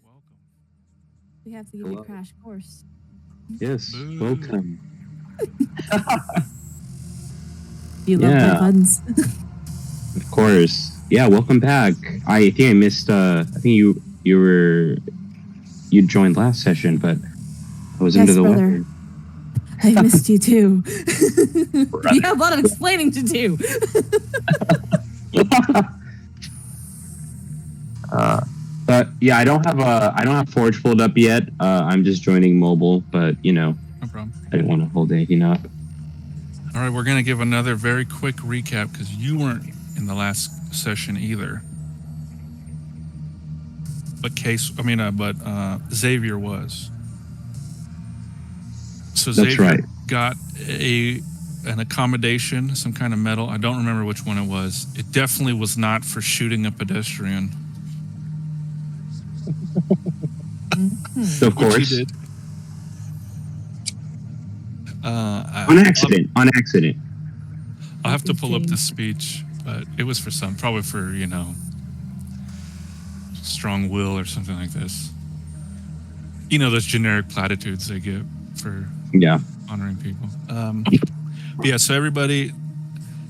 Welcome. We have to give you a Hello. crash course. Yes, Boo. welcome. You love my Yeah, puns. of course. Yeah, welcome back. I think I missed. I think you joined last session, but I was under Yes, the brother. weather. I missed you too. You Brother. have a lot of explaining to do. But yeah, I don't have Forge pulled up yet. I'm just joining mobile, but No problem. I didn't want to hold anything up. All right, we're going to give another very quick recap because you weren't in the last session either. But Xavier was. So That's Xavier right. got an accommodation, some kind of medal. I don't remember which one it was. It definitely was not for shooting a pedestrian. Of Which he course, did. on accident. On accident. I'll have to Is pull up the James. speech, but it was for probably for, strong will or something like this. You know, those generic platitudes they get for Yeah. honoring people. But yeah, so everybody,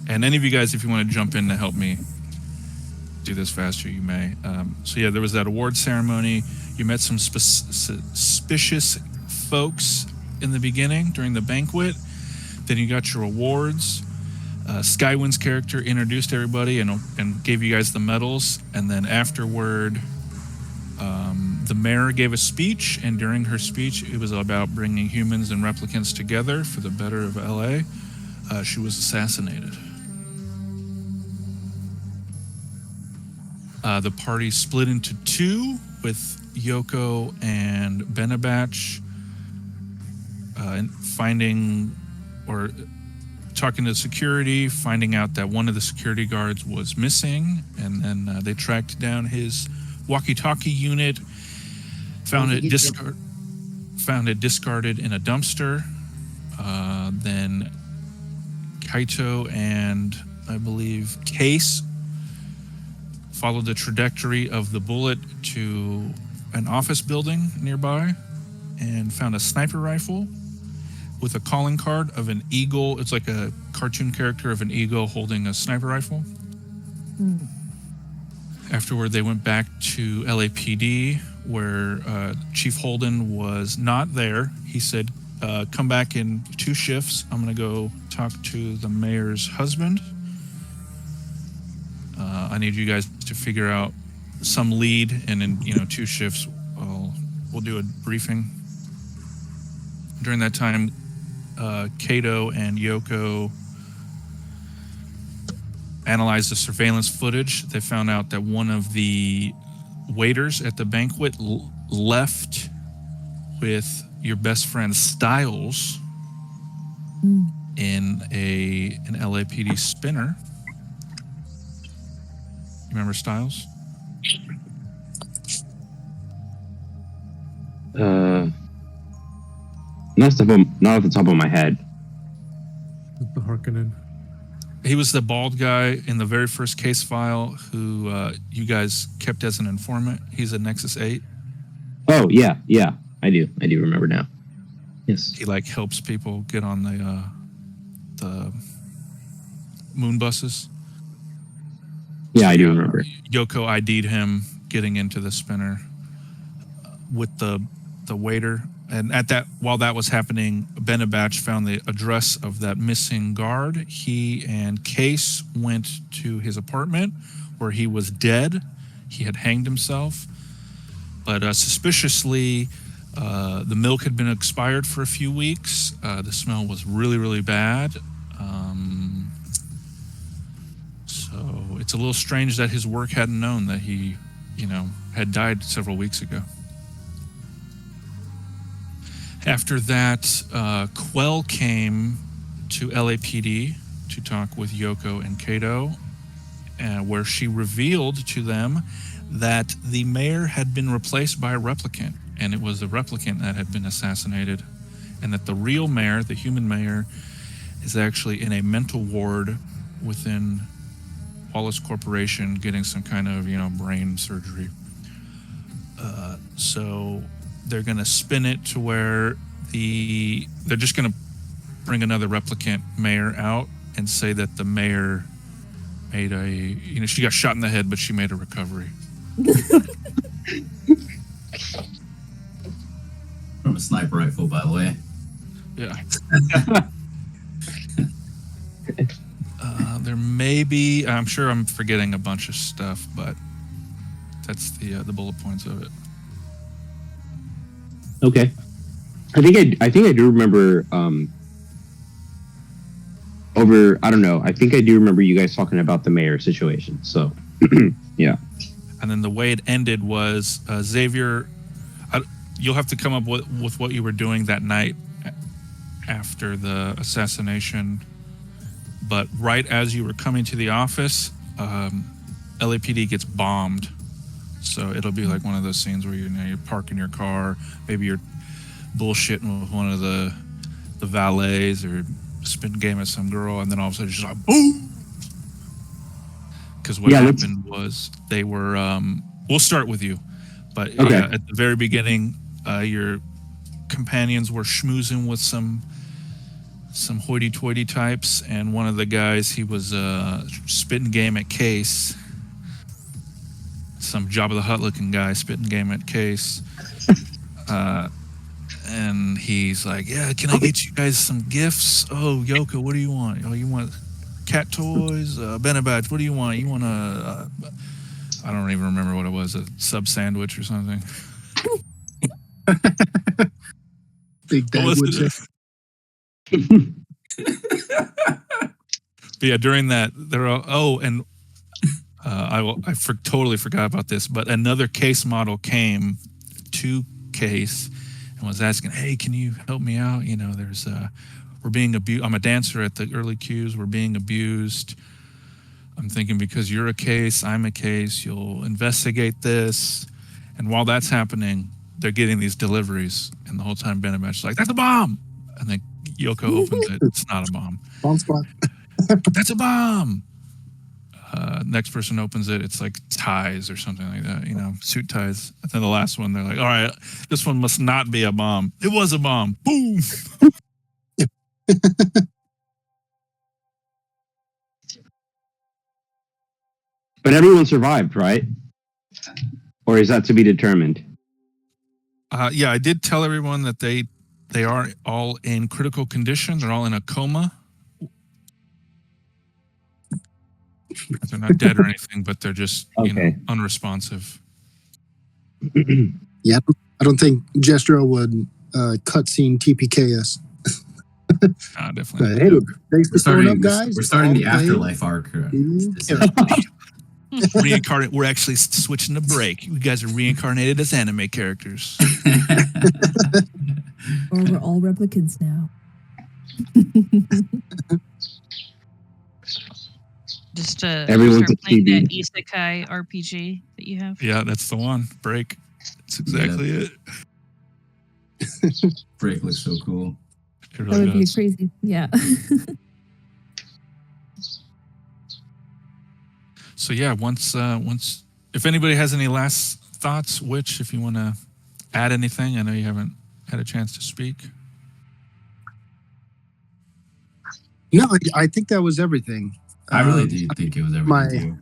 and any of you guys, if you want to jump in to help me do this faster, you may. So yeah, there was that award ceremony. You met some suspicious folks in the beginning during the banquet. Then you got your awards. Skywind's character introduced everybody and gave you guys the medals. And then afterward, the mayor gave a speech. And during her speech, it was about bringing humans and replicants together for the better of LA. She was assassinated. The party split into two, with Yoko and Benabach talking to security, finding out that one of the security guards was missing, and then they tracked down his walkie-talkie unit, found it discarded in a dumpster. Then Kaito and I believe Case followed the trajectory of the bullet to an office building nearby and found a sniper rifle with a calling card of an eagle. It's like a cartoon character of an eagle holding a sniper rifle. Afterward, they went back to LAPD where Chief Holden was not there. He said, come back in 2 shifts. I'm going to go talk to the mayor's husband. I need you guys to figure out some lead, and in 2 shifts, we'll do a briefing. During that time, Kato and Yoko analyzed the surveillance footage. They found out that one of the waiters at the banquet left with your best friend Styles in an LAPD spinner. You remember Styles? Not off the top of my head. The Harkonnen. He was the bald guy in the very first case file who you guys kept as an informant. He's a Nexus 8. Oh yeah. I do remember now. Yes. He helps people get on the moon buses. Yeah, I do remember. Yoko ID'd him getting into the spinner with the waiter. And while that was happening, Benabach found the address of that missing guard. He and Case went to his apartment where he was dead. He had hanged himself. But suspiciously, the milk had been expired for a few weeks. The smell was really, really bad. So it's a little strange that his work hadn't known that he, had died several weeks ago. After that, Quell came to LAPD to talk with Yoko and Kato, where she revealed to them that the mayor had been replaced by a replicant, and it was the replicant that had been assassinated, and that the real mayor, the human mayor, is actually in a mental ward within Wallace Corporation getting some kind of, brain surgery. So they're going to spin it to where they're just going to bring another replicant mayor out and say that the mayor made she got shot in the head, but she made a recovery. From a sniper rifle, by the way. Yeah. There may be, I'm sure I'm forgetting a bunch of stuff, but that's the bullet points of it. Okay. I think I do remember I don't know. I think I do remember you guys talking about the mayor situation. So yeah. And then the way it ended was Xavier, you'll have to come up with what you were doing that night after the assassination. But right as you were coming to the office, LAPD gets bombed. So it'll be like one of those scenes where you're parking your car, maybe you're bullshitting with one of the valets or spitting game at some girl, and then all of a sudden it's just like boom. Because what happened was they were. We'll start with you, but okay. At the very beginning, your companions were schmoozing with some hoity-toity types, and one of the guys, he was spitting game at Case. Some Jabba the Hutt looking guy spitting game at Case. And he's like, yeah, can I get you guys some gifts? Oh, Yoko, what do you want? Oh, you want cat toys? Benabats, what do you want? You want I don't even remember what it was, a sub sandwich or something. Big Dad would say. But yeah, during that, they're all, totally forgot about this, but another Case model came to Case and was asking, hey, can you help me out? There's we're being abused. I'm a dancer at the early Qs. We're being abused. I'm thinking because you're a Case, I'm a Case, you'll investigate this. And while that's happening, they're getting these deliveries. And the whole time Benabat's like, that's a bomb. And then Yoko opens it. It's not a bomb. Bomb spot. That's a bomb. Next person opens it. It's like ties or something like that, suit ties. And then the last one, they're like, all right, this one must not be a bomb. It was a bomb. Boom. But everyone survived, right? Or is that to be determined? Yeah, I did tell everyone that they are all in critical condition. They're all in a coma. They're not dead or anything, but they're just unresponsive. Yeah, I don't think Jestro would cutscene TPK us. Definitely. Hey, thanks for showing up, guys. We're starting the afterlife arc. Reincarnate. We're actually switching to break. You guys are reincarnated as anime characters. Or we're all replicants now. Just Everyone's start playing a that isekai RPG that you have. Yeah, that's the one. Break. That's exactly it. Break looks so cool. It That really would be does. crazy. Yeah. So yeah, once if anybody has any last thoughts, if you want to add anything, I know you haven't had a chance to speak. No, I think that was everything. I really do think it was everything too.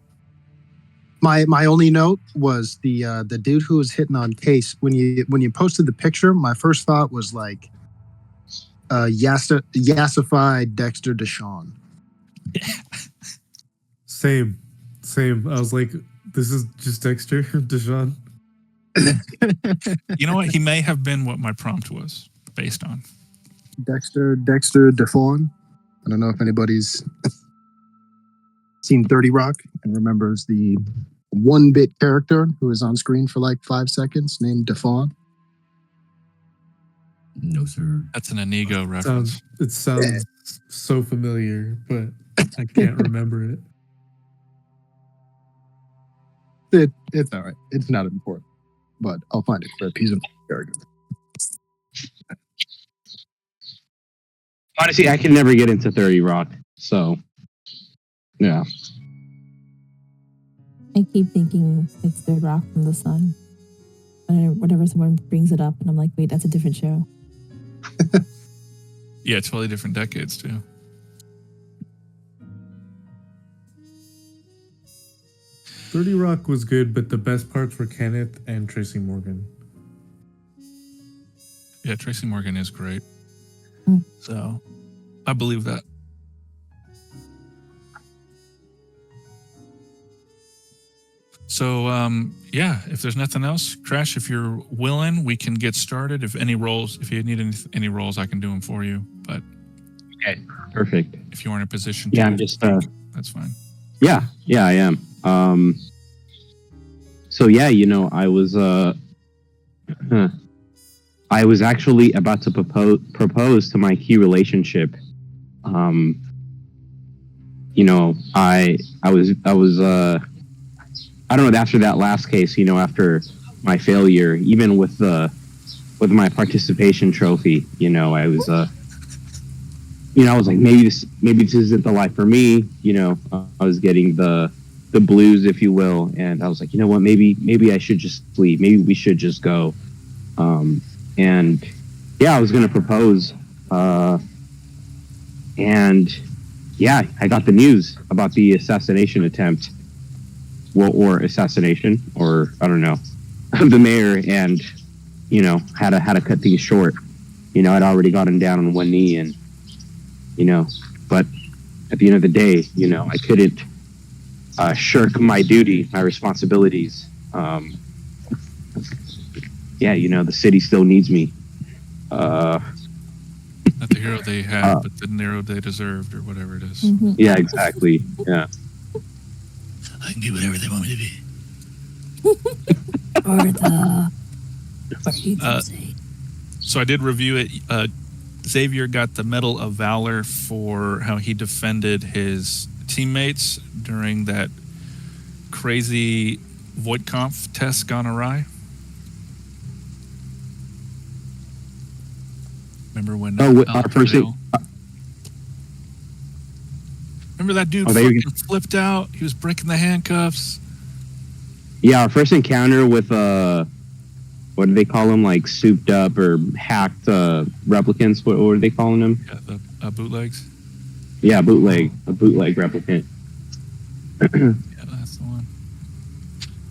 My only note was the dude who was hitting on Case. When you posted the picture, my first thought was like yassified Dexter Deshawn. Same. I was like, this is just Dexter Deshawn. You know what? He may have been what my prompt was based on. Dexter Defawn. I don't know if anybody's seen 30 Rock and remembers the 1-bit character who is on screen for like 5 seconds named Defawn. No, sir. That's an Inigo reference. It sounds so familiar, but I can't remember it. It's all right. It's not important, but I'll find it for a piece of character. Honestly, I can never get into 30 Rock, so yeah. I keep thinking it's the rock from the sun. whenever someone brings it up, and I'm like, wait, that's a different show. Yeah, totally different decades too. "30 Rock" was good, but the best parts were Kenneth and Tracy Morgan. Yeah, Tracy Morgan is great. Mm. So, I believe that. So, yeah, if there's nothing else, Crash, if you're willing, we can get started. If you need any roles, I can do them for you. But Perfect. if you aren't in a position to, Yeah, I'm just. that's fine. Yeah, I am. So yeah, I was. I was actually about to propose to my key relationship. I was. I don't know. After that last case, after my failure, even with my participation trophy, I was. I was like, maybe this isn't the life for me. I was getting the blues, if you will, and I was like, you know what, maybe I should just leave. Maybe we should just go. And yeah, I was gonna propose. And yeah, I got the news about the assassination attempt. Well, or assassination, or I don't know, of the mayor, and had to cut things short. I'd already gotten down on one knee, and but at the end of the day, I couldn't shirk my duty, my responsibilities. Yeah, the city still needs me. Not the hero they had, but the hero they deserved, or whatever it is. Mm-hmm. Yeah, exactly. Yeah. I can be whatever they want me to be. So I did review it. Xavier got the Medal of Valor for how he defended his teammates during that crazy Voight-Kampff test gone awry. Remember when? Our first. Remember that dude fucking flipped out? He was breaking the handcuffs. Yeah, our first encounter with what do they call them? Like souped up or hacked replicants. What were they calling them? Yeah, the bootlegs. Yeah, a bootleg replicant. Yeah, that's the one.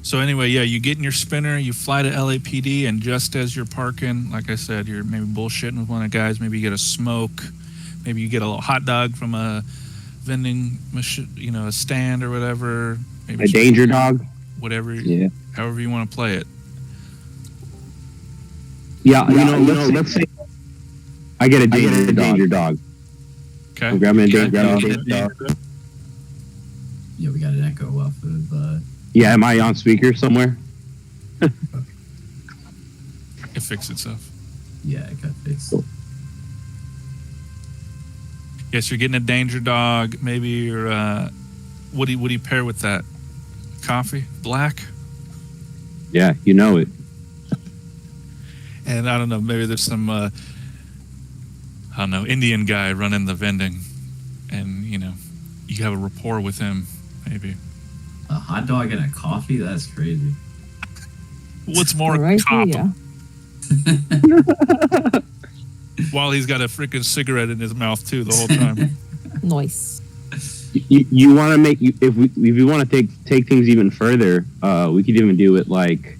So anyway, yeah, you get in your spinner, you fly to LAPD, and just as you're parking, like I said, you're maybe bullshitting with one of the guys. Maybe you get a smoke. Maybe you get a little hot dog from a vending machine, a stand or whatever. Maybe A danger dog. Whatever. Yeah. However you want to play it. Yeah, let's say I get a danger dog. Okay. I'm grabbing a danger dog. Yeah, we got an echo off of. Yeah, am I on speaker somewhere? It fixed itself. Yeah, it got fixed. Cool. Yes, you're getting a danger dog. Maybe you're. What do you pair with that? Coffee, black. Yeah, you know it. And I don't know. Maybe there's some. I don't know, Indian guy running the vending, and you have a rapport with him. Maybe. A hot dog and a coffee? That's crazy. What's more, Right cop here. while he's got a freaking cigarette in his mouth too the whole time. Nice. You want to make if you want to take things even further, we could even do it like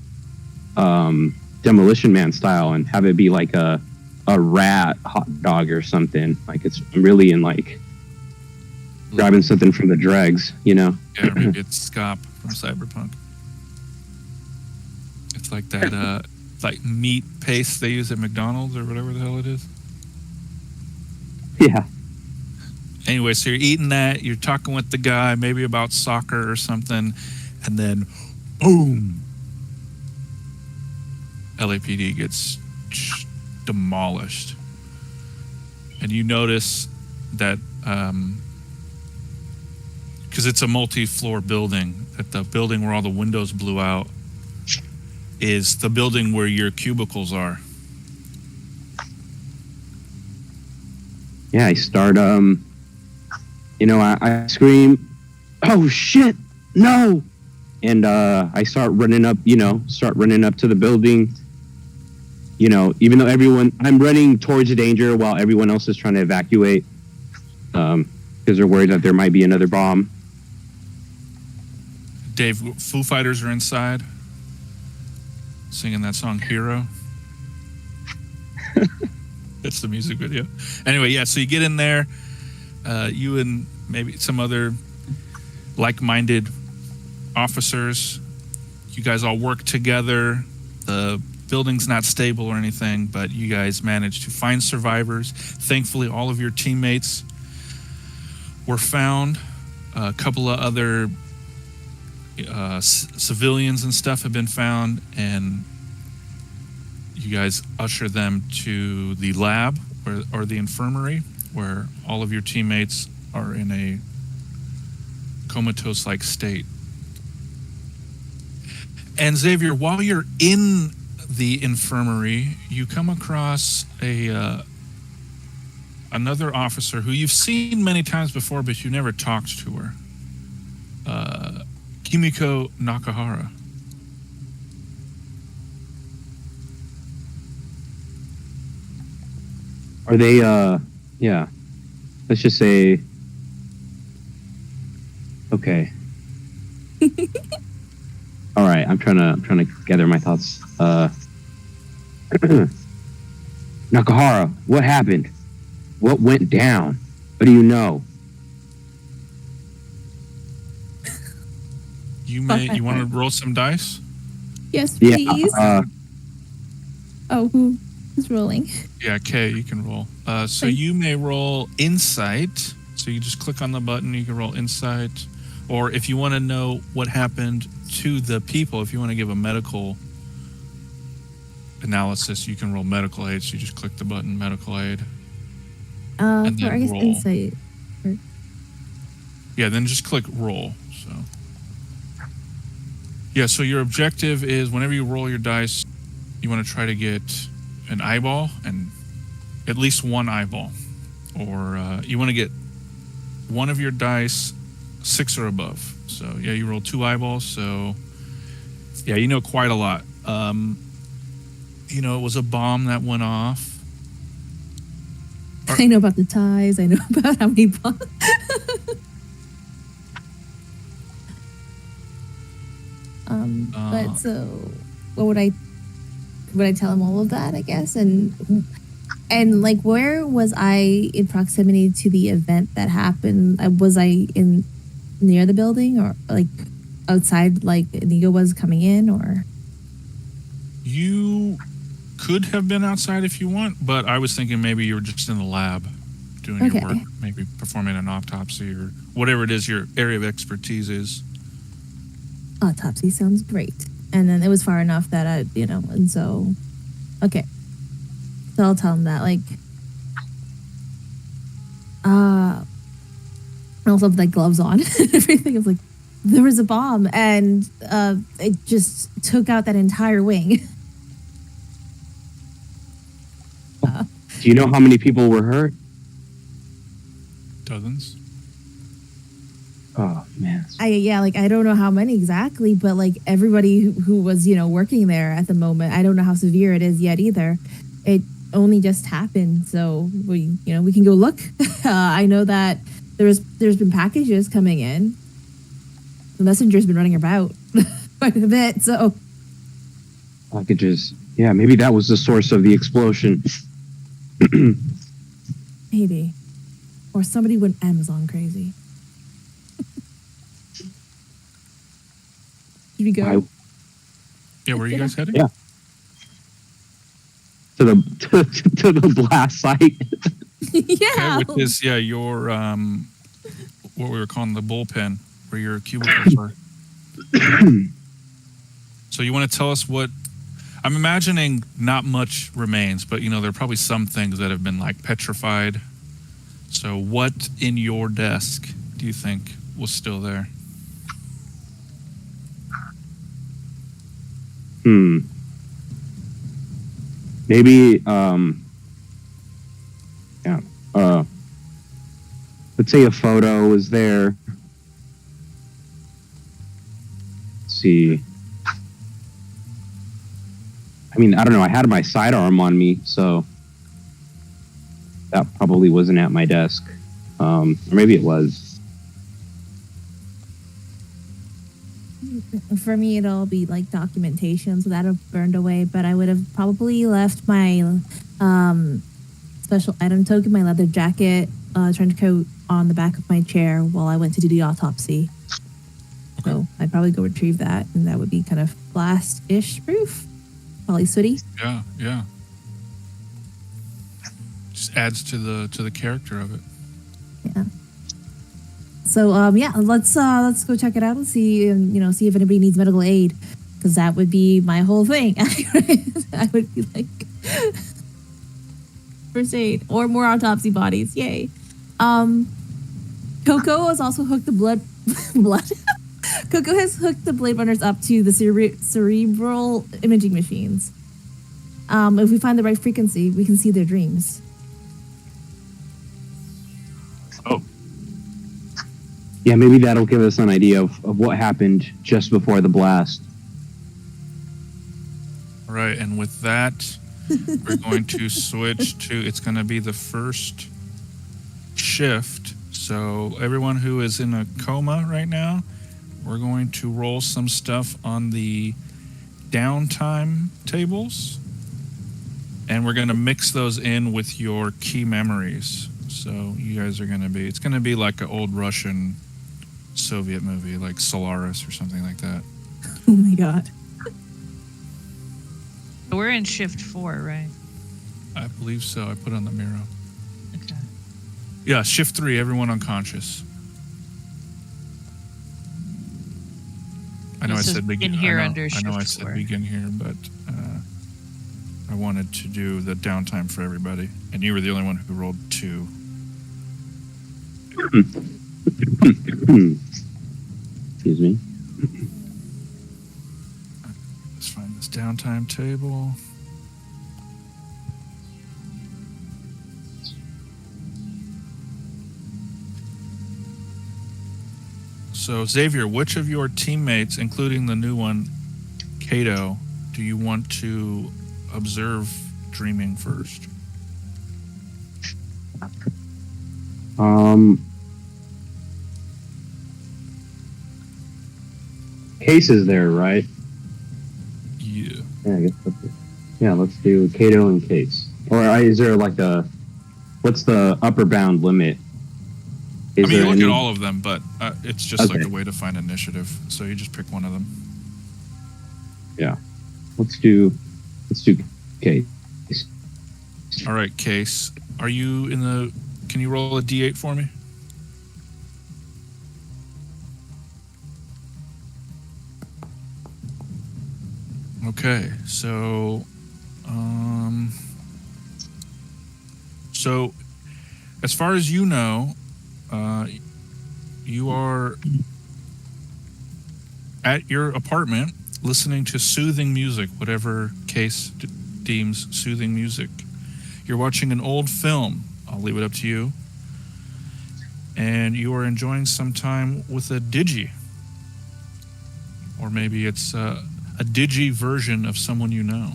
Demolition Man style and have it be like a rat hot dog or something. Like it's really in like grabbing something from the dregs, Yeah, or maybe it's Scop from Cyberpunk. It's like that like meat paste they use at McDonald's or whatever the hell it is. Yeah. Anyway, so you're eating that, you're talking with the guy, maybe about soccer or something, and then boom, LAPD gets demolished. And you notice that because it's a multi-floor building, that the building where all the windows blew out is the building where your cubicles are. Yeah, I start I scream, "Oh shit, no!" and I start running up to the building. Even though I'm running towards the danger while everyone else is trying to evacuate, because they're worried that there might be another bomb. Dave, Foo Fighters are inside singing that song Hero. It's the music video. Anyway, yeah, so you get in there, you and maybe some other like-minded officers, you guys all work together. The building's not stable or anything, but you guys managed to find survivors. Thankfully, all of your teammates were found. A couple of other civilians and stuff have been found, and you guys usher them to the lab or the infirmary, where all of your teammates are in a comatose-like state. And Xavier, while you're in the infirmary, you come across another officer who you've seen many times before, but you never talked to her. Kimiko Nakahara. Are they? Yeah. Let's just say. Okay. All right. I'm trying to gather my thoughts. Nakahara, what happened? What went down? What do you know? You want to roll some dice? Yes, Yeah. please. Who's rolling? Yeah, Kay, you can roll. So Thanks. you may roll insight. So you just click on the button, you can roll insight. Or if you want to know what happened to the people, if you want to give a medical analysis, you can roll medical aid. So you just click the button, medical aid. And For then I guess roll. insight. Yeah, then just click roll. So yeah, so your objective is whenever you roll your dice, you want to try to get an eyeball, and at least one eyeball. Or you want to get one of your dice 6 or above. So yeah, you roll 2 eyeballs. So yeah, you know quite a lot. It was a bomb that went off. I know about the ties. I know about how many bombs. But so, what would I tell him all of that? I guess, and like, where was I in proximity to the event that happened? Was I in near the building, or like outside, like Inigo was coming in, or? You could have been outside if you want, but I was thinking maybe you were just in the lab doing your work, maybe performing an autopsy or whatever it is your area of expertise is. Autopsy sounds great. And then it was far enough that and so, okay. So I'll tell him that, like, I also have like gloves on and everything. It's like, there was a bomb and it just took out that entire wing. Do you know how many people were hurt? Dozens. Oh man. I don't know how many exactly, but like everybody who was, working there at the moment, I don't know how severe it is yet either. It only just happened. So we can go look. I know that there's been packages coming in. The messenger's been running about quite a bit. So Packages. Yeah, maybe that was the source of the explosion. maybe, or somebody went Amazon crazy. Should we go? Yeah, where are you guys heading? Yeah. To the blast site. Yeah. Okay, which is your what we were calling the bullpen, where your cubicles were. So you want to tell us what? I'm imagining not much remains, but there are probably some things that have been like petrified. So what in your desk do you think was still there? Maybe let's say a photo was there. see. I mean, I don't know. I had my sidearm on me, so that probably wasn't at my desk. Or maybe it was. For me, it'll be like documentation, so that'll burned away. But I would have probably left my special item token, my leather jacket, trench coat on the back of my chair while I went to do the autopsy. Okay. So I'd probably go retrieve that, and that would be kind of blast-ish proof. Probably sooty. Yeah, yeah. Just adds to the character of it. Yeah. So yeah, let's go check it out and see, see if anybody needs medical aid, because that would be my whole thing. I would be like, first aid or more autopsy bodies, yay. Coco has also hooked the blood. Coco has hooked the Blade Runners up to the cerebral imaging machines. If we find the right frequency, we can see their dreams. Oh. Yeah, maybe that'll give us an idea of what happened just before the blast. All right, and with that, we're going to switch to, it's going to be the first shift. So everyone who is in a coma right now, we're going to roll some stuff on the downtime tables, and we're going to mix those in with your key memories. So you guys are going to be, it's going to be like an old Russian Soviet movie, like Solaris or something like that. Oh my god. We're in shift 4, right? I believe so. I put on the Miro. Okay. Yeah, shift 3, everyone unconscious. I know This I is said begin here I know, under I know I shift said 4. begin here, but I wanted to do the downtime for everybody, and you were the only one who rolled 2. Excuse me. Let's find this downtime table. So, Xavier, which of your teammates, including the new one, Kato, do you want to observe dreaming first? Case is there, right? Yeah. Yeah, I guess that's it. Yeah, let's do Kato and Case. Or is there like what's the upper bound limit? I mean, you look at all of them, but it's just Okay. like the way to find initiative. So you just pick one of them. Yeah. Let's do Case. All right, Case. Are you in the... Can you roll a D8 for me? Okay, so... So, as far as you know, you are at your apartment listening to soothing music, whatever Case deems soothing music. You're watching an old film. I'll leave it up to you. And you are enjoying some time with a digi. Or maybe it's a digi version of someone you know.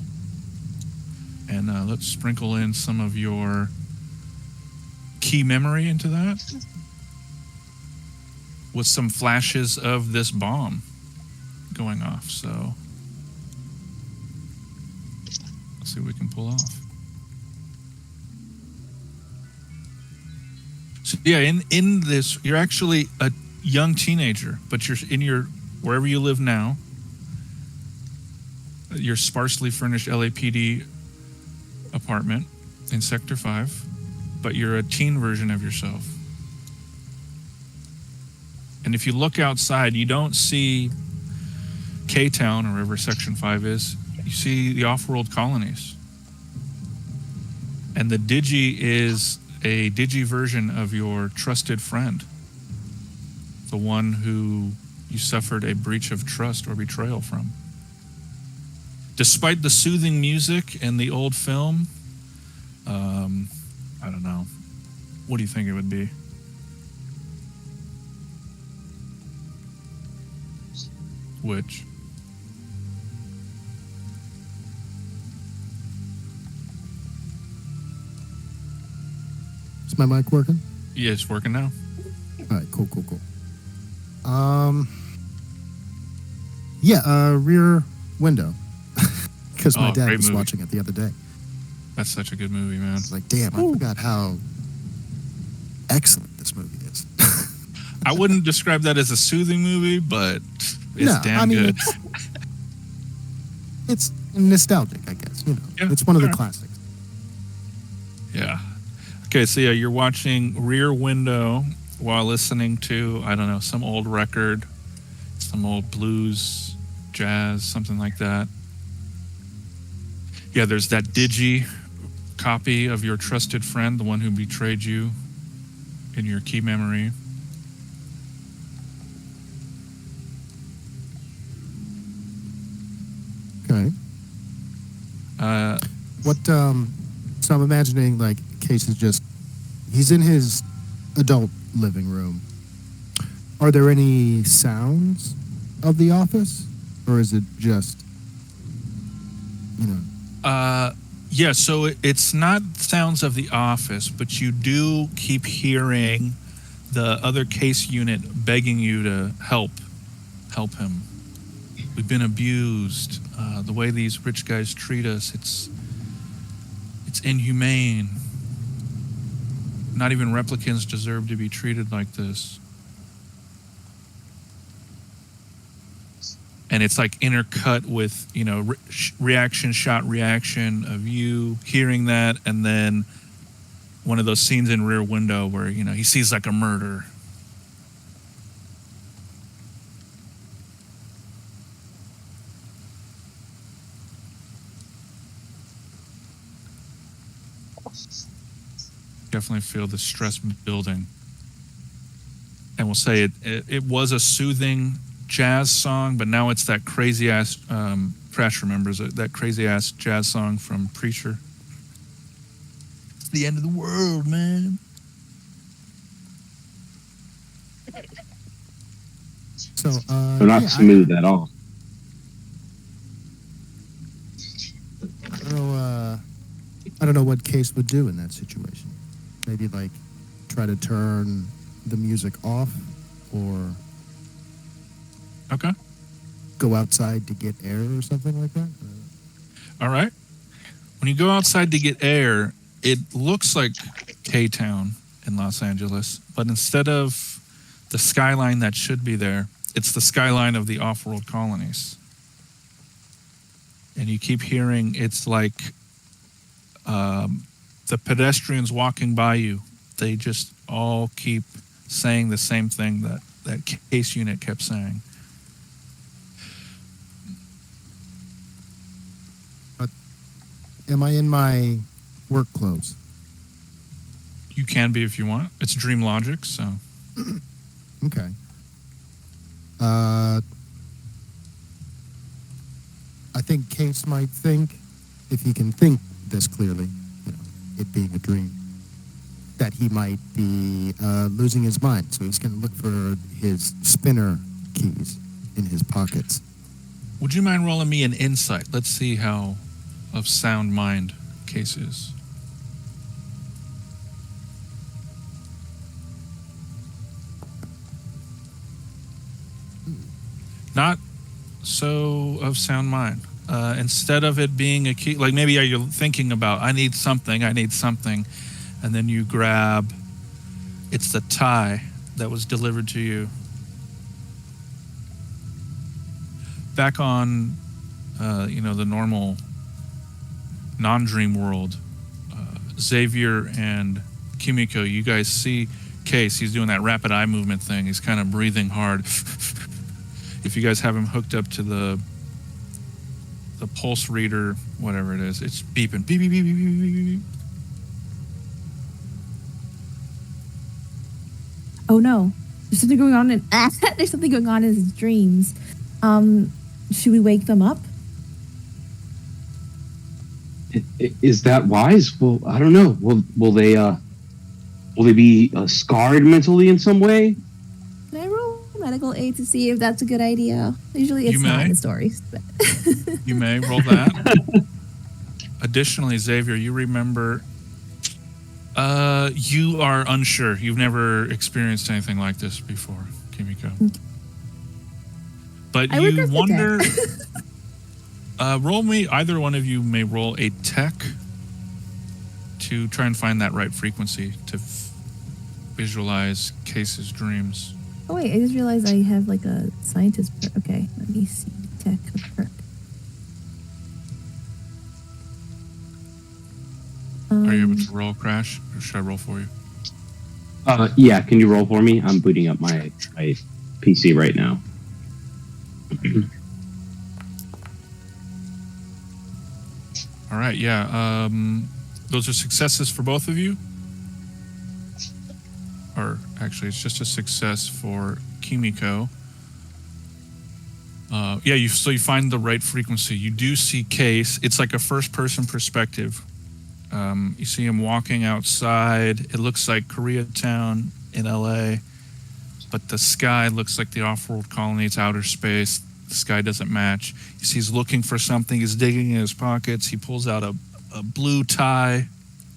And let's sprinkle in some of your key memory into that with some flashes of this bomb going off. So let's see what we can pull off. So yeah, in this, you're actually a young teenager, but you're in your, wherever you live now, your sparsely furnished LAPD apartment in Sector 5, but you're a teen version of yourself. And if you look outside, you don't see K-Town or wherever Section 5 is. You see the off-world colonies. And the Digi is a Digi version of your trusted friend. The one who you suffered a breach of trust or betrayal from. Despite the soothing music and the old film, I don't know. What do you think it would be? Which? Is my mic working? Yeah, it's working now. All right, cool. Rear Window. Because my dad great was movie. watching it the other day. That's such a good movie, man. I was like, damn, I forgot how excellent this movie is. I wouldn't describe that as a soothing movie, but it's damn good. It's nostalgic, I guess. You know, Yeah, it's one of the alright. classics. Yeah. Okay, so yeah, you're watching Rear Window while listening to, I don't know, some old record, some old blues, jazz, something like that. Yeah, there's that digi copy of your trusted friend, the one who betrayed you, in your key memory. Okay. What? So I'm imagining like Case is just he's in his adult living room. Are there any sounds of the office, or is it just Yeah, so it's not sounds of the office, but you do keep hearing the other case unit begging you to help him. We've been abused. The way these rich guys treat us, it's inhumane. Not even replicants deserve to be treated like this. And it's like intercut with, you know, reaction of you hearing that, and then one of those scenes in Rear Window where, you know, he sees like a murder. Definitely feel the stress building. And we'll say it was a soothing jazz song, but now it's that crazy ass Crash remembers it, that crazy ass jazz song from Preacher. It's the end of the world, man. so? They're not smooth at all. I don't know what Case would do in that situation. Maybe like try to turn the music off, or Okay. go outside to get air or something like that. All right. When you go outside to get air, it looks like K-Town in Los Angeles, but instead of the skyline that should be there, it's the skyline of the off-world colonies. And you keep hearing it's like the pedestrians walking by you. They just all keep saying the same thing that case unit kept saying. Am I in my work clothes? You can be if you want. It's dream logic, so. Okay. I think Case might think, if he can think this clearly, you know, it being a dream, that he might be losing his mind. So he's going to look for his spinner keys in his pockets. Would you mind rolling me an insight? Let's see how of sound mind Case is. Not so of sound mind. Instead of it being a key, like maybe you're thinking about, I need something, and then you grab, it's the tie that was delivered to you. Back on, the normal non-dream world, Xavier and Kimiko, you guys see Case, he's doing that rapid eye movement thing. He's kind of breathing hard. If you guys have him hooked up to the pulse reader, whatever it is, it's beeping. Beep, beep, beep, beep, beep, beep, beep. Oh no, there's something going on there's something going on in his dreams. Should we wake them up? Is that wise? Well, I don't know. Will they be scarred mentally in some way? Can I roll medical aid to see if that's a good idea? Usually it's You not may. in the stories. But You may roll that. Additionally, Xavier, you remember You are unsure. You've never experienced anything like this before, Kimiko. But I work you as the wonder. tech. Roll me. Either one of you may roll a tech to try and find that right frequency to visualize Case's dreams. Oh wait, I just realized I have like a scientist perk. Okay, let me see tech perk. Are you able to roll, Crash, or should I roll for you? Yeah, can you roll for me? I'm booting up my PC right now. All right, yeah. Those are successes for both of you. Or actually, it's just a success for Kimiko. Yeah, you find the right frequency. You do see Case. It's like a first-person perspective. You see him walking outside. It looks like Koreatown in LA, but the sky looks like the off-world colony. It's outer space. The sky doesn't match. You see he's looking for something. He's digging in his pockets. He pulls out a blue tie,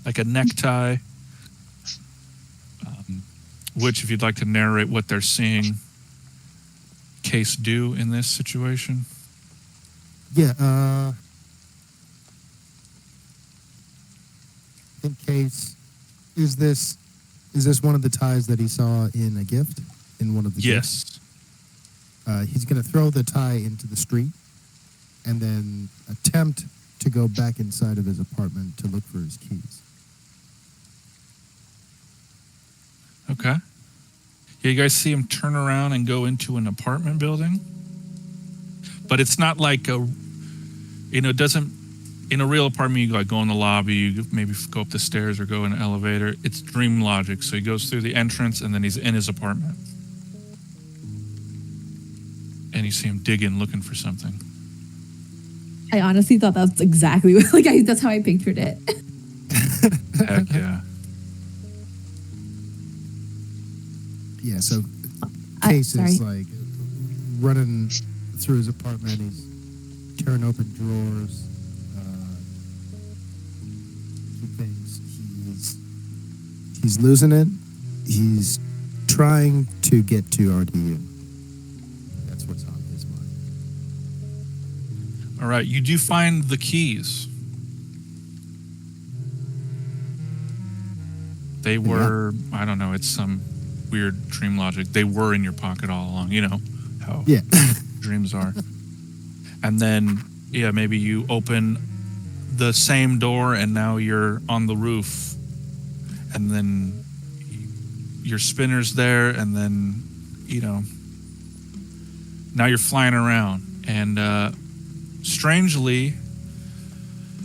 like a necktie, which, if you'd like to narrate what they're seeing Case do in this situation. Yeah, in case, is this one of the ties that he saw in a gift? In one of the gifts? Yes. He's going to throw the tie into the street and then attempt to go back inside of his apartment to look for his keys. Okay. Yeah, you guys see him turn around and go into an apartment building. But it's not like it doesn't, in a real apartment, you go in the lobby, you maybe go up the stairs or go in an elevator. It's dream logic. So he goes through the entrance and then he's in his apartment. And you see him digging, looking for something. I honestly thought that's exactly that's how I pictured it. Heck yeah. Yeah, so Case is sorry. like running through his apartment. He's tearing open drawers. He thinks he's losing it. He's trying to get to RDU. That's what's on his mind. All right, you do find the keys. They were, I don't know, it's some weird dream logic. They were in your pocket all along. You know how dreams are. And then, yeah, maybe you open the same door and now you're on the roof. And then your spinner's there and then, now you're flying around. And strangely,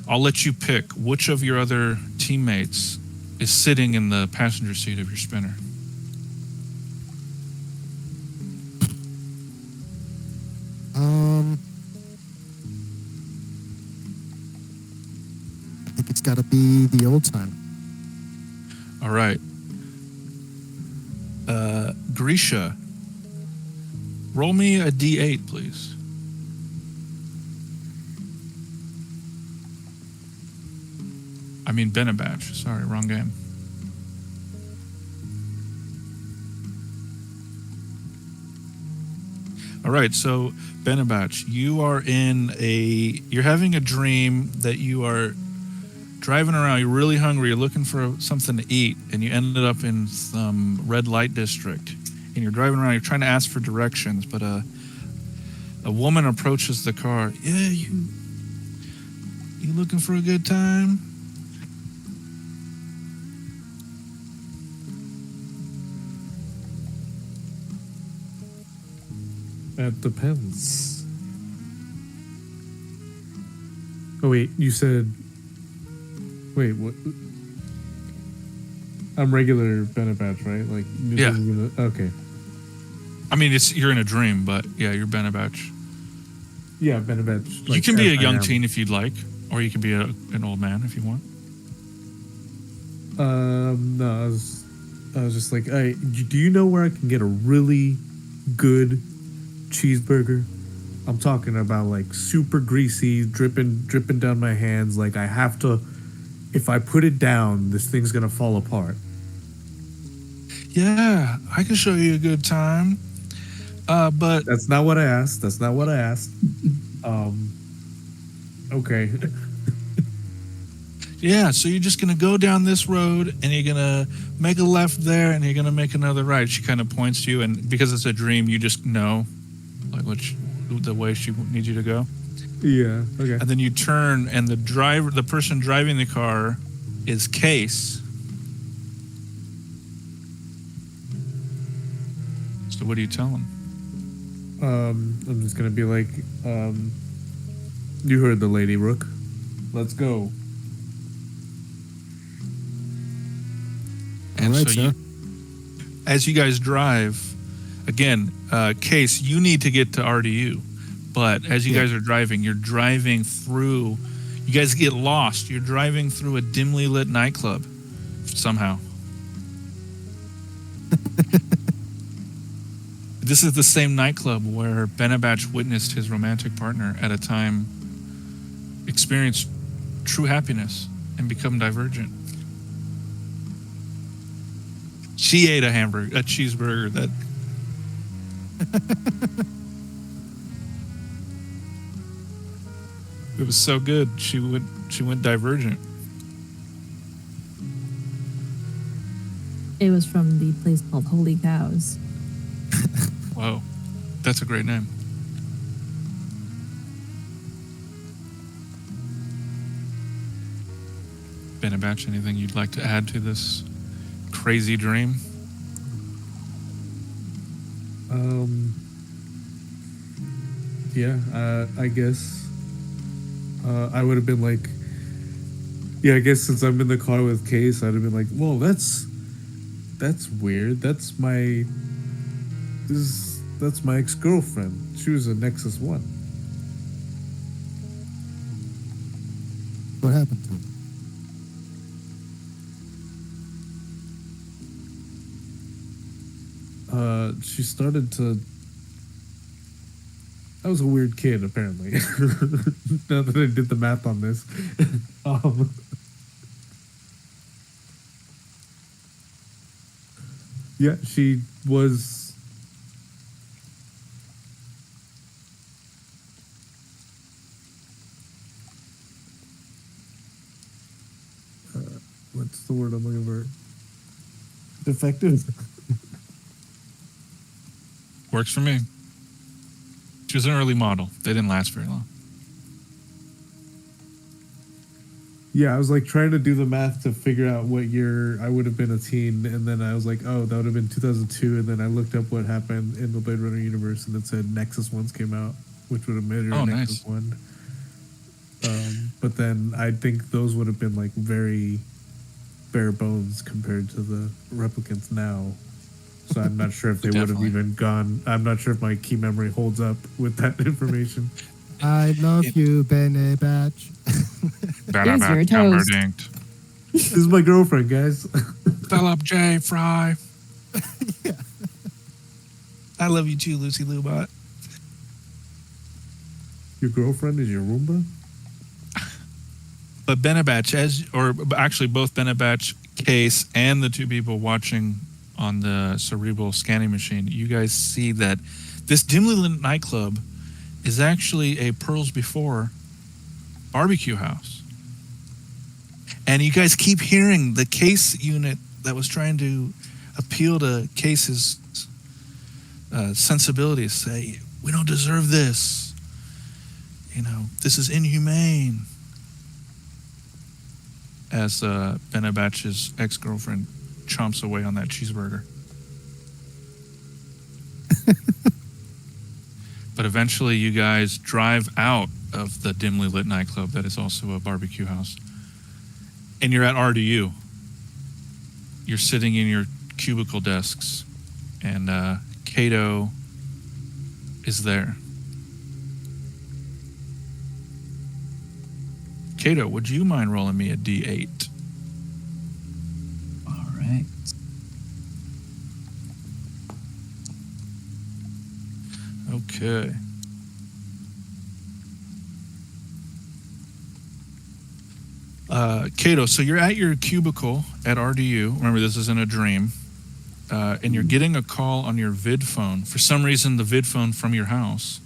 I'll let you pick which of your other teammates is sitting in the passenger seat of your spinner. I think it's got to be the old time. All right. Grisha, roll me a D8, please. I mean Benabach. Sorry, wrong game. All right, so Benabach, you're having a dream that you are driving around, you're really hungry, you're looking for something to eat, and you ended up in some red light district. And you're driving around, you're trying to ask for directions, but a woman approaches the car. Yeah, you looking for a good time? That depends. Oh wait, you said. Wait, what? I'm regular Benabach, right? Like, Yeah. Okay. I mean, you're in a dream, but yeah, you're Benabach. Yeah, Benabach. You can be a young teen if you'd like, or you can be an old man if you want. No, I was just like, hey, do you know where I can get a really good cheeseburger? I'm talking about like super greasy, dripping down my hands. Like I have to if I put it down, this thing's gonna fall apart. Yeah, I can show you a good time. But That's not what I asked. That's not what I asked. Okay. yeah, so you're just gonna go down this road and you're gonna make a left there and you're gonna make another right. She kind of points to you, and because it's a dream, you just know like the way she needs you to go. Yeah. Okay. And then you turn, and the person driving the car, is Case. So what do you tell him? I'm just gonna be like, you heard the lady, Rook. Let's go. And All right, so sir. as you guys drive, again, Case, you need to get to RDU. But as you guys are driving, you're driving through, you guys get lost. You're driving through a dimly lit nightclub somehow. This is the same nightclub where Benabach witnessed his romantic partner at a time experience true happiness and become divergent. She ate a cheeseburger that it was so good she went divergent. It was from the place called Holy Cows. Whoa, that's a great name. Benabach, anything you'd like to add to this crazy dream? Yeah, I guess I would have been like, yeah, I guess since I'm in the car with Case, I'd have been like, whoa, that's weird. That's my ex-girlfriend. She was a Nexus 1. What happened to him? She started to. I was a weird kid, apparently. Now that I did the math on this. Yeah, she was. What's the word I'm looking for? Defective. Works for me. She was an early model. They didn't last very long. Yeah, I was like trying to do the math to figure out what year I would have been a teen, and then I was like, oh, that would have been 2002, and then I looked up what happened in the Blade Runner universe, and it said Nexus 1s came out, which would have made her Oh, Nexus nice. 1. But then I think those would have been like very bare bones compared to the replicants now. So I'm not sure if they would have Definitely. even gone. I'm not sure if my key memory holds up with that information. I love you, Benabach. Here's your toast. This is my girlfriend, guys. Philip J. Fry. I love you too, Lucy Lubot. Your girlfriend is your Roomba? But Benabach, actually both Benabach, Case, and the two people watching on the cerebral scanning machine, you guys see that this dimly lit nightclub is actually a Pearls Before barbecue house. And you guys keep hearing the Case unit that was trying to appeal to Case's sensibilities say, we don't deserve this. You know, this is inhumane. As Benabach's ex-girlfriend chomps away on that cheeseburger. But eventually you guys drive out of the dimly lit nightclub that is also a barbecue house. And you're at RDU. You're sitting in your cubicle desks. And Kato is there. Kato, would you mind rolling me a D8? All right. Okay. Kato, so you're at your cubicle at RDU. Remember, this isn't a dream. And you're getting a call on your vid phone. For some reason, the vid phone from your house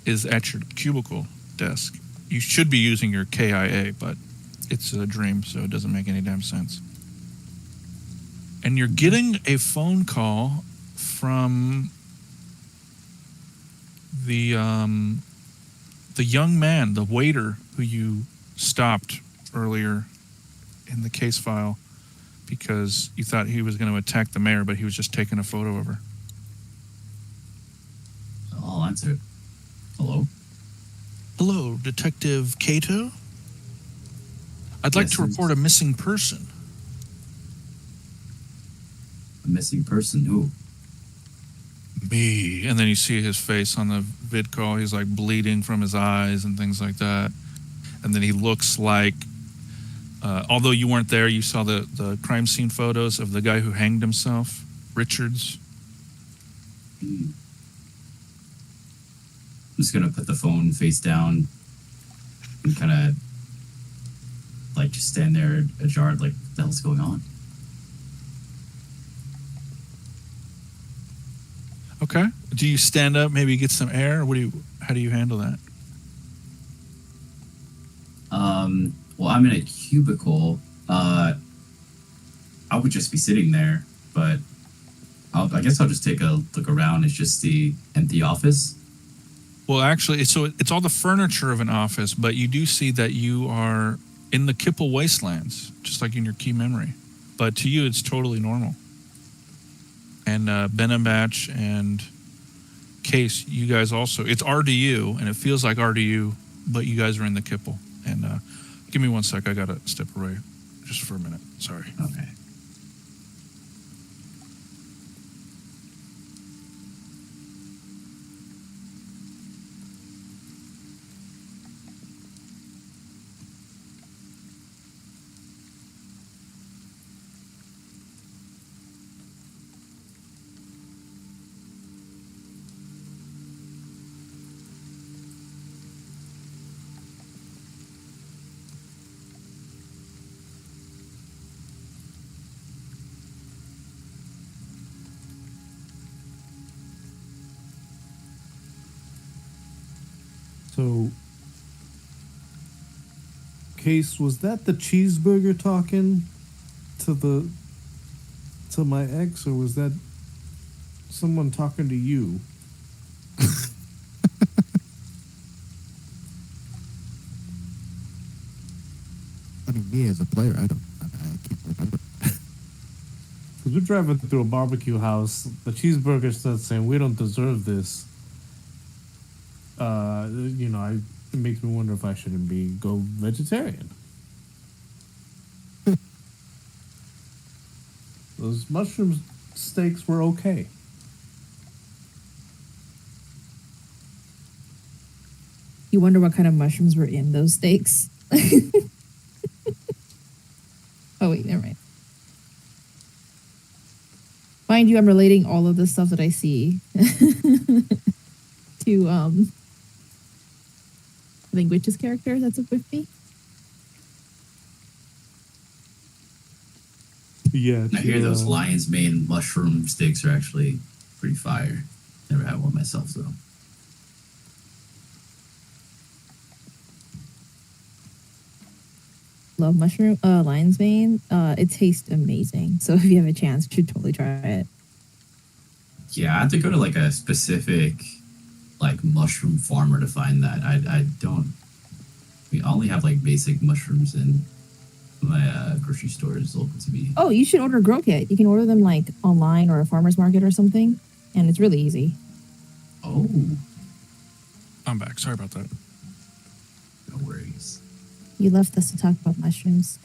is at your cubicle desk. You should be using your KIA, but it's a dream, so it doesn't make any damn sense. And you're getting a phone call from the young man, the waiter who you stopped earlier in the case file because you thought he was going to attack the mayor, but he was just taking a photo of her. I'll answer. Hello? Hello, Detective Kato? I'd like Yes, to report a missing person. A missing person? Who? Me. And then you see his face on the vid call. He's like bleeding from his eyes and things like that. And then he looks like, although you weren't there, you saw the crime scene photos of the guy who hanged himself, Richards. I'm just gonna put the phone face down and kind of like just stand there ajar, like, what the hell's going on? Okay. Do you stand up, maybe get some air? How do you handle that? Well, I'm in a cubicle. I would just be sitting there, but I guess I'll just take a look around. It's just the empty office. Well, actually, so it's all the furniture of an office, but you do see that you are in the Kipple Wastelands, just like in your key memory. But to you, it's totally normal. And Benabach and Case, you guys also, it's RDU, and it feels like RDU, but you guys are in the Kipple. And give me one sec, I gotta step away just for a minute. Sorry. Okay. So, Case, was that the cheeseburger talking to my ex, or was that someone talking to you? I mean, me as a player, I can't remember. Because we're driving through a barbecue house, the cheeseburger starts saying, "We don't deserve this." It makes me wonder if I shouldn't go vegetarian. Those mushroom steaks were okay. You wonder what kind of mushrooms were in those steaks. Oh wait, never mind. Mind you, I'm relating all of the stuff that I see to I think Witch's character that's up with me. Yeah. I hear those lion's mane mushroom steaks are actually pretty fire. Never had one myself though. Love mushroom lion's mane. It tastes amazing. So if you have a chance, you should totally try it. Yeah, I have to go to like a specific like mushroom farmer to find that. I don't. We only have like basic mushrooms in my grocery stores local to me. Oh, you should order Grow Kit. You can order them like online or a farmer's market or something, and it's really easy. Oh, I'm back. Sorry about that. no worries. You left us to talk about mushrooms.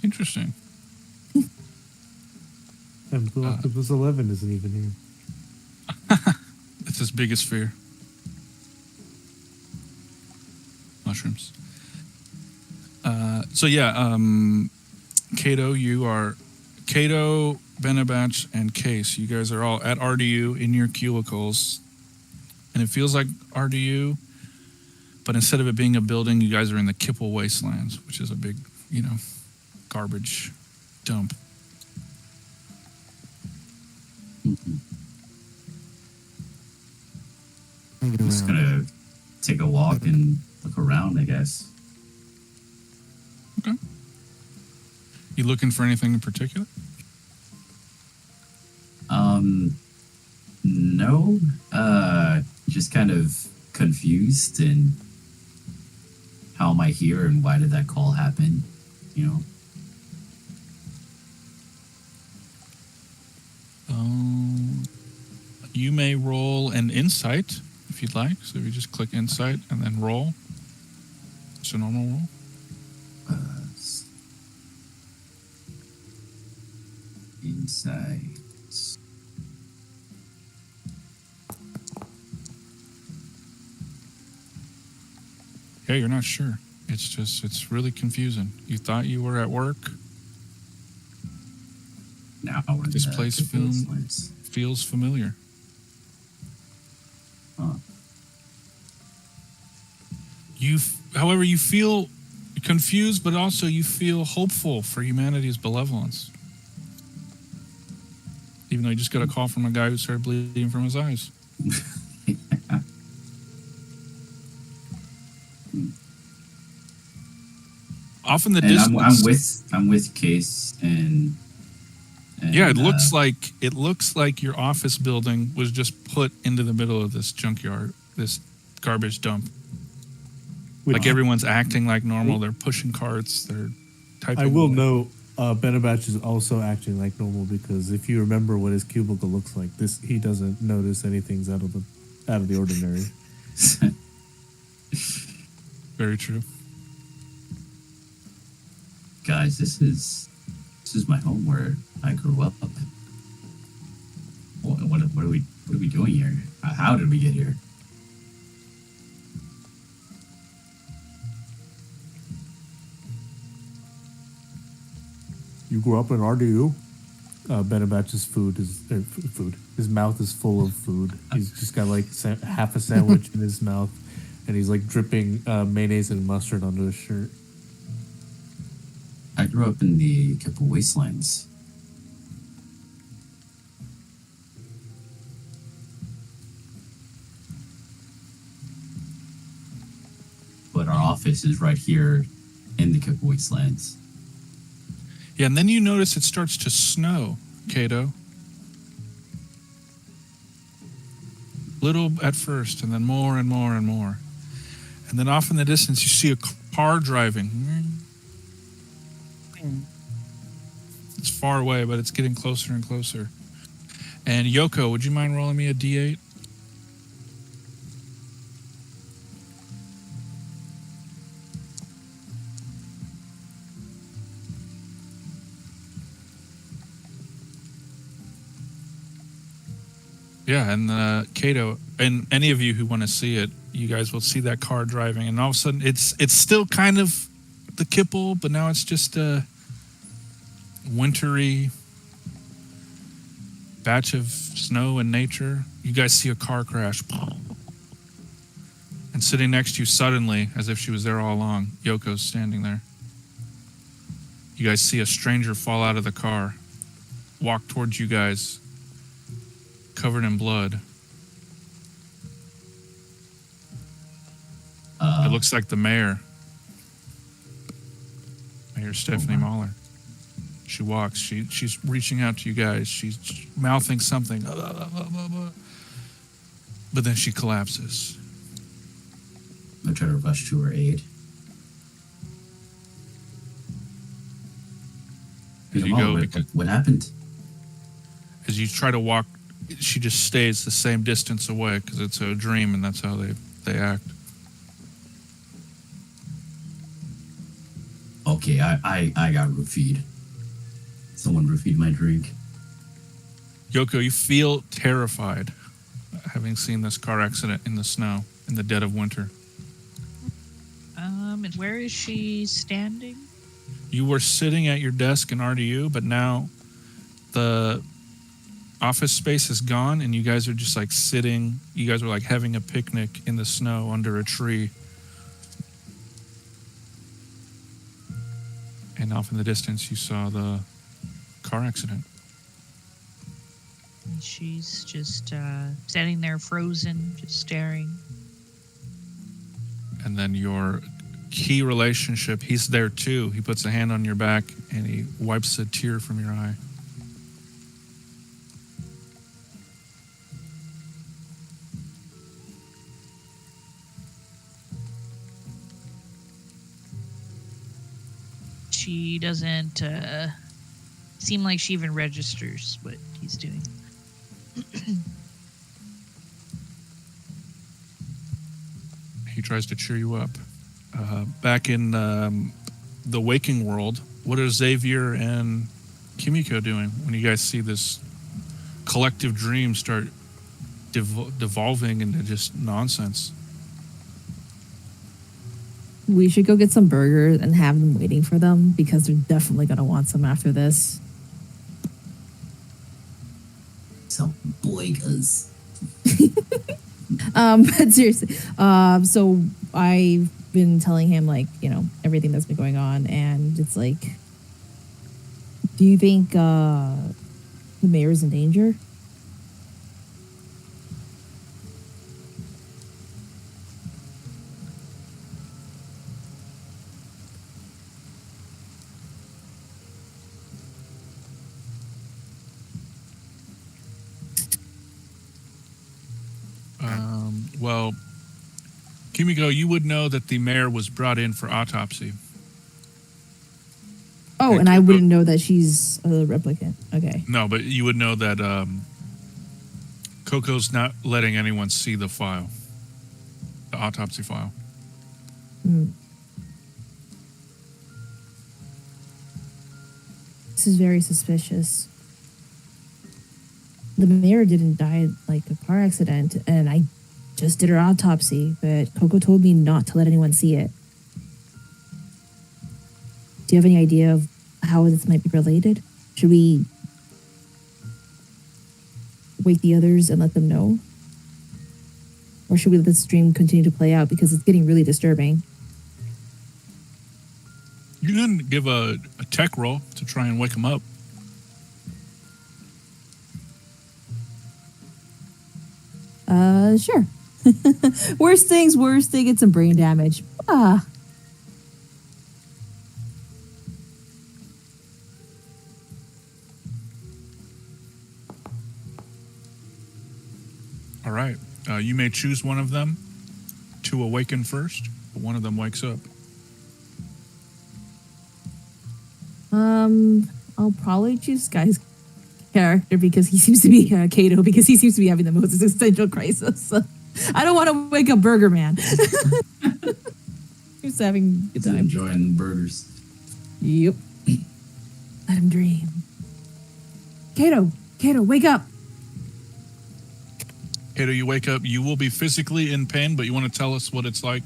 Interesting. And Blue Octopus 11 isn't even here. It's his biggest fear. Mushrooms. Kato, Kato, Benabach, and Case. You guys are all at RDU in your cubicles. And it feels like RDU, But instead of it being a building, you guys are in the Kipple Wastelands, which is a big, garbage dump. Hang it I'm just around. gonna take a walk and look around, I guess. Okay. You looking for anything in particular? No. Just kind of confused and how am I here and why did that call happen? You may roll an insight if you'd like. So if you just click insight and then roll. It's a normal roll. Insights. Yeah, you're not sure. It's really confusing. You thought you were at work. Now we're in This the place Wastelands. feels familiar. Huh. However, you feel confused, but also you feel hopeful for humanity's benevolence. Even though you just got a call from a guy who started bleeding from his eyes. Off in the And distance, I'm with Case and yeah, it looks like your office building was just put into the middle of this junkyard, this garbage dump. Like everyone's acting like normal. They're pushing carts. They're typing. I will away. note, Benabach is also acting like normal because if you remember what his cubicle looks like, he doesn't notice anything's out of the ordinary. Very true. Guys, this is my home where I grew up. What are we doing here? How did we get here? You grew up in RDU? Benabach's food. His mouth is full of food. He's just got like half a sandwich in his mouth, and he's like dripping mayonnaise and mustard onto his shirt. I grew up in the Kipple Wastelands. But our office is right here in the Kipple Wastelands. Yeah, and then you notice it starts to snow, Kato. Little at first, and then more and more and more. And then off in the distance, you see a car driving. It's far away, but it's getting closer and closer. And Yoko, would you mind rolling me a D8? Yeah, and Kato, and any of you who want to see it, you guys will see that car driving, and all of a sudden, it's still kind of the Kipple, but now it's just a wintry batch of snow and nature. You guys see a car crash, and sitting next to you suddenly, as if she was there all along, Yoko's standing there. You guys see a stranger fall out of the car, walk towards you guys, covered in blood. It looks like the mayor. Mayor Stephanie Mahler. She walks. She's reaching out to you guys. She's mouthing something. But then she collapses. I try to rush to her aid. As you go, What happened? as you try to walk, she just stays the same distance away because it's a dream, and that's how they act. Okay, I got roofied. Someone roofied my drink. Yoko, you feel terrified having seen this car accident in the snow in the dead of winter. And where is she standing? You were sitting at your desk in RDU, but now the office space is gone, and you guys are just like sitting. You guys are like having a picnic in the snow under a tree And off in the distance, you saw the car accident. And she's just standing there frozen, just staring. And then your key relationship, he's there too. He puts a hand on your back and he wipes a tear from your eye. She doesn't seem like she even registers what he's doing. He tries to cheer you up. Back in the waking world, what are Xavier and Kimiko doing when you guys see this collective dream start devolving into just nonsense? We should go get some burgers and have them waiting for them because they're definitely going to want some after this. Some boigas. But seriously, so I've been telling him, like, you know, everything that's been going on, and it's like, do you think the mayor's in danger? Well, Kimiko, you would know that the mayor was brought in for autopsy. Oh, and I wouldn't know that she's a replicant. Okay. No, but you would know that Coco's not letting anyone see the file, the autopsy file. Mm. This is very suspicious. The mayor didn't die in, like, a car accident, and I just did her autopsy, but Coco told me not to let anyone see it. Do you have any idea of how this might be related? Should we wake the others and let them know? Or should we let this dream continue to play out because it's getting really disturbing? You can give a tech roll to try and wake him up. Sure. Worst things, worst, they get some brain damage. Ah. All right. You may choose one of them to awaken first, but one of them wakes up. I'll probably choose Guy's character because he seems to be Kato, because he seems to be having the most existential crisis. I don't want to wake up Burger Man. He's having a good time. Enjoying burgers. Yep. Let him dream. Kato, wake up. Kato, you wake up. You will be physically in pain, but you want to tell us what it's like?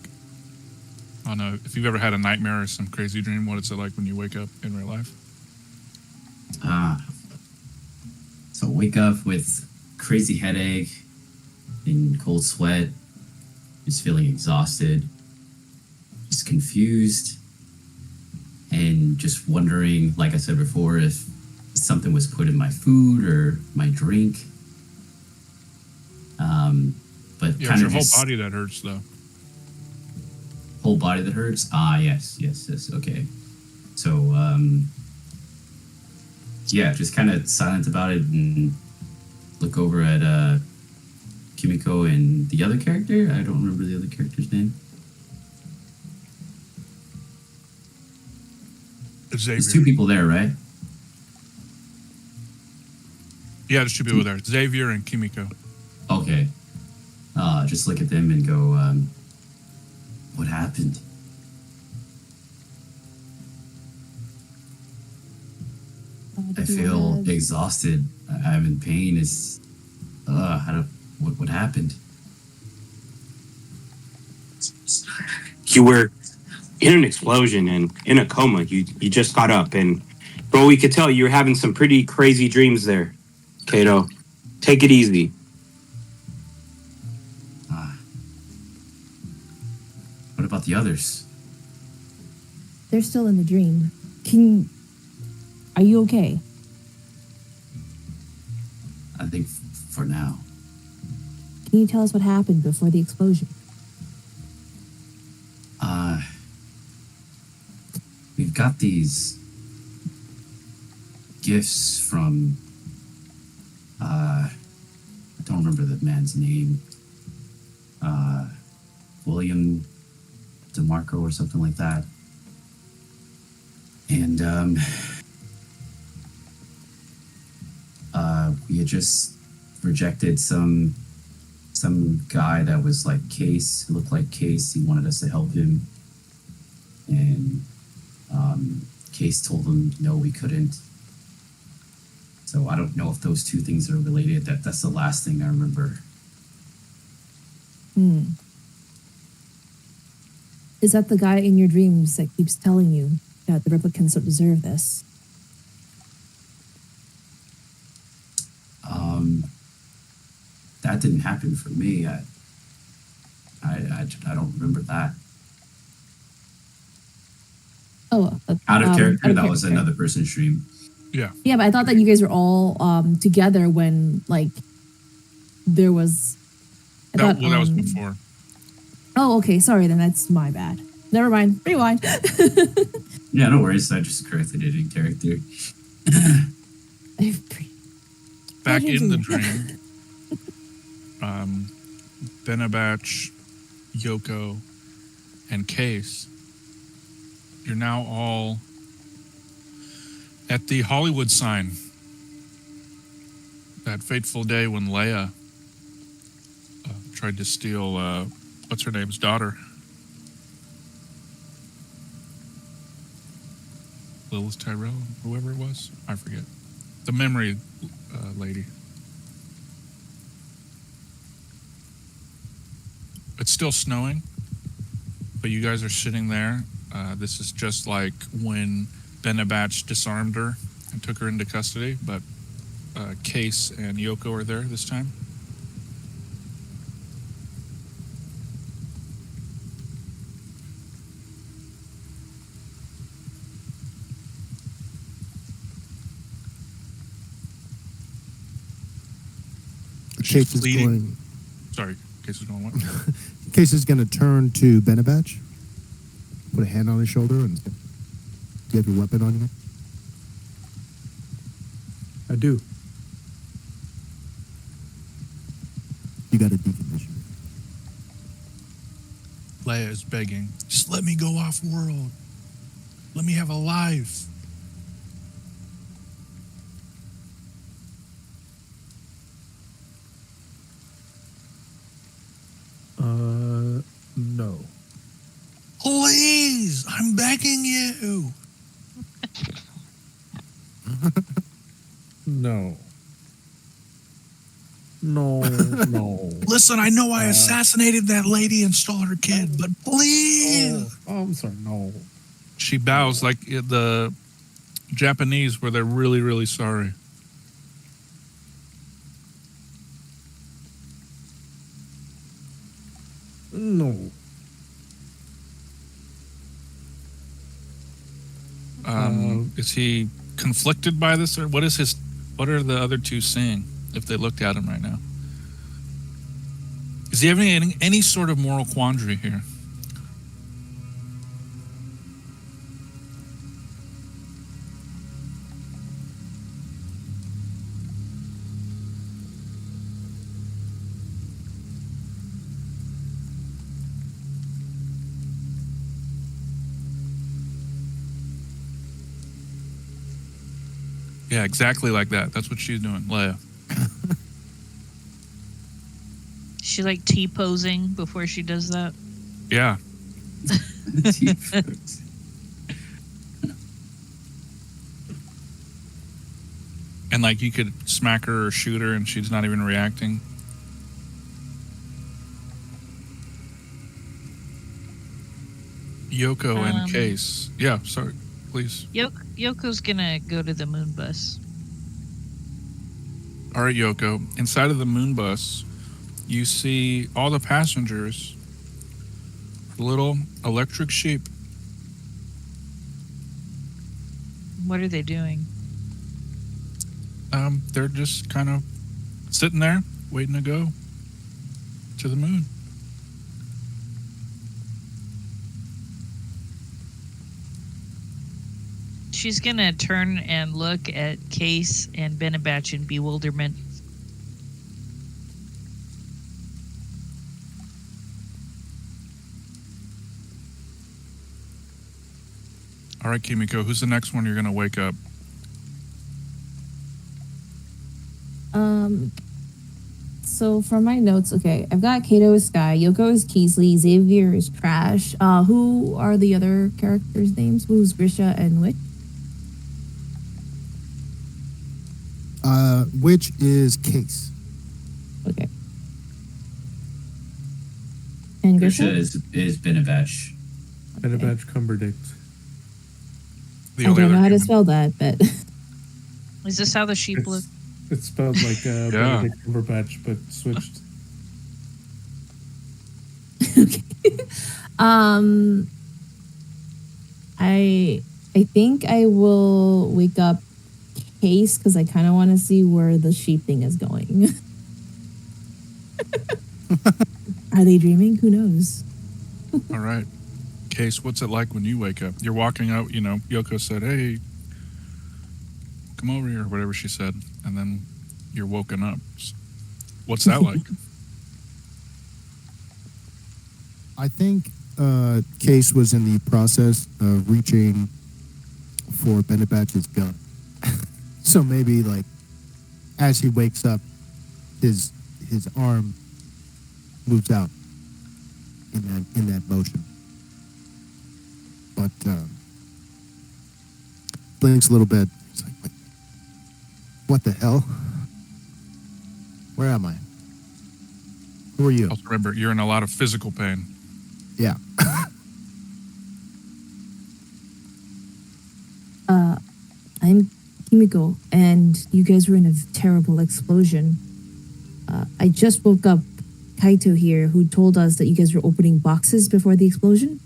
I don't know if you've ever had a nightmare or some crazy dream. What is it like when you wake up in real life? So wake up with crazy headache and cold sweat, just feeling exhausted, just confused, and just wondering, like I said before, if something was put in my food or my drink. But Yeah, kind it's of your just whole body that hurts, though. whole body that hurts. Yes. Okay. So, yeah, just kind of silent about it and look over at Kimiko and the other character. I don't remember the other character's name. Xavier. There's two people there, right? Yeah, there's two people there. Xavier and Kimiko. Okay. Just look at them and go, what happened? I feel exhausted. I'm in pain. What happened? You were in an explosion and in a coma. You just got up, and bro, we could tell you were having some pretty crazy dreams there. Kato, take it easy. What about the others? They're still in the dream. Are you okay? I think for now. Can you tell us what happened before the explosion? We've got these gifts from I don't remember the man's name. William DeMarco or something like that. And we had just rejected some guy that was like Case, who looked like Case. He wanted us to help him. And Case told him no, we couldn't. So I don't know if those two things are related. That's the last thing I remember. Is that the guy in your dreams that keeps telling you that the replicants don't deserve this? That didn't happen for me. I don't remember that. Oh, Out of character, out of that was character. another person's dream. Yeah. Yeah, but I thought that you guys were all together when like there was. That was before. Oh, okay. Sorry, then that's my bad. Never mind. Rewind. Yeah, no worries. I just corrected it in character. Back in the dream, Benabach, Yoko, and Case, you're now all at the Hollywood sign. That fateful day when Leia tried to steal, what's her name's daughter? Lilith Tyrell, whoever it was. I forget. The memory lady. It's still snowing, but you guys are sitting there. This is just like when Benabach disarmed her and took her into custody, but Case and Yoko are there this time. Case is fleeting. going. Sorry, Case is going what? Case is going to turn to Benabach, put a hand on his shoulder, and do you have your weapon on you? I do. You got a decondition. Leia is begging, just let me go off world. Let me have a life. No. Please, I'm begging you. No. No. Listen, I know I assassinated that lady and stole her kid, but please. Oh, I'm sorry. No. She bows like the Japanese where they're really, really sorry. No. Is he conflicted by this, or what are the other two seeing if they looked at him right now? Is he having any sort of moral quandary here? Yeah, exactly like that. That's what she's doing, Leia. She like T-posing before she does that. Yeah. And like you could smack her or shoot her and she's not even reacting. Yoko and Case. Yeah, sorry. Please. Yoko's gonna go to the moon bus. All right, Yoko. Inside of the moon bus, you see all the passengers, little electric sheep. What are they doing? They're just kind of sitting there, waiting to go to the moon. She's gonna turn and look at Case and Benabatch in bewilderment. All right, Kimiko, who's the next one you're going to wake up? So from my notes, okay, I've got Kato is Sky, Yoko is Keesley, Xavier is Trash. Who are the other characters' names? Who's Grisha and which? Which is Case. Okay. And Grisha Grisha? is Benabatch. Benabatch Cumberdict. The I only don't know other how to human- spell that, but Is this how the sheep look? It's spelled like Benedict Cumberbatch, but switched. I think I will wake up Case because I kind of want to see where the sheep thing is going. Are they dreaming? Who knows? All right. Case, what's it like when you wake up? You're walking out, Yoko said, hey, come over here, or whatever she said, and then you're woken up. What's that like? I think Case was in the process of reaching for Benabatch's gun. So maybe, like, as he wakes up, his arm moves out in that motion. But blinks a little bit. He's like, what the hell? Where am I? Who are you? Also remember, you're in a lot of physical pain. Yeah. I'm Kimiko, and you guys were in a terrible explosion. I just woke up Kaito here, who told us that you guys were opening boxes before the explosion.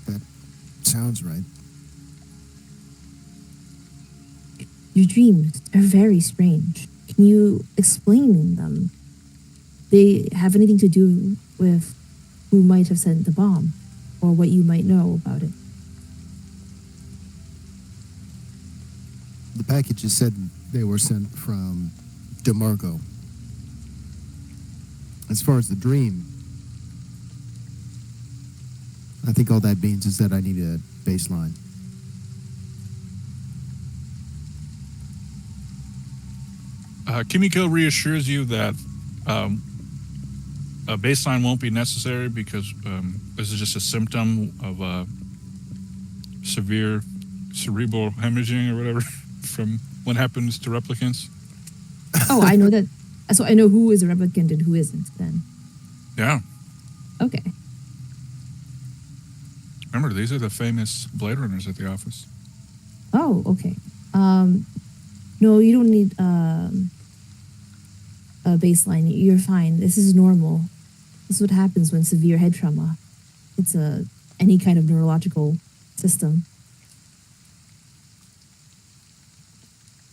That sounds right. Your dreams are very strange. Can you explain them? They have anything to do with who might have sent the bomb, or what you might know about it. The packages said they were sent from DeMarco. As far as the dream, I think all that means is that I need a baseline. Kimiko reassures you that a baseline won't be necessary because this is just a symptom of severe cerebral hemorrhaging or whatever from what happens to replicants. Oh, I know that. So I know who is a replicant and who isn't then. Yeah. Okay. Remember, these are the famous Blade Runners at the office. Oh, okay. No, you don't need a baseline. You're fine. This is normal. This is what happens when severe head trauma. It's any kind of neurological system.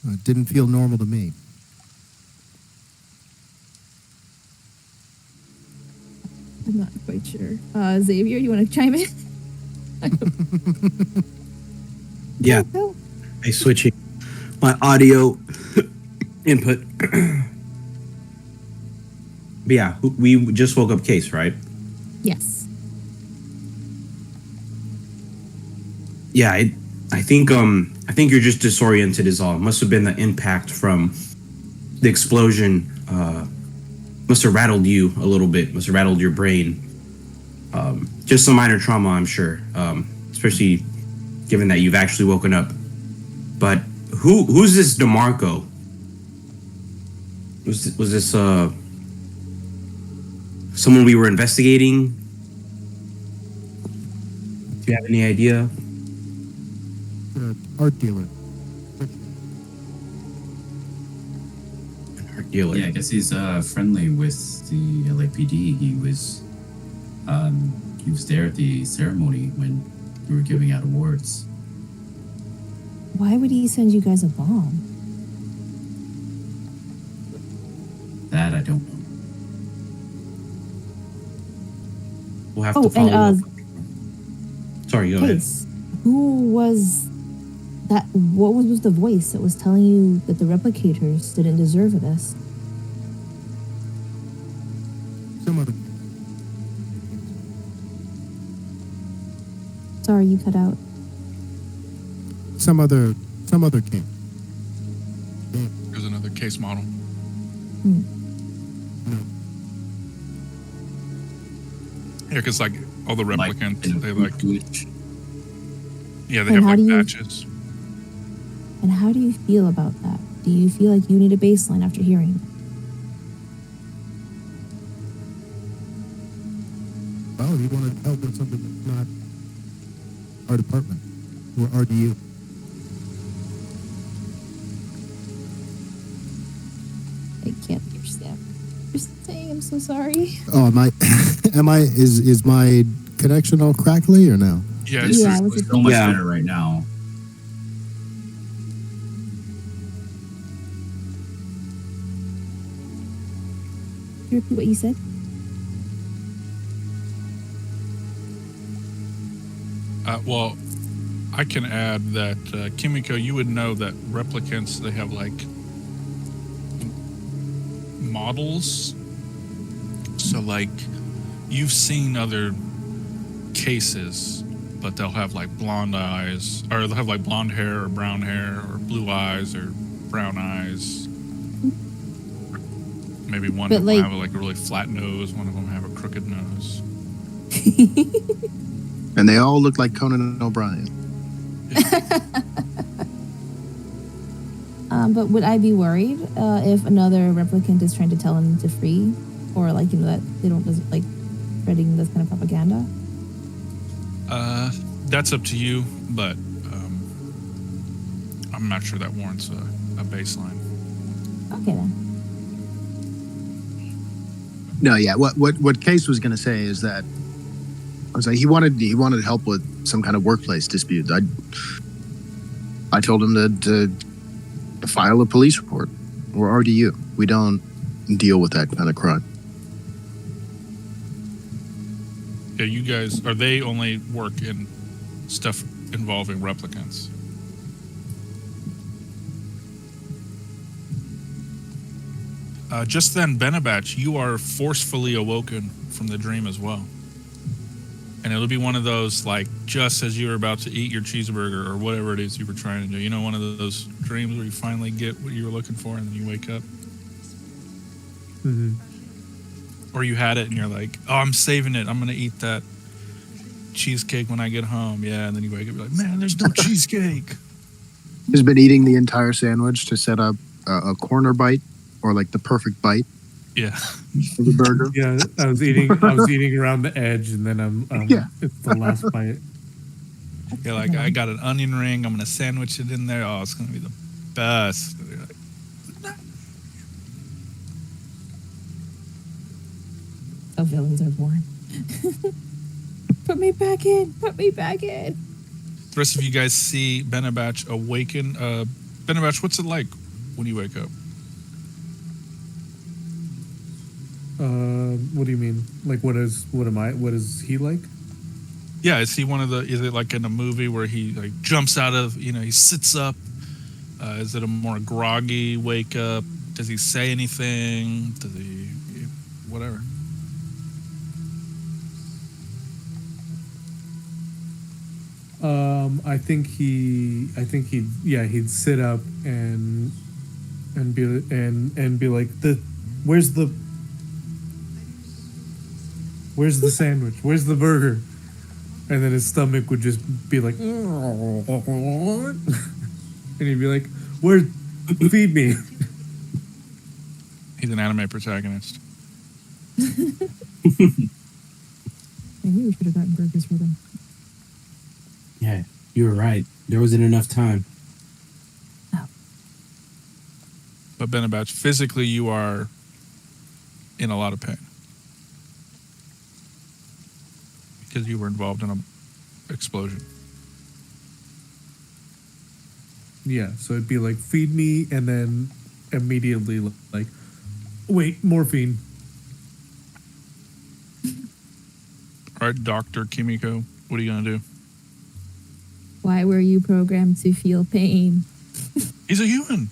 It didn't feel normal to me. I'm not quite sure. Xavier, you want to chime in? Yeah, No. I switching my audio input. But yeah, we just woke up Case, right? Yes. Yeah, I think you're just disoriented is all. Must have been the impact from the explosion. Must have rattled you a little bit. Must have rattled your brain. Just some minor trauma, I'm sure. Especially given that you've actually woken up. But who's this DeMarco? Was this someone we were investigating? Do you have any idea? Art dealer. Art dealer. Yeah, I guess he's friendly with the LAPD. He was he was there at the ceremony when we were giving out awards. Why would he send you guys a bomb? That I don't know. We'll have Oh, to follow and up. Sorry, go ahead. Case, who was that? What was the voice that was telling you that the replicators didn't deserve this? Some other. Sorry, you cut out. Some other king. There's another case model. Hmm. Yeah, because like all the replicants, they like, yeah, they And have how like do you- badges. And how do you feel about that? Do you feel like you need a baseline after hearing that? Well, you want to help with something that's not our department. We're RDU. I can't understand. You're saying I'm so sorry. Oh, is my connection all crackly or no? Yeah, This Yeah, is it was a- so much Yeah. better right now. Can you repeat what you said? well, I can add that Kimiko, you would know that replicants, they have like models. So like you've seen other cases, but they'll have like blonde eyes, or they'll have like blonde hair or brown hair or blue eyes or brown eyes. Maybe one But, of them like- have like a really flat nose, one of them have a crooked nose. And they all look like Conan O'Brien. But would I be worried if another replicant is trying to tell him to free, or like that they don't like spreading this kind of propaganda? That's up to you, but I'm not sure that warrants a baseline. Okay then. No, yeah. What Case was going to say is that I was like he wanted help with some kind of workplace dispute. I told him to file a police report. We're RDU. We don't deal with that kind of crime. Yeah, you guys, or they only work in stuff involving replicants. Just then, Benabatch, you are forcefully awoken from the dream as well. And it'll be one of those, like, just as you were about to eat your cheeseburger or whatever it is you were trying to do. You know, one of those dreams where you finally get what you were looking for and then you wake up. Mm-hmm. Or you had it and you're like, oh, I'm saving it. I'm going to eat that cheesecake when I get home. Yeah, and then you wake up, you're like, man, there's no cheesecake. He's been eating the entire sandwich to set up a corner bite or like the perfect bite Yeah. for the burger. Yeah, I was eating around the edge, and then Yeah. it's the last bite. Yeah, like, I got an onion ring. I'm going to sandwich it in there. Oh, it's going to be the best. You're like, Oh, villains are born. Put me back in. Put me back in. the rest of you guys see Benabatch awaken. Benabatch, what's it like when you wake up? What do you mean? Like, what is he like? Yeah, is he one of the? Is it like in a movie where he like jumps out of? You know, he sits up. Is it a more groggy wake up? Does he say anything? Does he? Whatever. He'd sit up and be like, where's the sandwich? Where's the burger? And then his stomach would just be like, and he'd be like, feed me. He's an anime protagonist. Maybe we should have gotten burgers for them. Yeah, you were right. There wasn't enough time. But Benabatch, physically, you are in a lot of pain. because you were involved in a explosion. Yeah, so it'd be like feed me, and then immediately like, wait, morphine. All right, Dr. Kimiko, what are you gonna do? Why were you programmed to feel pain? He's a human.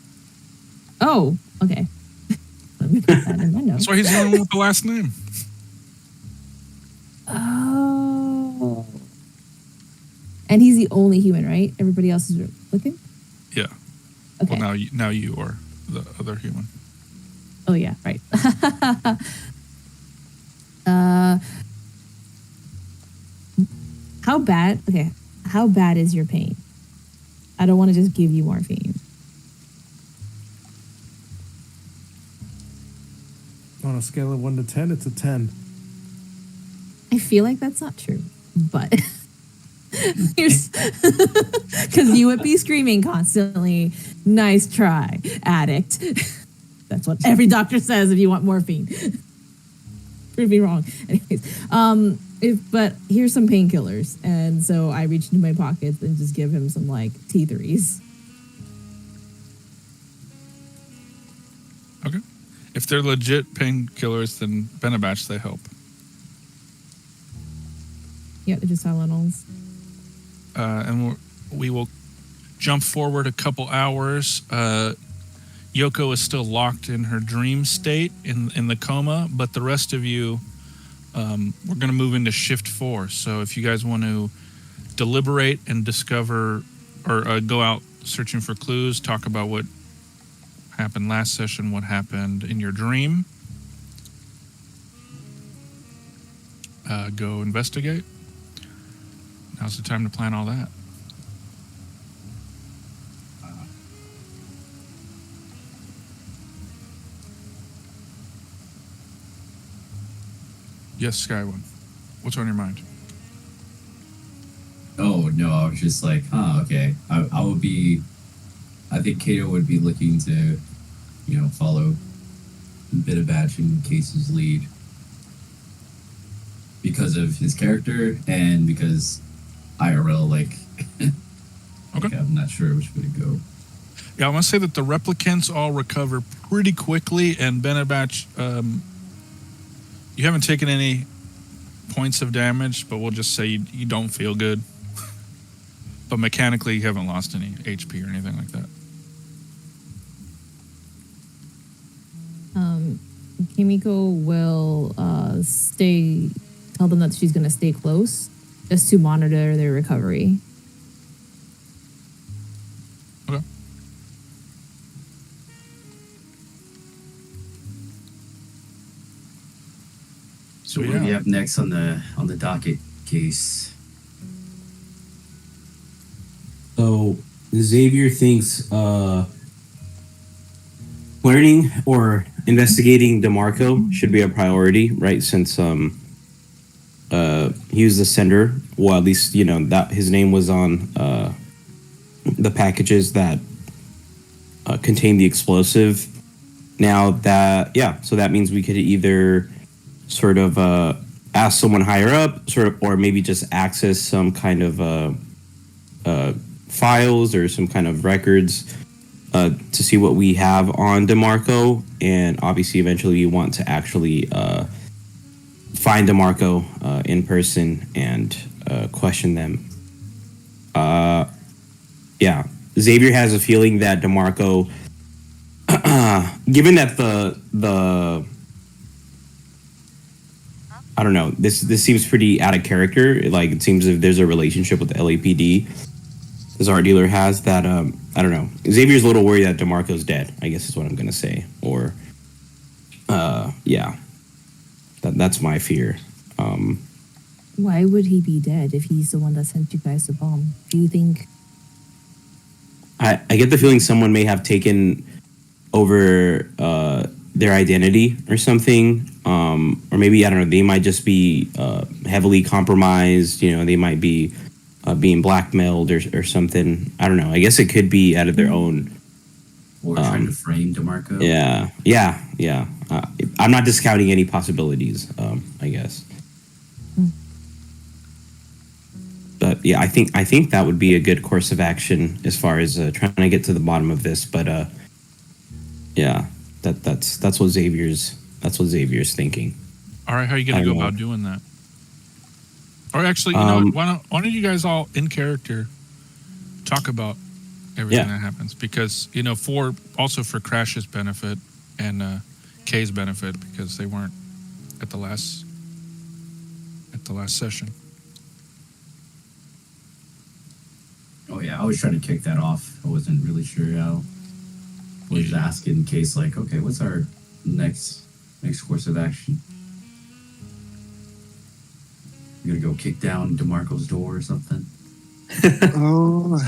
Oh, okay. Let me put that in my notes. That's why he's the only one with the last name. Oh. And he's the only human, right? Everybody else is looking? Yeah. Okay. Well, now you are the other human. Oh, yeah, right. How bad? Okay. How bad is your pain? I don't want to just give you morphine. On a scale of 1 to 10, it's a 10. I feel like that's not true, but because you would be screaming constantly. Nice try, addict. That's what every doctor says if you want morphine. Prove me wrong. Anyways, but here's some painkillers, and so I reach into my pockets and just give him some like T3s. Okay. If they're legit painkillers, then Benabatch, they help. Yeah, they're just Tylenols. And we will jump forward a couple hours. Yoko is still locked in her dream state in the coma, but the rest of you, we're going to move into shift 4. So if you guys want to deliberate and discover or go out searching for clues, talk about what happened last session, what happened in your dream, go investigate. Now's the time to plan all that. Yes, Skywin. What's on your mind? Oh no, I was just like, okay. I think Kato would be looking to, follow Benabatch in Case's lead because of his character and because IRL, Okay. I'm not sure which way to go. Yeah, I want to say that the replicants all recover pretty quickly, and Benabatch, you haven't taken any points of damage, but we'll just say you don't feel good. But mechanically, you haven't lost any HP or anything like that. Kimiko will tell them that she's going to stay close just to monitor their recovery. Okay. So what do we have next on the docket case? So Xavier thinks learning or investigating DeMarco should be a priority, right? Since he was the sender, well, at least that his name was on the packages that contained the explosive. Now so that means we could either sort of ask someone higher up, or maybe just access some kind of files or some kind of records to see what we have on DeMarco, and obviously eventually we want to actually find DeMarco in person and question them. Xavier has a feeling that DeMarco, given that the I don't know, this seems pretty out of character. Like, it seems if there's a relationship with the LAPD, this art dealer has, that I don't know. Xavier's a little worried that DeMarco's dead, I guess is what I'm gonna say. Or that's my fear. Why would he be dead if he's the one that sent you guys the bomb? Do you think? I get the feeling someone may have taken over their identity or something, or maybe, I don't know, they might just be heavily compromised. They might be being blackmailed or something. I don't know. I guess it could be out of their own. Or trying to frame DeMarco. Yeah. I'm not discounting any possibilities. I guess. yeah, I think that would be a good course of action as far as trying to get to the bottom of this. But yeah, that's what Xavier's thinking. All right, how are you I going to don't go know. about doing that? Or actually, you know what? Um, Why don't you guys all in character talk about everything Yeah. that happens? Because for Crash's benefit and Kay's benefit, because they weren't at the last session. Oh yeah, I was trying to kick that off. I wasn't really sure how. I was asking in case, like, okay, what's our next course of action? You gonna go kick down DeMarco's door or something? Oh.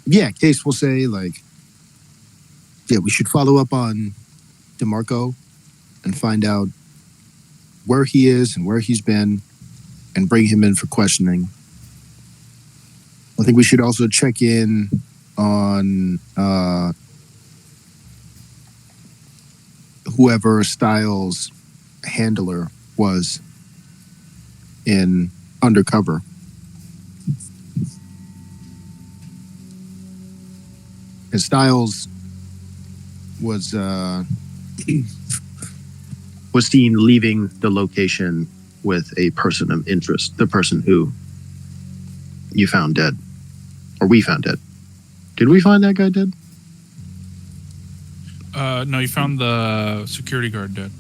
Yeah, Case will say, like, yeah, we should follow up on DeMarco and find out where he is and where he's been and bring him in for questioning. I think we should also check in on whoever Styles' handler was in Undercover. And Styles was was seen leaving the location with a person of interest, the person who you found dead, or we found dead. Did we find that guy dead? No, you found the security guard dead.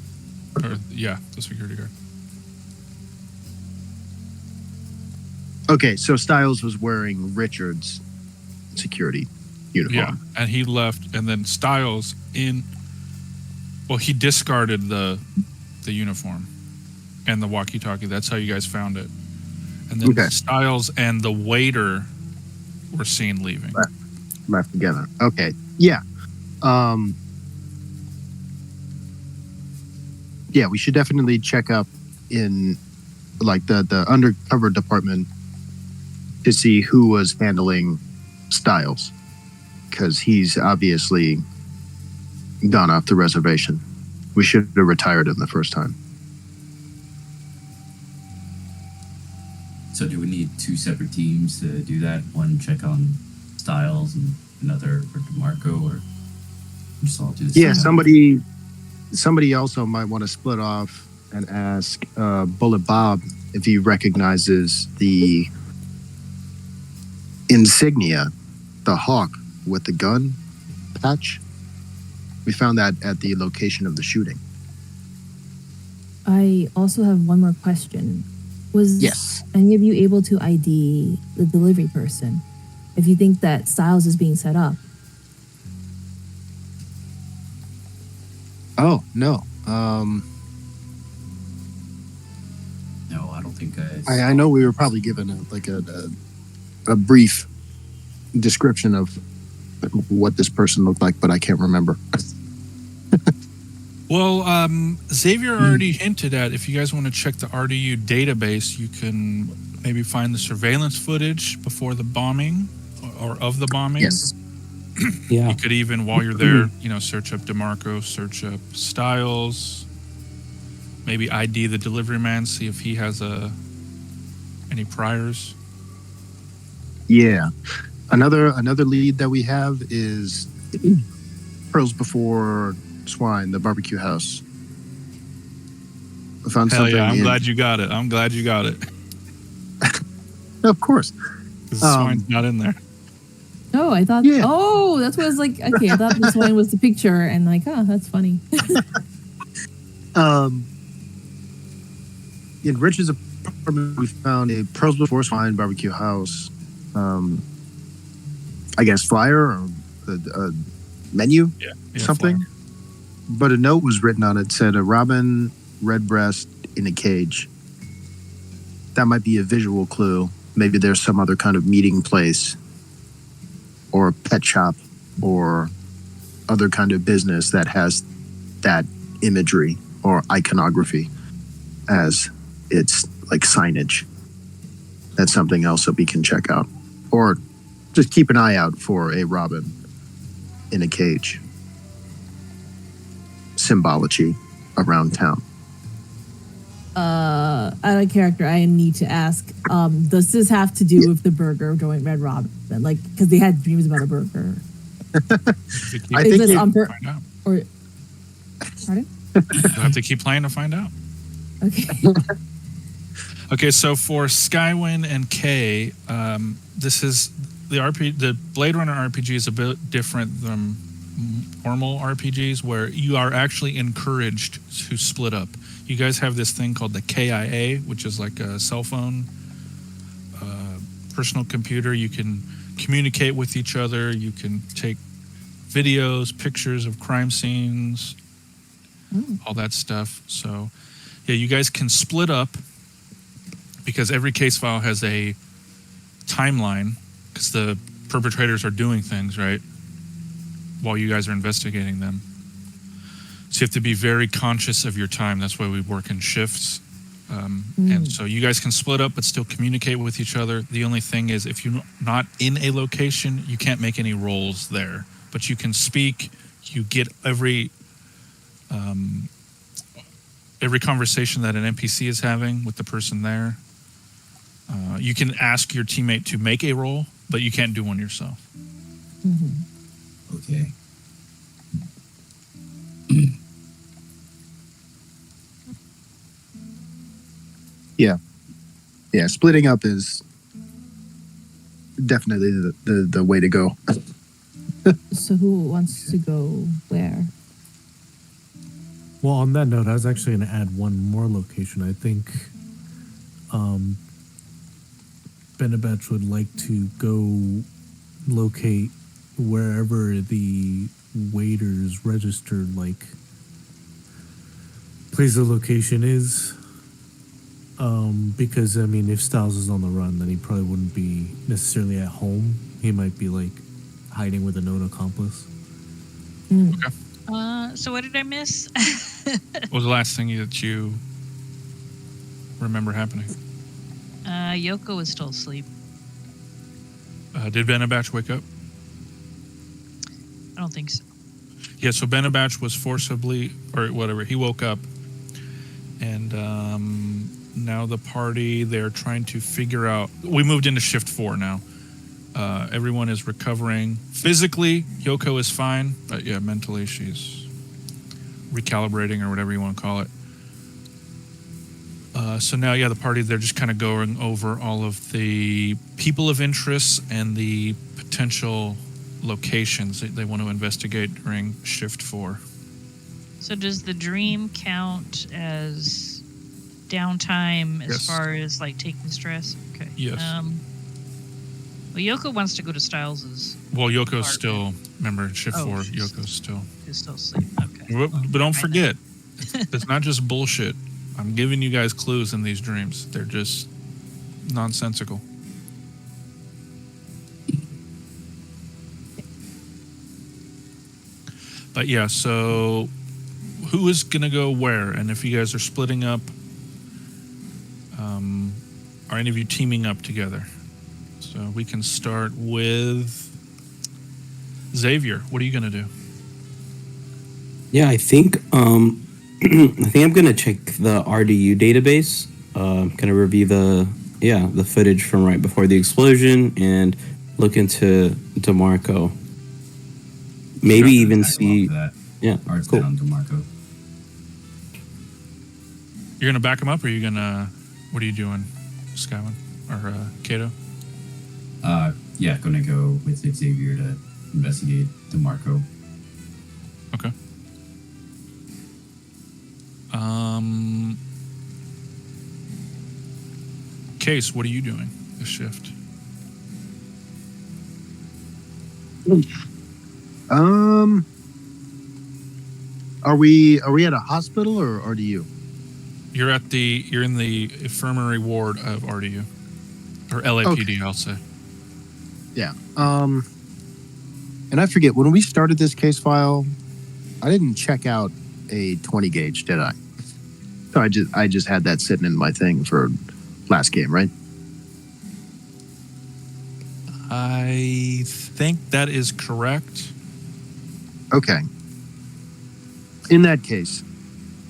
The security guard. Okay, so Styles was wearing Richard's security uniform. Yeah, and he left, and then Styles he discarded the uniform and the walkie-talkie. That's how you guys found it. And then Okay. Styles and the waiter were seen leaving. Left together. Okay. Yeah. Yeah, we should definitely check up in like the undercover department to see who was handling Styles, because he's obviously gone off the reservation. We should have retired him the first time. So do we need two separate teams to do that? One check on Styles and another for DeMarco, or just all do the Yeah, same? somebody also might want to split off and ask Bullet Bob if he recognizes the insignia, the hawk with the gun patch. We found that at the location of the shooting. I also have one more question. Was Yes. any of you able to ID the delivery person? If you think that Styles is being set up. Oh, no. No, I don't think I know we were probably given a brief description of what this person looked like, but I can't remember. Well, Xavier already hinted at if you guys want to check the RDU database, you can maybe find the surveillance footage before the bombing or of the bombing. Yes. Yeah. You could even, while you're there, search up DeMarco, search up Styles, maybe ID the delivery man, see if he has any priors. Yeah. Another lead that we have is Pearls Before Swine, the barbecue house. I found Hell something. yeah, I'm glad you got it. Of course. 'Cause the swine's not in there. Oh, I thought. Yeah. Oh, that's what I was like. Okay, I thought this one was the picture, and like, oh, that's funny. In Rich's apartment, we found a Pearls Before Swine barbecue house. I guess flyer or a menu, Yeah, something. flyer. But a note was written on it, said a robin redbreast in a cage. That might be a visual clue. Maybe there's some other kind of meeting place or a pet shop or other kind of business that has that imagery or iconography as its like signage. That's something else that we can check out. Or just keep an eye out for a robin in a cage. Symbology. around town. Out of character, I need to ask, does this have to do with the burger going Red Robin? Like, because they had dreams about a burger. I Is think this it- on Find out. or pardon? You'll have to keep playing to find out. Okay. Okay, so for Skywin and Kay, this is the Blade Runner RPG is a bit different than normal RPGs, where you are actually encouraged to split up. You guys have this thing called the KIA, which is like a cell phone, personal computer. You can communicate with each other. You can take videos, pictures of crime scenes, all that stuff. So, yeah, you guys can split up because every case file has a timeline because the perpetrators are doing things, right, while you guys are investigating them. So you have to be very conscious of your time. That's why we work in shifts. And so you guys can split up but still communicate with each other. The only thing is if you're not in a location, you can't make any rolls there. But you can speak. You get every conversation that an NPC is having with the person there. You can ask your teammate to make a roll, but you can't do one yourself. Okay. Yeah, splitting up is definitely the way to go. So who wants to go where? Well, on that note, I was actually going to add one more location. I think Benabetch would like to go locate wherever the waiter's registered, like, place of location is. Because, I mean, if Styles is on the run, then he probably wouldn't be necessarily at home. He might be, like, hiding with a known accomplice. So what did I miss? What was the last thing that you remember happening? Yoko was still asleep. Did Benabach wake up? I don't think so. Yeah, so Benabach was forcibly, or whatever, he woke up. And now the party, they're trying to figure out. We moved into shift 4 now. Everyone is recovering. Physically, Yoko is fine. But yeah, mentally, she's recalibrating or whatever you want to call it. So now, yeah, the party, they're just kind of going over all of the people of interest and the potential locations that they want to investigate during shift 4. So does the dream count as downtime as Yes. far as like taking stress? Okay. Yes. Well, Yoko wants to go to Styles's. Well, Yoko's Apartment. still, remember, in shift Oh, 4, she's- Yoko's still. Is still asleep. Okay. But don't forget, it's not just bullshit. I'm giving you guys clues in these dreams. They're just nonsensical. But yeah, so who is going to go where? And if you guys are splitting up, are any of you teaming up together? So we can start with Xavier. What are you going to do? Yeah, I think I think I'm gonna check the RDU database. Gonna review the footage from right before the explosion and look into DeMarco. Maybe Sure, even tag along see. for that. Yeah, Art's cool. down DeMarco. You're going to back him up, or are you going to... What are you doing, Skywin? Or Kato? Yeah, gonna go with Xavier to investigate DeMarco. Okay. Case, what are you doing this shift? Are we at a hospital or RDU? You're in the infirmary ward of RDU. Or LAPD, I'll say. Yeah. And I forget, when we started this case file, I didn't check out a 20 gauge, did I? So I just had that sitting in my thing for last game, right? I think that is correct. Okay. In that case,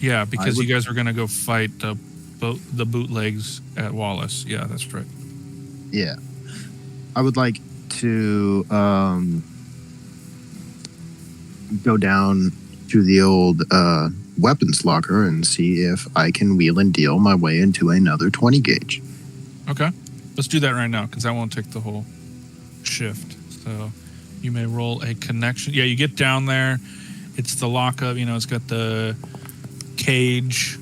Yeah, because you would- guys were gonna go fight the bootlegs at Wallace. Yeah, that's right. Yeah. I would like to go down to the old weapons locker and see if I can wheel and deal my way into another 20 gauge. Okay, let's do that right now because that won't take the whole shift. So you may roll a connection. Yeah, you get down there. It's the lockup. You know, it's got the cage.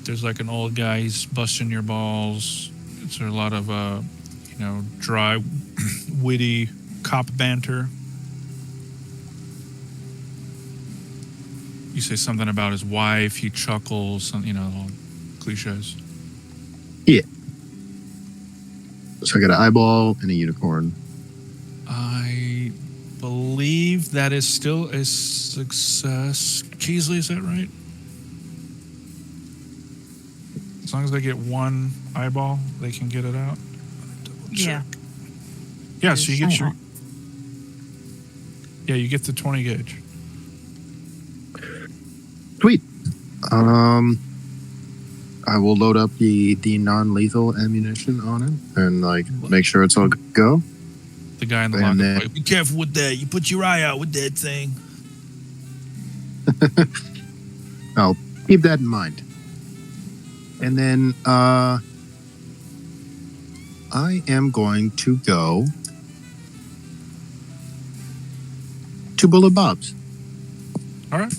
There's like an old guy. He's busting your balls. It's a lot of dry, witty cop banter. You say something about his wife. He chuckles. All cliches. So I got an eyeball and a unicorn. I believe that is still a success. Keesley, is that right? As long as they get one eyeball, they can get it out. Double check. Yeah. Yeah, so you get Eyeball. you get the 20 gauge. Sweet. I will load up the non-lethal ammunition on it and make sure it's all good to go. The guy in the And lockup. then- Like, be careful with that. You put your eye out with that thing. I'll keep that in mind. And then I am going to go to Bullet Bob's. All right.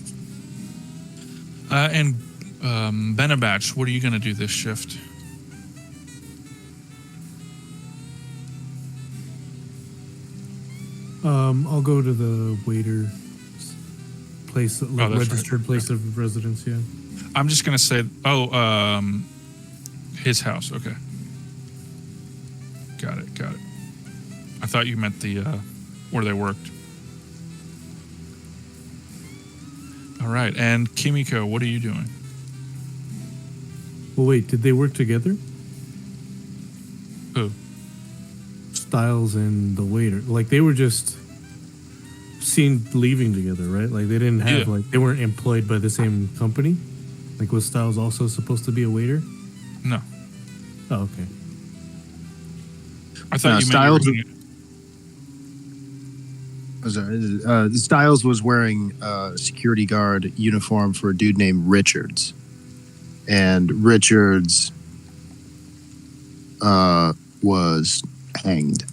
And Benabach, what are you going to do this shift? I'll go to the waiter place, that's right. registered place of residence. Yeah. I'm just going to say, his house. Okay. Got it. I thought you meant the where they worked. All right. And Kimiko, what are you doing? Well, wait. Did they work together? Who? Styles and the waiter. Like they were just seen leaving together, right? Like they didn't have they weren't employed by the same company. Like was Styles also supposed to be a waiter? No. Oh, okay. I thought you Styles- meant Styles was wearing a security guard uniform for a dude named Richards. And Richards was hanged.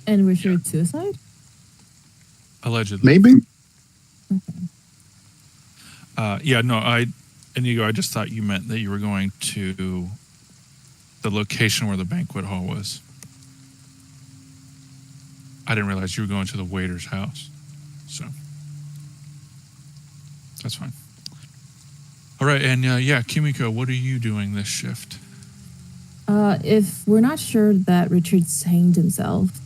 And Richard suicide? allegedly. Maybe. Inigo, I just thought you meant that you were going to the location where the banquet hall was. I didn't realize you were going to the waiter's house. So that's fine. All right, and Kimiko, what are you doing this shift? If we're not sure that Richard's hanged himself,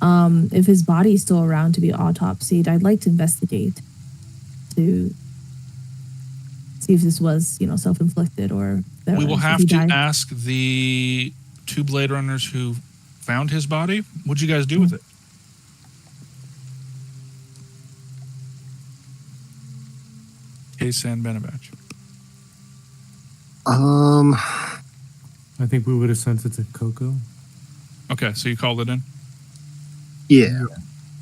if his body's still around to be autopsied, I'd like to investigate to see if this was, self-inflicted or We will if have he to died. ask the two Blade Runners who found his body. What'd you guys do with it? Case and Benabach. I think we would have sent it to Coco. Okay, so you called it in. Yeah.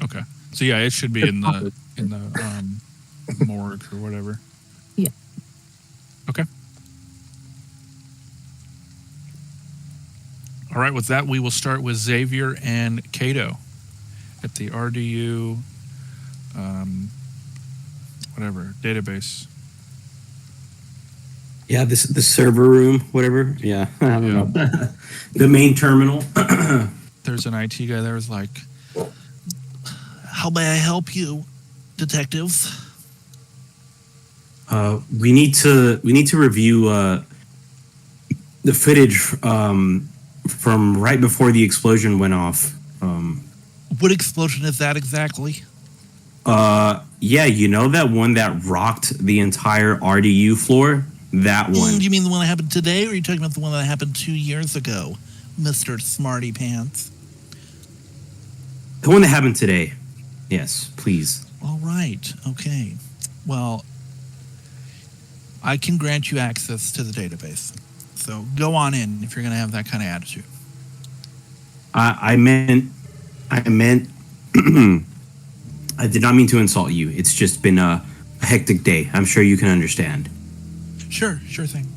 Okay, so it should be in the morgue or whatever. Yeah. Okay. All right. With that, we will start with Xavier and Cato at the RDU, database. Yeah, the server room, whatever. Yeah, I don't know. The main terminal. There's an IT guy there who's like, "How may I help you, detective?" We need to review the footage from right before the explosion went off. What explosion is that exactly? That one that rocked the entire RDU floor. That one. You mean the one that happened today, or are you talking about the one that happened 2 years ago, Mr. Smarty Pants? The one that happened today. Yes, please. All right. Okay. Well, I can grant you access to the database. So go on in if you're going to have that kind of attitude. I meant, I did not mean to insult you. It's just been a hectic day. I'm sure you can understand. Sure thing.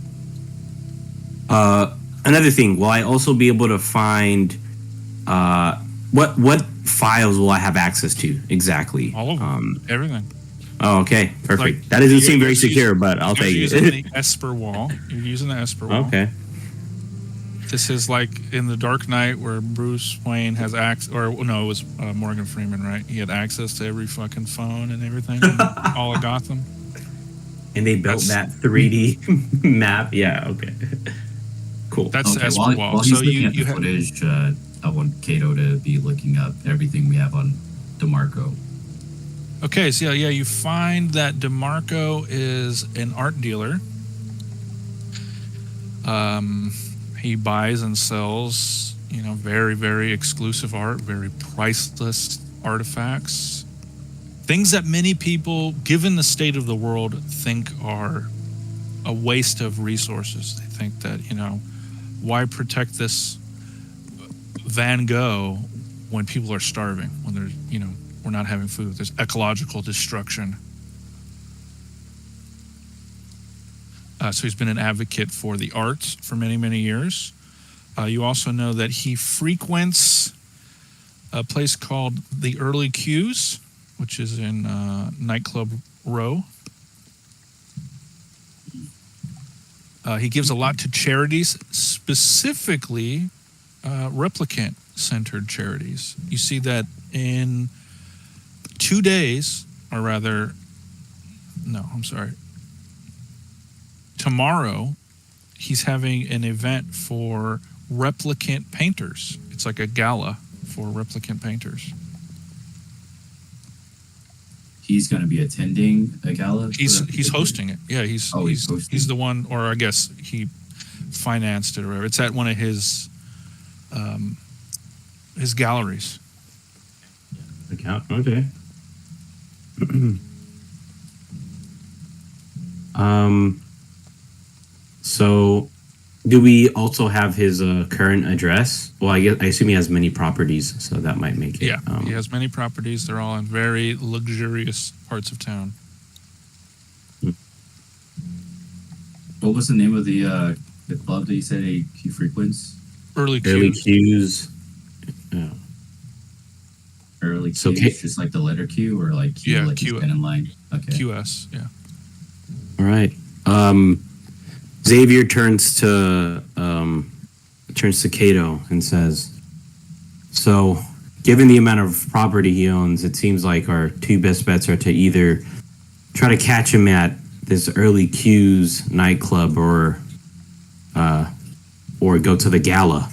Another thing, will I also be able to find what files will I have access to exactly? All of them. Everything. Oh, okay, perfect. Like, that doesn't seem very you're secure, but I'll take You're using it. the Esper wall. You're using the Esper wall. Okay. This is like in the Dark Knight where Bruce Wayne has access, or no, it was Morgan Freeman, right? He had access to every fucking phone and everything, in all of Gotham. And they built that 3D map. Yeah. Okay. Cool. That's the Esper wall. While he's So looking at the you footage, I want Kato to be looking up everything we have on DeMarco. Okay, so yeah, you find that DeMarco is an art dealer. He buys and sells, very, very exclusive art, very priceless artifacts. Things that many people, given the state of the world, think are a waste of resources. They think that, why protect this Van Gogh when people are starving, when there's, we're not having food. There's ecological destruction. So he's been an advocate for the arts for many, many years. You also know that he frequents a place called the Early Q's, which is in Nightclub Row. He gives a lot to charities, specifically replicant-centered charities. You see that in 2 days, or rather, no, I'm sorry. Tomorrow, he's having an event for replicant painters. It's like a gala for replicant painters. He's going to be attending a gala. He's hosting it. Yeah, he's the one, or I guess he financed it or whatever. It's at one of his galleries. Account. Okay. So do we also have his current address? Well, I assume he has many properties, so that might make it. Yeah, he has many properties. They're all in very luxurious parts of town. What was the name of the club that you said he frequents? Early Q's. Yeah. Early Q's, So just like the letter Q, or like Q, like Q pen in line. Okay. QS, yeah. All right. Xavier turns to Kato and says, "So, given the amount of property he owns, it seems like our two best bets are to either try to catch him at this Early Q's nightclub, or go to the gala.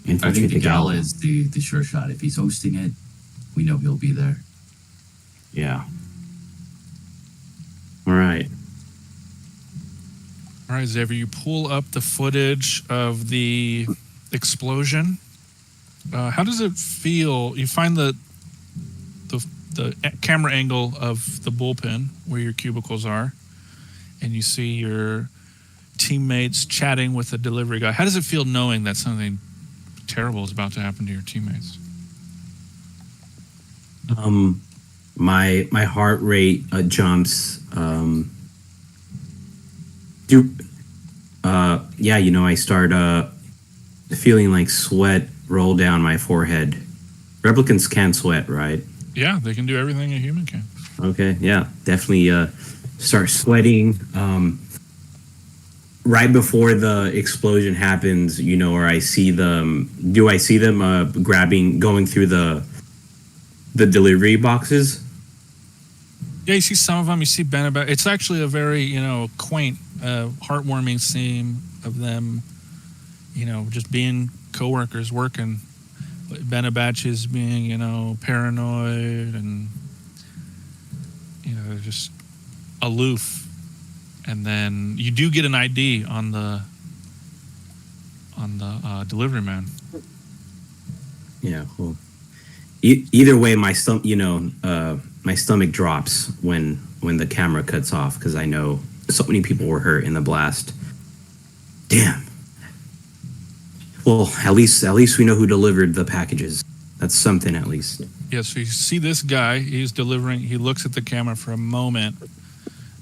I think the gala is the sure shot. If he's hosting it, we know he'll be there." Yeah. All right. All right, Xavier, you pull up the footage of the explosion. How does it feel? You find the camera angle of the bullpen where your cubicles are, and you see your teammates chatting with the delivery guy. How does it feel knowing that something terrible is about to happen to your teammates? My heart rate jumps. I start feeling like sweat roll down my forehead. Replicants can sweat, right? Yeah, they can do everything a human can. Okay, yeah, definitely start sweating. Right before the explosion happens, or I see them. Do I see them going through the delivery boxes? Yeah, you see some of them. You see Benabach. It's actually a very, quaint, heartwarming scene of them, just being coworkers working. Benabach is being, paranoid and, just aloof. And then you do get an ID on the delivery man. Yeah, cool. Either way, my stomach drops when when the camera cuts off because I know so many people were hurt in the blast. Damn. Well, at least we know who delivered the packages. That's something at least. Yeah, so you see this guy, he's delivering, he looks at the camera for a moment,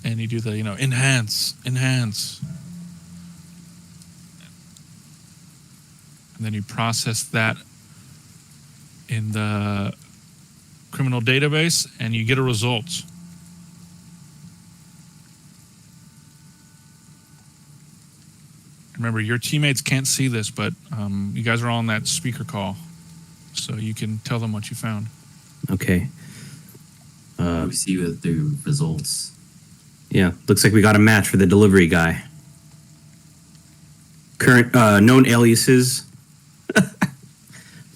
and you do the, enhance. And then you process that in the criminal database, and you get a result. Remember, your teammates can't see this, but you guys are all on that speaker call, so you can tell them what you found. Okay. What do we see with the results? Yeah, looks like we got a match for the delivery guy. Current known aliases.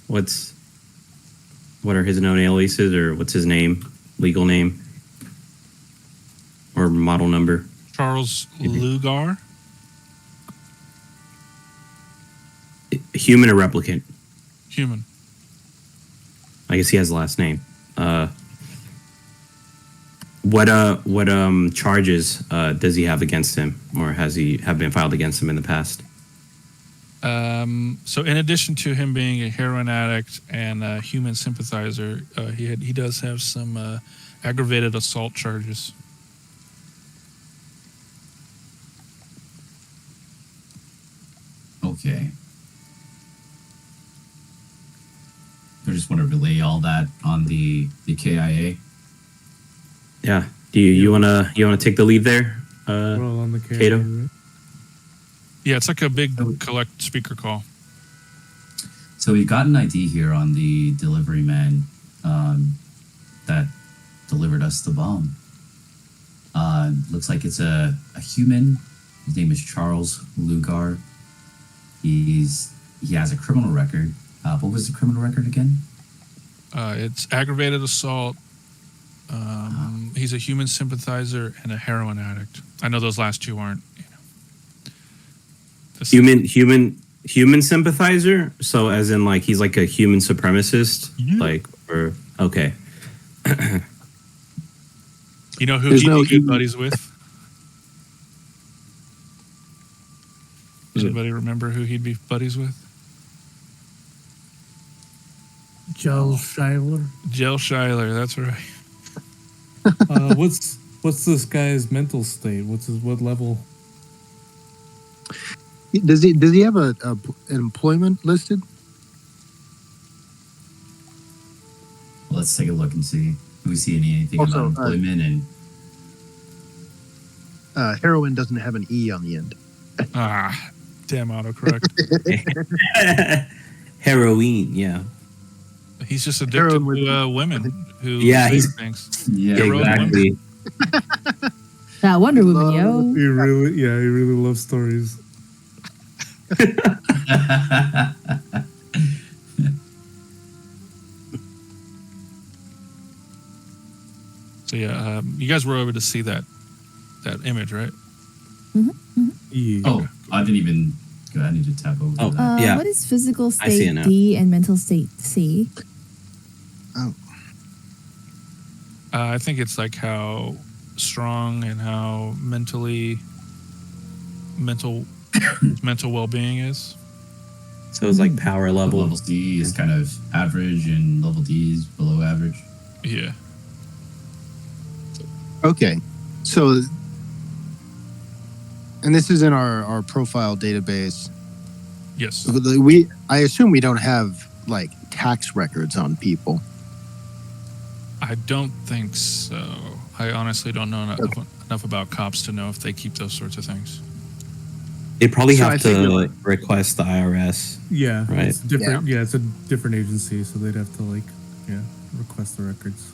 What are his known aliases, or what's his name, legal name, or model number? Charles Lugar. Human or replicant? Human. I guess he has the last name. What charges does he have against him, or have been filed against him in the past? So in addition to him being a heroin addict and a human sympathizer, he does have some aggravated assault charges. Okay. I just want to relay all that on the KIA. Yeah. Do you wanna take the lead there? We're all on the Kato? right? Yeah, it's like a big collect speaker call. So we've got an ID here on the delivery man that delivered us the bomb. Looks like it's a human. His name is Charles Lugar. He has a criminal record. What was the criminal record again? It's aggravated assault. He's a human sympathizer and a heroin addict. I know those last two aren't. Human sympathizer. So as in like he's like a human supremacist, okay. You know who There's he'd no be good buddies with? Anybody remember who he'd be buddies with? Joel Shiler. Jill Schuyler, that's right. What's this guy's mental state? What level? Does he have an employment listed? Let's take a look and see. Do we see anything Also, about employment and Heroin doesn't have an E on the end. Damn autocorrect. Heroin, yeah. He's just addicted Heroin with- to women who Yeah, say he's- things. yeah, Heroin Exactly. That Wonder Woman, yo. He really loves stories. So yeah, you guys were able to see that image, right? Yeah. Oh, I didn't even. I need to tap over Oh. that. Yeah. What is physical I see it state now. D and mental state C? I think it's like how strong and how mental well-being is. So it's like power level. Level C is kind of average, and level D is below average. Yeah. Okay, so, and this is in our profile database. Yes. I assume we don't have like tax records on people. I don't think so. I honestly don't know enough about cops to know if they keep those sorts of things. They probably So I have think you're to right. request the IRS. Yeah, Right. It's different. Yeah. It's a different agency, so they'd have to request the records.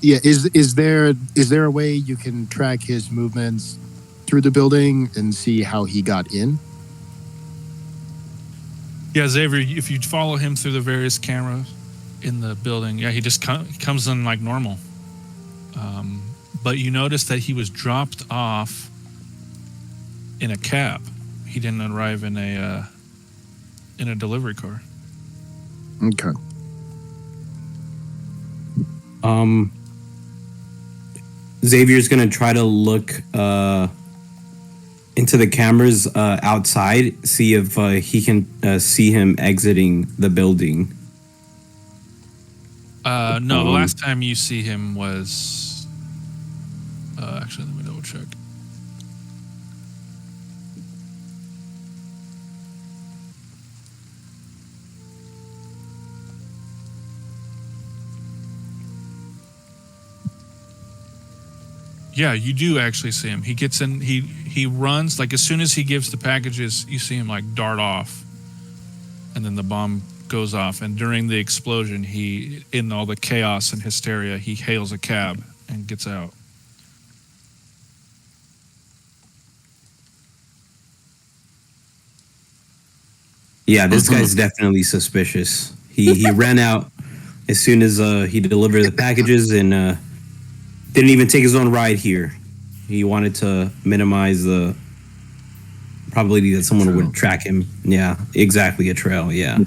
Yeah, is there a way you can track his movements through the building and see how he got in? Yeah, Xavier, if you follow him through the various cameras in the building, yeah, he just comes in like normal. But you notice that he was dropped off in a cab. He didn't arrive in a delivery car. Xavier's gonna try to look into the cameras outside, see if he can see him exiting the building. No, the last time you see him was. Actually, let me double check. Yeah, you do actually see him. He gets in. He runs like as soon as he gives the packages, you see him like dart off, and then the bomb goes off. And during the explosion, he, in all the chaos and hysteria, he hails a cab and gets out. Yeah, this guy's definitely suspicious. He ran out as soon as he delivered the packages and didn't even take his own ride here. He wanted to minimize the probability that someone would track him. Yeah, exactly, a trail. Yeah.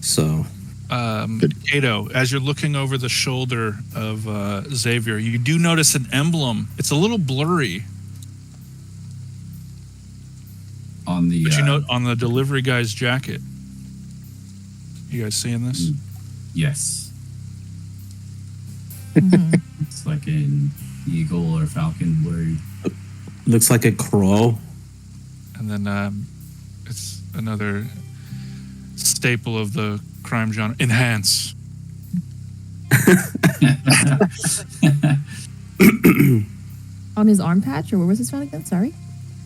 So, Kato, as you're looking over the shoulder of Xavier, you do notice an emblem. It's a little blurry. On the But you know, on the delivery guy's jacket. You guys seeing this? Yes. Mhm. It's like an eagle or falcon blurred. looks like a crow. And then it's another staple of the crime genre. Enhance. On his arm patch, or where was this found again? Sorry.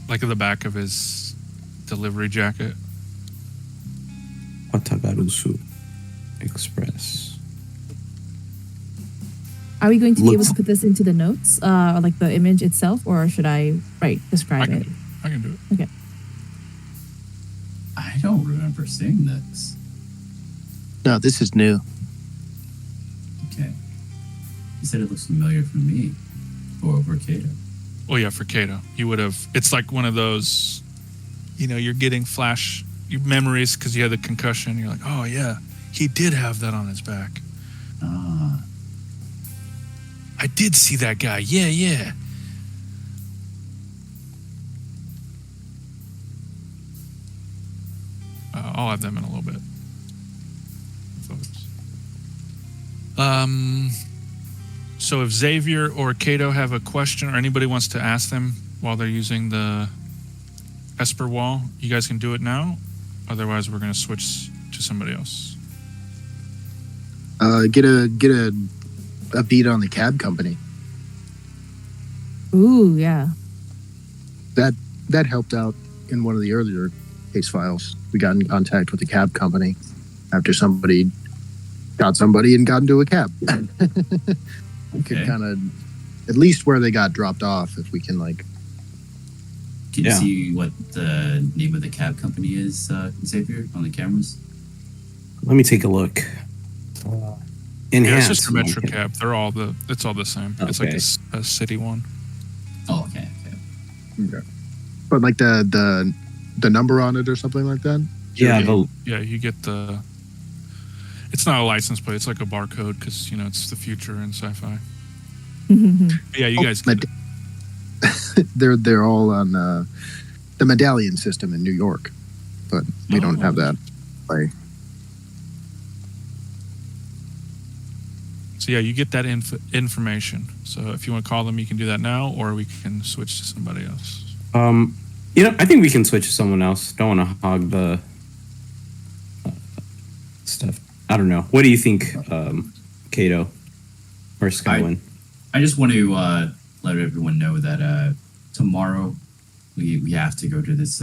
Like at the back of his delivery jacket. Watagarusu Express. Are we going to be able Looks- to put this into the notes, or like the image itself, or should I describe it? I can do it. Okay. I don't remember seeing this. No, this is new. Okay. You said it looks familiar for me. Or for Kato. Oh yeah, for Kato. You would have. It's like one of those, you know, you're getting flash memories because you had the concussion. You're like, oh yeah, he did have that on his back. Ah. I did see that guy. Yeah, yeah. I'll add them in a little bit. So if Xavier or Kato have a question or anybody wants to ask them while they're using the Esper wall, you guys can do it now. Otherwise, we're going to switch to somebody else. Get a beat on the cab company. Ooh, yeah. That helped out in one of the earlier case files. We got in contact with the cab company after somebody got somebody and got into a cab. We could Okay. kind of, at least where they got dropped off, if we can like. Can you Yeah. see what the name of the cab company is, Xavier, on the cameras? Let me take a look. Yeah, Enhance. it's just a Metro cab. It's all the same. It's like Okay. a city one. Oh, okay. But like the number on it or something like that. Yeah, Yeah, you get the. It's not a license plate. It's like a barcode because, you know, it's the future in sci-fi. But yeah, you guys get it. They're all on the medallion system in New York, but we don't have that. Like, So yeah, you get that information. So if you want to call them, you can do that now, or we can switch to somebody else. you know, I think we can switch to someone else. Don't want to hog the stuff. I don't know. What do you think, Kato or Skywin? I just want to let everyone know that tomorrow we have to go to this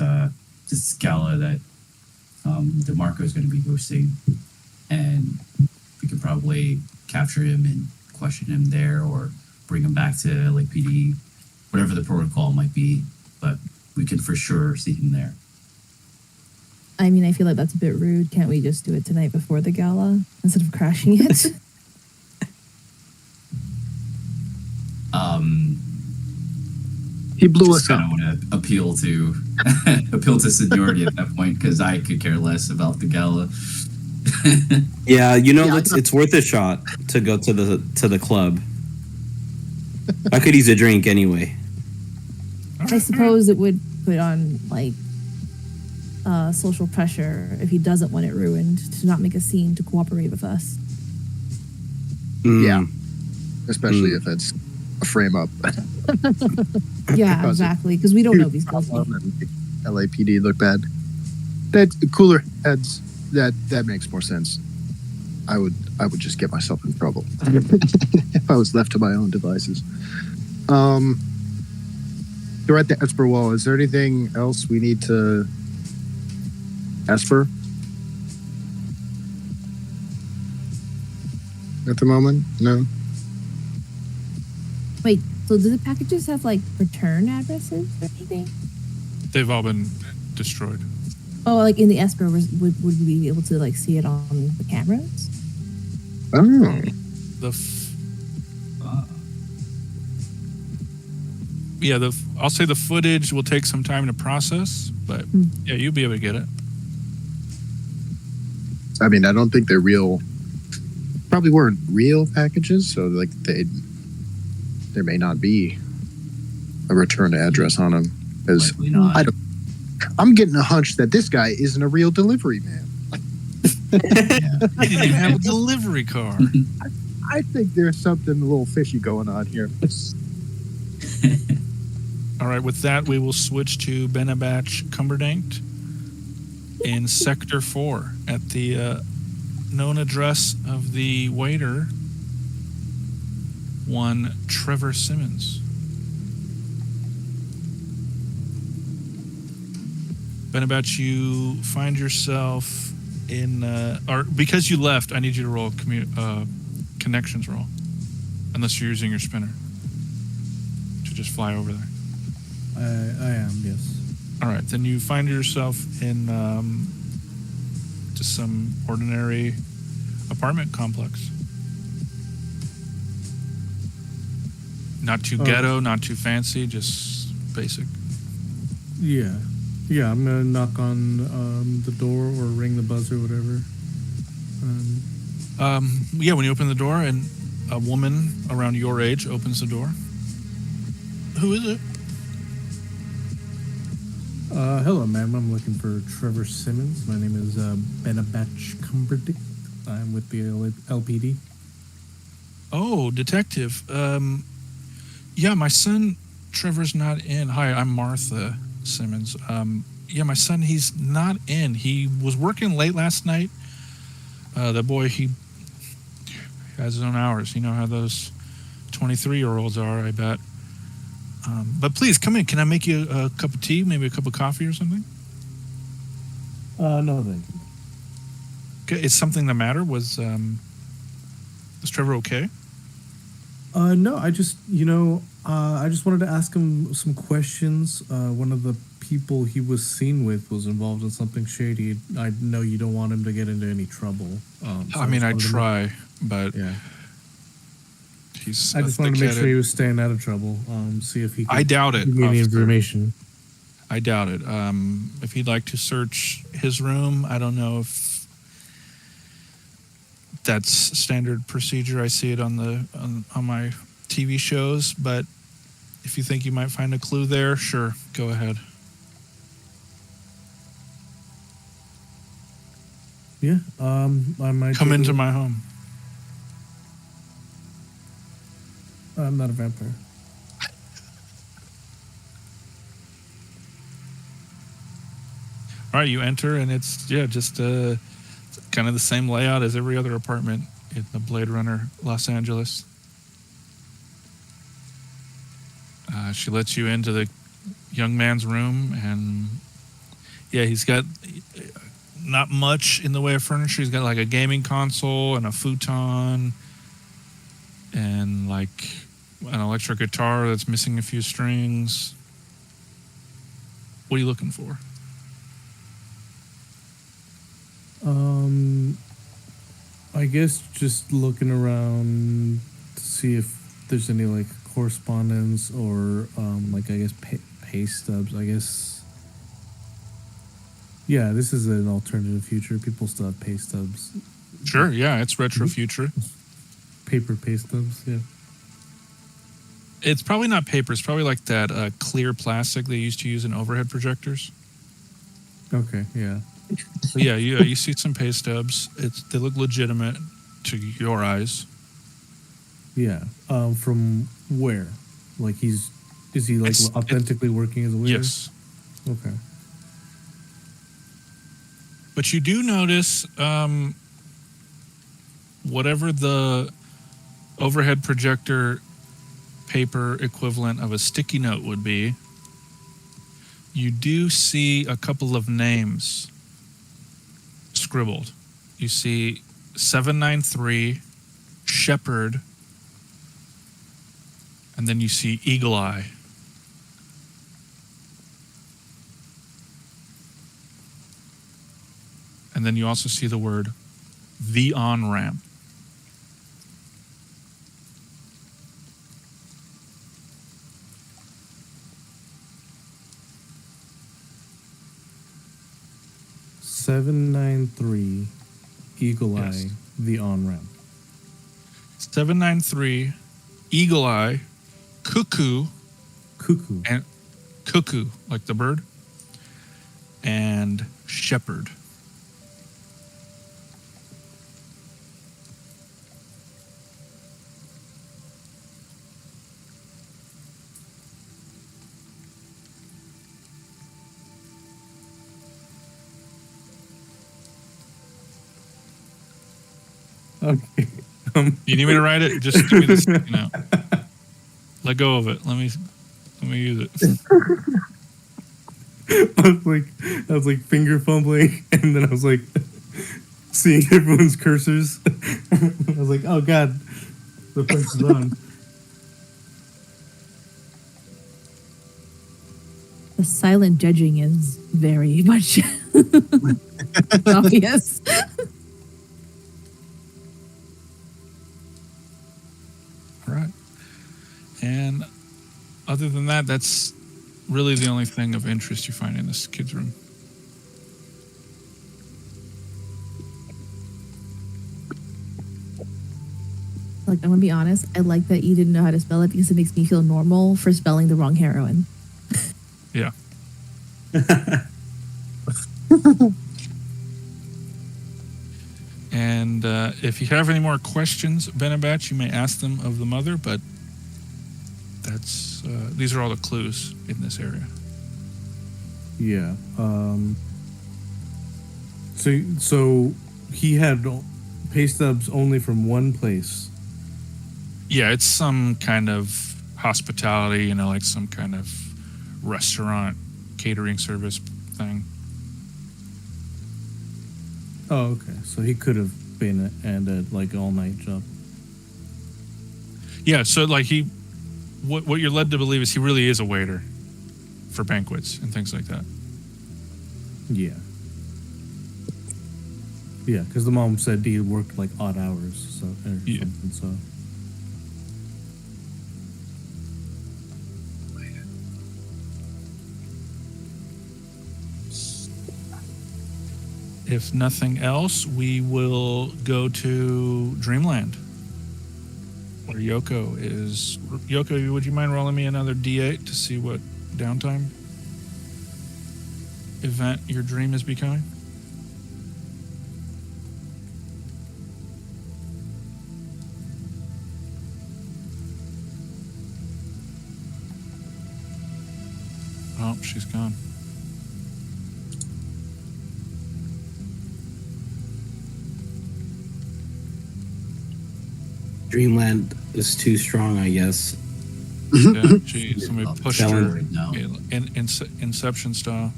gala that DeMarco is going to be hosting, and we could probably capture him and question him there, or bring him back to LAPD, whatever the protocol might be. But we can for sure see him there. I mean, I feel like that's a bit rude. Can't we just do it tonight before the gala instead of crashing it? he blew Just us up. kind of want to appeal to seniority at that point, because I could care less about the gala. Yeah, you know, Yeah, it's worth a shot to go to the club. I could use a drink anyway. I suppose it would put on like social pressure if he doesn't want it ruined to not make a scene to cooperate with us. Yeah. Especially if it's a frame up. Yeah, Cause exactly. Because we don't know if he's guilty. LAPD look bad. That cooler heads. That makes more sense. I would just get myself in trouble if I was left to my own devices. They're at the Esper wall. Is there anything else we need to Esper at the moment? No. Wait, so do the packages have like return addresses or anything? They've all been destroyed. Oh, like in the Esper, would we be able to like see it on the cameras? Oh. I'll say the footage will take some time to process, but yeah, you'll be able to get it. I mean, I don't think they're real. Probably weren't real packages, so like there may not be a return address on them. Because I'm getting a hunch that this guy isn't a real delivery man. He didn't even have a delivery car. I think there's something a little fishy going on here. All right, with that, we will switch to Benabach Cumberdank in Sector 4 at the known address of the waiter, one Trevor Simmons. Benabach, you find yourself in, or because you left, I need you to roll a connections roll, unless you're using your spinner to just fly over there. I am, yes. All right, then you find yourself in just some ordinary apartment complex. Not too ghetto, not too fancy, just basic. Yeah. Yeah, I'm going to knock on the door or ring the buzzer, whatever. Yeah, when you open the door and a woman around your age opens the door. Who is it? Hello, ma'am. I'm looking for Trevor Simmons. My name is Benabach Cumberdank. I'm with the LPD. Oh, detective. Yeah, my son Trevor's not in. Hi, I'm Martha Simmons. Yeah, my son, he's not in. He was working late last night. The boy, he has his own hours. You know how those 23-year-olds are, I bet. But please, come in. Can I make you a cup of tea? Maybe a cup of coffee or something? No, thank you. Okay, is something the matter? Was Trevor okay? No, I just wanted to ask him some questions. One of the people he was seen with was involved in something shady. I know you don't want him to get into any trouble. I mean, I try, but yeah. He's I just wanted to make sure he was staying out of trouble. See if he could I doubt it. give me any information. I doubt it. If he'd like to search his room, I don't know if that's standard procedure. I see it on my TV shows, but if you think you might find a clue there, sure, go ahead. Yeah, I might come into my home. I'm not a vampire. All right, you enter, and it's just kind of the same layout as every other apartment in the Blade Runner Los Angeles. She lets you into the young man's room, and yeah, he's got not much in the way of furniture. He's got like a gaming console and a futon and like an electric guitar that's missing a few strings. What are you looking for? I guess just looking around to see if there's any like correspondence or like I guess pay stubs. I guess. Yeah, this is an alternative future. People still have pay stubs. Sure, yeah, it's retro future. Paper pay stubs, yeah. It's probably not paper. It's probably like that clear plastic they used to use in overhead projectors. Okay, yeah. But yeah, you see some pay stubs. They look legitimate to your eyes. Yeah. From where? Like is he like authentically working as a waiter? Yes. Okay. But you do notice whatever the overhead projector paper equivalent of a sticky note would be, you do see a couple of names scribbled. You see 793, Shepherd, and then you see Eagle Eye. And then you also see the word the on-ramp. $793 Eagle Yes. Eye, the on ramp. 793, Eagle Eye, Cuckoo, and Cuckoo, like the bird, and Shepherd. Okay. You need me to write it? Just give me this, let go of it. Let me use it. I was like finger fumbling, and then I was like seeing everyone's cursors. I was like, oh god, the place is on. The silent judging is very much obvious. All right. And other than that, that's really the only thing of interest you find in this kid's room. Like, I'm gonna be honest, I like that you didn't know how to spell it because it makes me feel normal for spelling the wrong heroine. Yeah. And if you have any more questions, Benabatch, you may ask them of the mother, but that's these are all the clues in this area. Yeah. So he had pay stubs only from one place. Yeah, it's some kind of hospitality, like some kind of restaurant catering service thing. Oh, okay. So he could have been at a like all night job. Yeah, so like what you're led to believe is he really is a waiter for banquets and things like that. Yeah. Yeah, because the mom said he worked like odd hours, so Yeah. something. So If nothing else, we will go to Dreamland, where Yoko is. Yoko, would you mind rolling me another D8 to see what downtime event your dream is becoming? Oh, she's gone. Dreamland is too strong, I guess. Yeah, geez, somebody pushed her Right now. Inception style.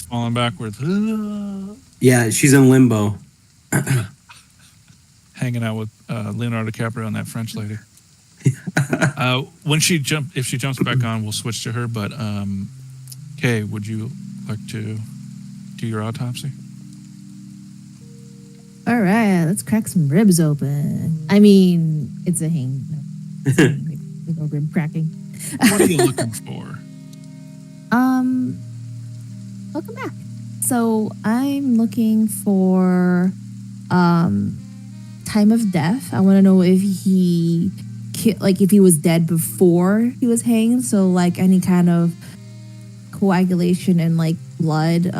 Falling backwards. Yeah, she's in limbo. Hanging out with Leonardo DiCaprio and that French lady. If she jumps back on, we'll switch to her. But Kay, would you like to do your autopsy? All right, let's crack some ribs open. I mean, it's a hang. No rib cracking. What are you looking for? Welcome back. So I'm looking for time of death. I want to know if he like if he was dead before he was hanged. So like any kind of coagulation and like blood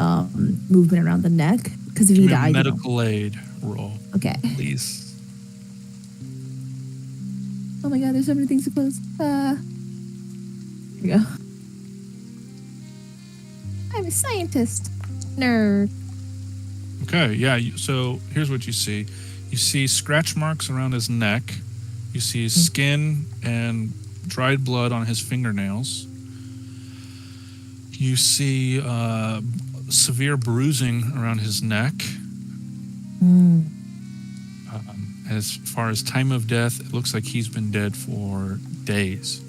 movement around the neck. Because if Give he me a died, medical aid roll, okay. please. Oh my god, there's so many things to close. Here we go. I'm a scientist. Nerd. Okay, yeah. So here's what you see. You see scratch marks around his neck. You see skin and dried blood on his fingernails. You see severe bruising around his neck. As far as time of death, it looks like he's been dead for days.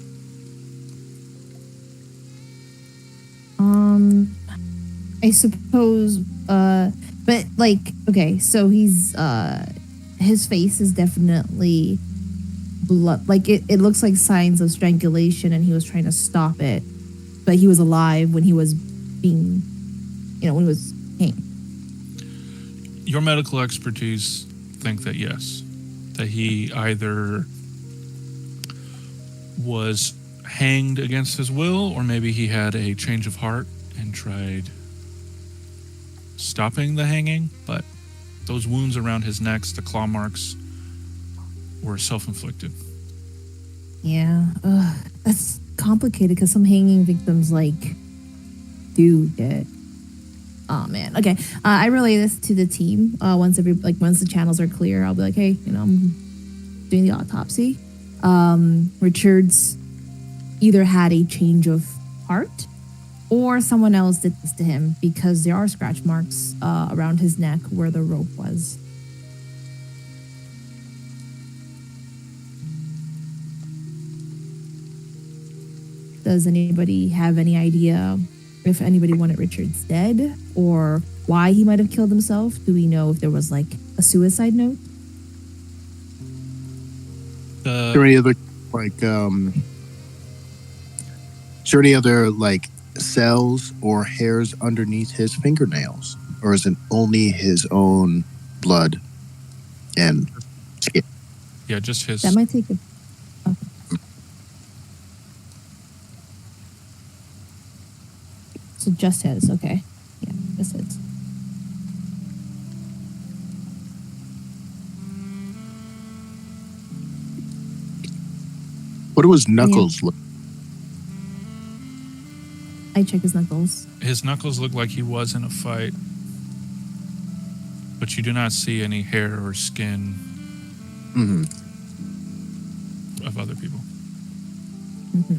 I suppose, but like, okay, so he's, his face is definitely blood, like it looks like signs of strangulation and he was trying to stop it, but he was alive when he was being, when he was hanged. Your medical expertise think that yes, that he either was hanged against his will, or maybe he had a change of heart and tried stopping the hanging, but those wounds around his neck, the claw marks, were self-inflicted. Yeah, that's complicated because some hanging victims like do get. Oh man. Okay. I relay this to the team. Once the channels are clear, I'll be like, hey, I'm doing the autopsy. Richard's either had a change of heart or someone else did this to him because there are scratch marks around his neck where the rope was. Does anybody have any idea if anybody wanted Richards dead or why he might have killed himself? Do we know if there was like a suicide note? Is there any other cells or hairs underneath his fingernails, or is it only his own blood and skin? Yeah, just his. That might take a. Okay. So just his. Okay. Yeah, just his. What do his knuckles look? I check his knuckles. His knuckles look like he was in a fight, but you do not see any hair or skin of other people. Mm-hmm.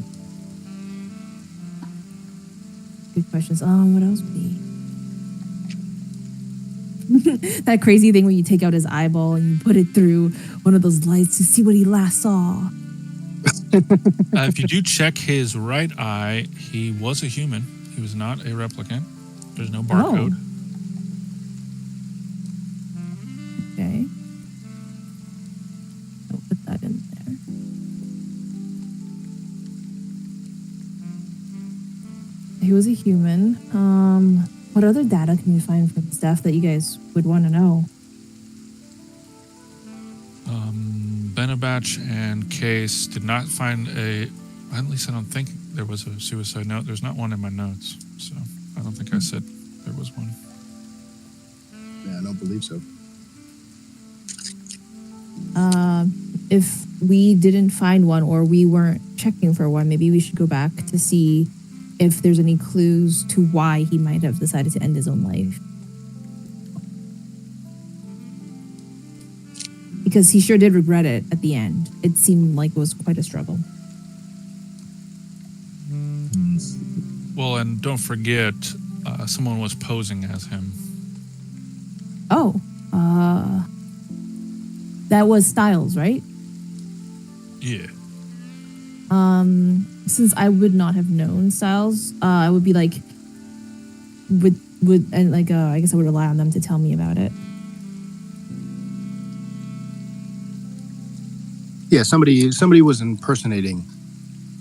Good questions. What else would he? That crazy thing where you take out his eyeball and you put it through one of those lights to see what he last saw. If you do check his right eye, he was a human. He was not a replicant. There's no barcode. Okay. I'll put that in there. He was a human. What other data can you find from his death that you guys would want to know? Benabach and Case did not find at least I don't think there was a suicide note. There's not one in my notes, so I don't think I said there was one. Yeah, I don't believe so. If we didn't find one or we weren't checking for one, maybe we should go back to see if there's any clues to why he might have decided to end his own life. Because he sure did regret it at the end. It seemed like it was quite a struggle. Well, and don't forget, someone was posing as him. Oh, that was Styles, right? Yeah. Since I would not have known Styles, I would be like, I guess I would rely on them to tell me about it. Yeah, somebody was impersonating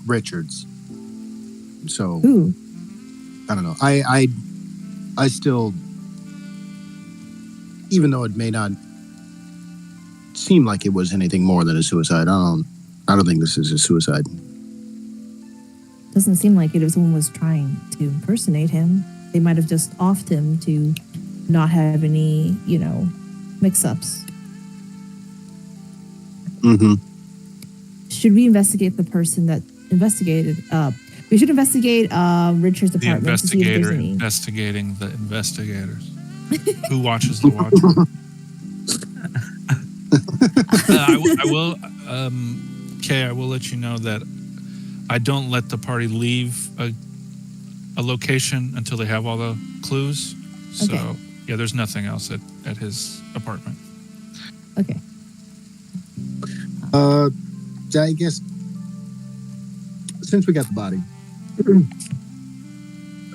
Richards. So Who? I don't know. I still, even though it may not seem like it was anything more than a suicide, I I don't think this is a suicide. Doesn't seem like it if someone was trying to impersonate him. They might have just offed him to not have any, mix-ups. Mm-hmm. Should we investigate the person that investigated? We should investigate Richard's The apartment to see if there's investigator any. investigating the investigators. Who watches the watcher? I will, Kay, I will let you know that I don't let the party leave a location until they have all the clues. So, Okay. yeah, there's nothing else at his apartment. Okay. I guess since we got the body,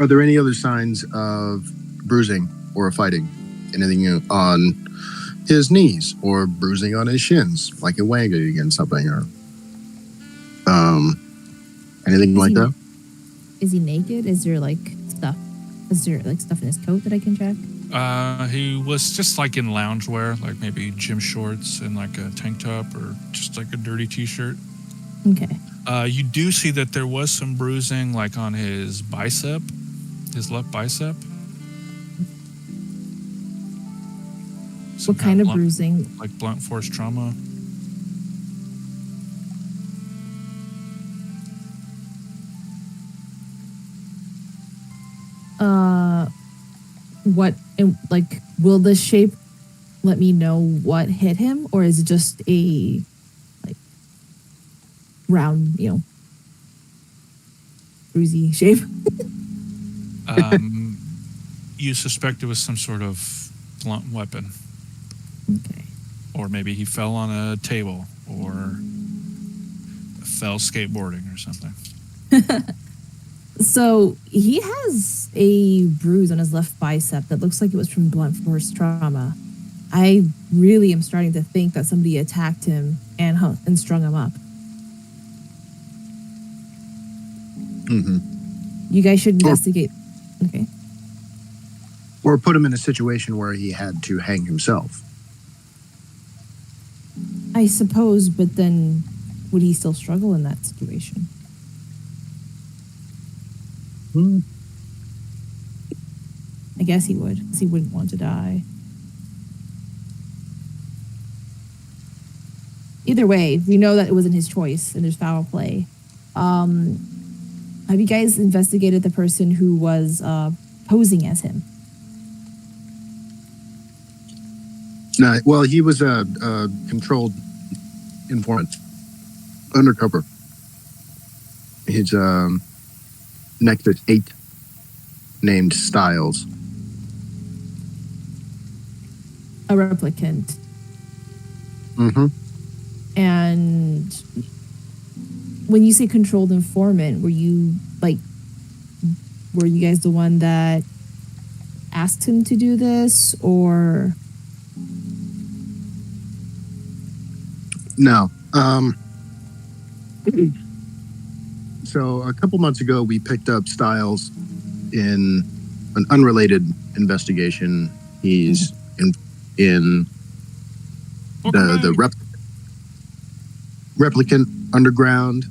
are there any other signs of bruising or fighting? Anything on his knees or bruising on his shins, like a wagging against something, or anything like that? Is he naked? Is there stuff? Is there stuff in his coat that I can check? He was just like in loungewear, like maybe gym shorts and like a tank top or just like a dirty t-shirt. Okay. You do see that there was some bruising like on his bicep, his left bicep. What kind of bruising? Like blunt force trauma. What, will the shape let me know what hit him, or is it just a round, bruisey shape? You suspect it was some sort of blunt weapon. Okay. Or maybe he fell on a table or fell skateboarding or something. So he has a bruise on his left bicep that looks like it was from blunt force trauma. I really am starting to think that somebody attacked him and strung him up. Mm-hmm. You guys should investigate. Okay. Or put him in a situation where he had to hang himself. I suppose, but then would he still struggle in that situation? I guess he would, because he wouldn't want to die. Either way, we know that it wasn't his choice and there's foul play. Have you guys investigated the person who was posing as him? No, well, he was a controlled informant, undercover. His Nexus 8, named Styles. A replicant. Mm-hmm. And when you say controlled informant, were you guys the one that asked him to do this, or? No. So a couple months ago, we picked up Styles in an unrelated investigation. He's in the replicant underground,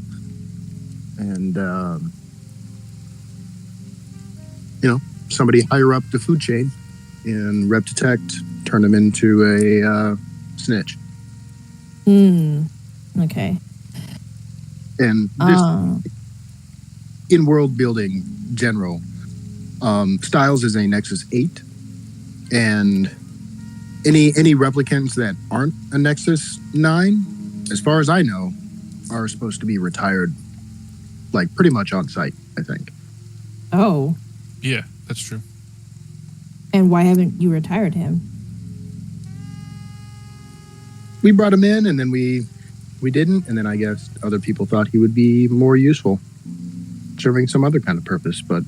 and somebody higher up the food chain in Rep Detect turned him into a snitch. Okay. And this in world building general, Styles is a Nexus 8, and any replicants that aren't a Nexus 9, as far as I know, are supposed to be retired, pretty much on site, I think. Oh. Yeah, that's true. And why haven't you retired him? We brought him in, and then we didn't, and then I guess other people thought he would be more useful, serving some other kind of purpose. But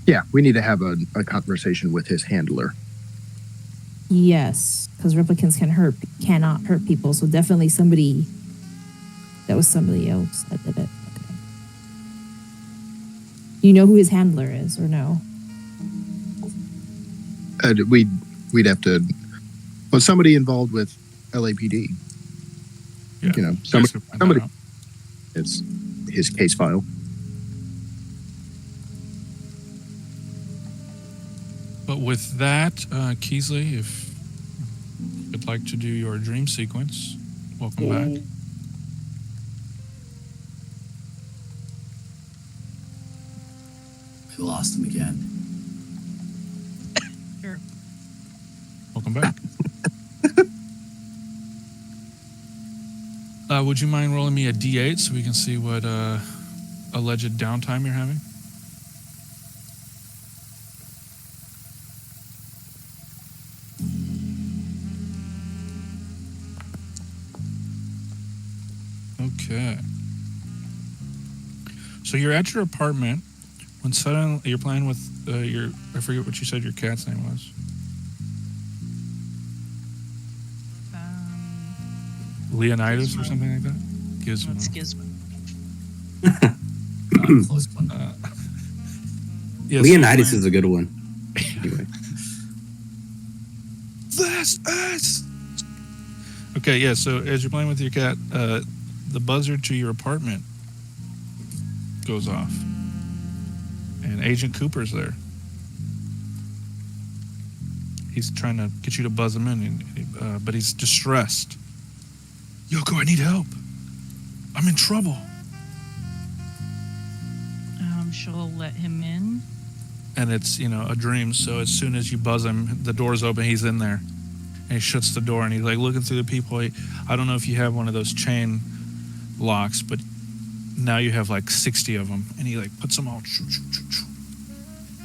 yeah, we need to have a conversation with his handler. Yes, because replicants cannot hurt people. So definitely somebody else that did it. Okay. You know who his handler is, or no? We'd have to. Well, somebody involved with LAPD. Yeah. You know, You guys can find that somebody out. it's his case file. But with that, Keesley, if you'd like to do your dream sequence, welcome back. We lost him again. Sure. Welcome back. Would you mind rolling me a D8 so we can see what alleged downtime you're having? Okay. So you're at your apartment when suddenly you're playing with your, I forget what you said your cat's name was. Leonidas or Gizmo. something like that? Gizmo. It's Gizmo. Close one. Yes, Leonidas is a good one. Anyway. That's us. Okay, yeah. So as you're playing with your cat, the buzzer to your apartment goes off, and Agent Cooper's there. He's trying to get you to buzz him in, but he's distressed. Yoko, I need help. I'm in trouble. She'll let him in. And it's, a dream. So as soon as you buzz him, the door's open. He's in there. And he shuts the door and he's like looking through the people. I don't know if you have one of those chain locks, but now you have like 60 of them. And he like puts them all,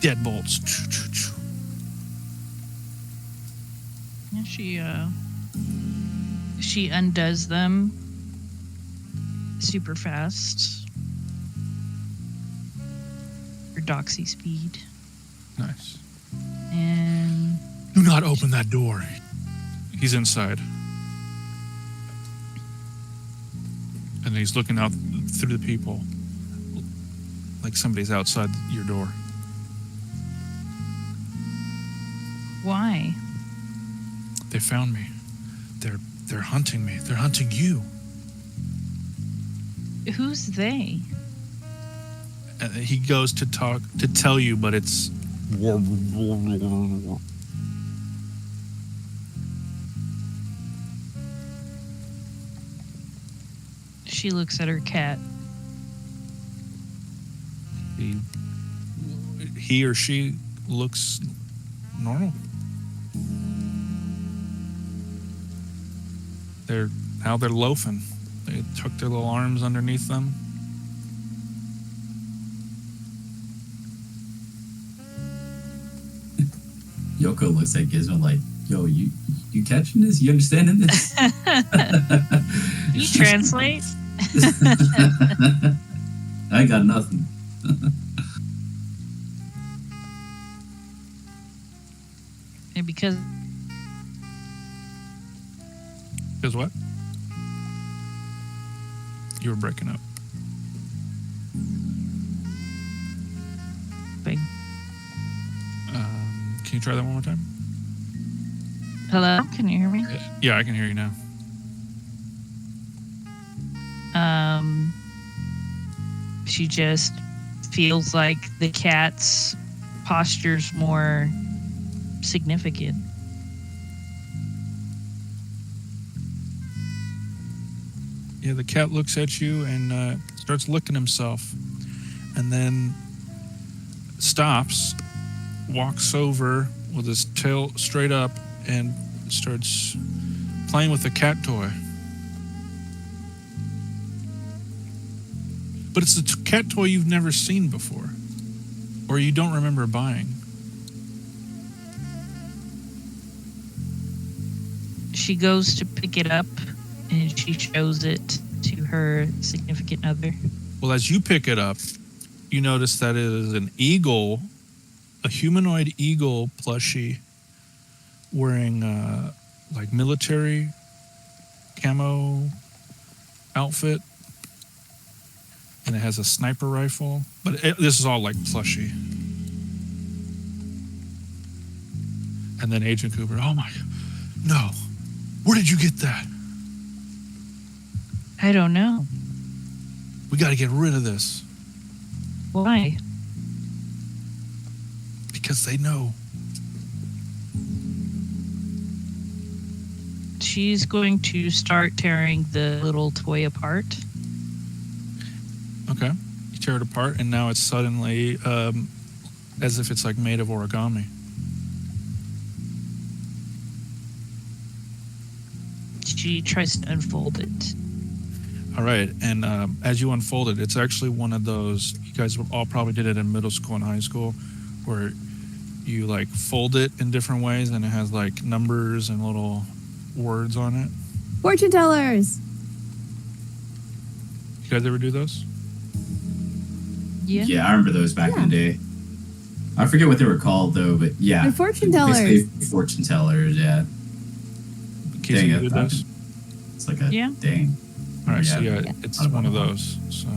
deadbolts. Yeah, she undoes them super fast. For doxy speed. Nice. And Do not open that door. He's inside. And he's looking out through the people like somebody's outside your door. why? They found me. They're hunting me. They're hunting you. Who's they? He goes to tell you, but it's She looks at her cat. he or she looks normal. They're loafing. They tuck their little arms underneath them. Yoko looks at Gizmo like, yo, you catching this? You understanding this? You translate? I got nothing. And because Because what? You were breaking up. big. Can you try that one more time? Hello, can you hear me? Yeah, I can hear you now. She just feels like the cat's posture's more significant. Yeah, the cat looks at you and starts licking himself, and then stops, walks over with his tail straight up, and starts playing with the cat toy. But it's a cat toy you've never seen before, or you don't remember buying. She goes to pick it up and she shows it to her significant other. Well, as you pick it up, you notice that it is an eagle, a humanoid eagle plushie wearing like military camo outfit. And it has a sniper rifle. But this is all like plushy. And then Agent Cooper, oh my, no. Where did you get that? I don't know. We got to get rid of this Why? because they know. She's going to start tearing the little toy apart. Okay. You tear it apart, and now it's suddenly as if it's like made of origami. She tries to unfold it. All right, and as you unfold it, it's actually one of those. You guys all probably did it in middle school and high school, where you like fold it in different ways, and it has like numbers and little words on it. Fortune tellers. You guys ever do those? Yeah. Yeah, I remember those back in the day. I forget what they were called though, but yeah. They're fortune tellers. Basically fortune tellers, yeah. Casey, Dang you it, did those? It's like a Yeah. dang. All right, so Yeah. yeah, it's one of those. So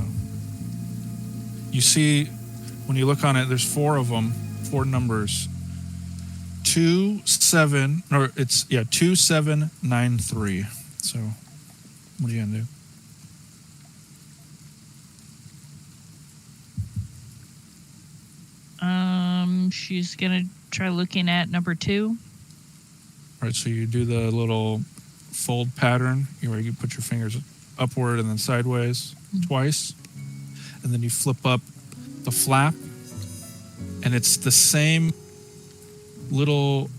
you see, when you look on it, there's 4 of them, 4 numbers. 2793. So what are you gonna do? She's gonna try looking at number 2. All right, so you do the little fold pattern where you put your fingers upward and then sideways twice, and then you flip up the flap, and it's the same little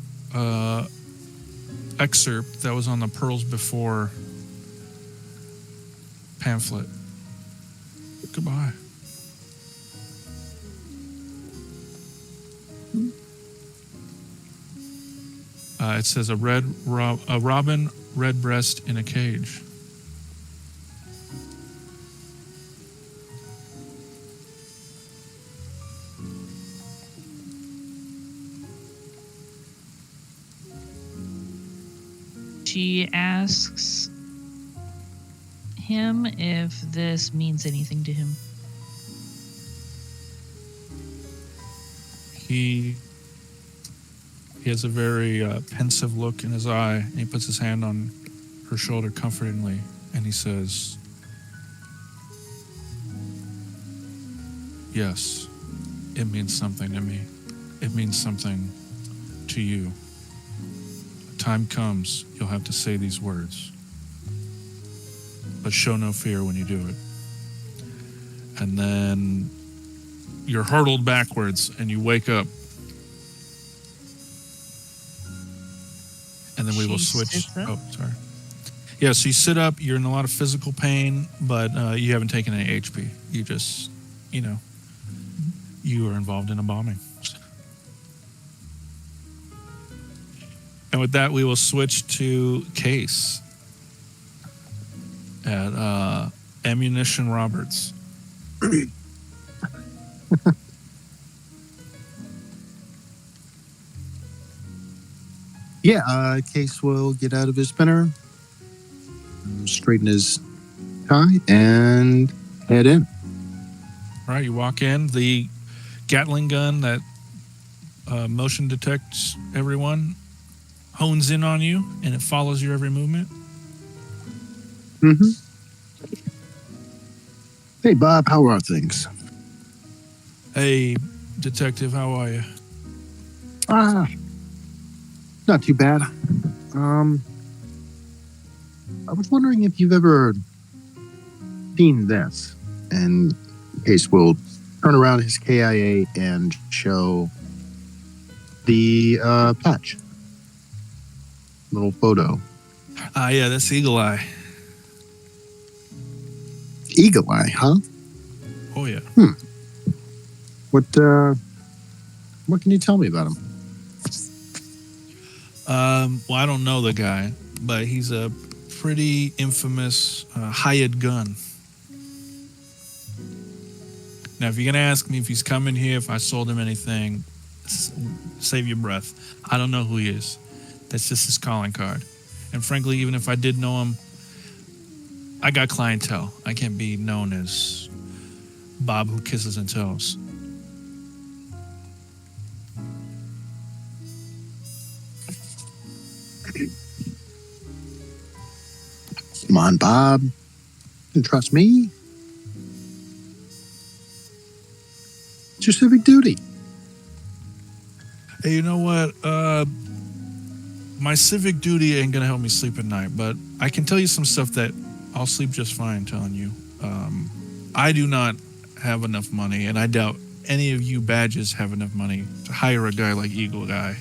excerpt that was on the Pearls Before pamphlet. Goodbye. It says a robin redbreast in a cage. She asks him if this means anything to him. He has a very pensive look in his eye, and he puts his hand on her shoulder comfortingly, and he says, "Yes, it means something to me. It means something to you. Time comes, you'll have to say these words, but show no fear when you do it." And then you're hurtled backwards, and you wake up. And then we will She switch. sits up? Oh, sorry. Yeah, so you sit up. You're in a lot of physical pain, but you haven't taken any HP. You just, you are involved in a bombing. And with that, we will switch to Case at Ammunition Roberts. Yeah, Case will get out of his spinner, straighten his tie, and head in. All right, you walk in. The Gatling gun that motion detects everyone hones in on you, and it follows your every movement. Mm-hmm. Hey, Bob, how are things? Hey, detective, how are you? Not too bad. I was wondering if you've ever seen this. And Case will turn around his KIA and show the patch. Little photo. Yeah, that's Eagle Eye. Eagle Eye, huh? Oh, yeah. What can you tell me about him? Well, I don't know the guy, but he's a pretty infamous hired gun. Now, if you're going to ask me if he's coming here, if I sold him anything, save your breath. I don't know who he is. That's just his calling card. And frankly, even if I did know him, I got clientele. I can't be known as Bob who kisses and tells. Come on, Bob. can trust me. It's your civic duty. Hey, you know what? My civic duty ain't gonna help me sleep at night, but I can tell you some stuff that I'll sleep just fine telling you. I do not have enough money, and I doubt any of you badges have enough money to hire a guy like Eagle Eye,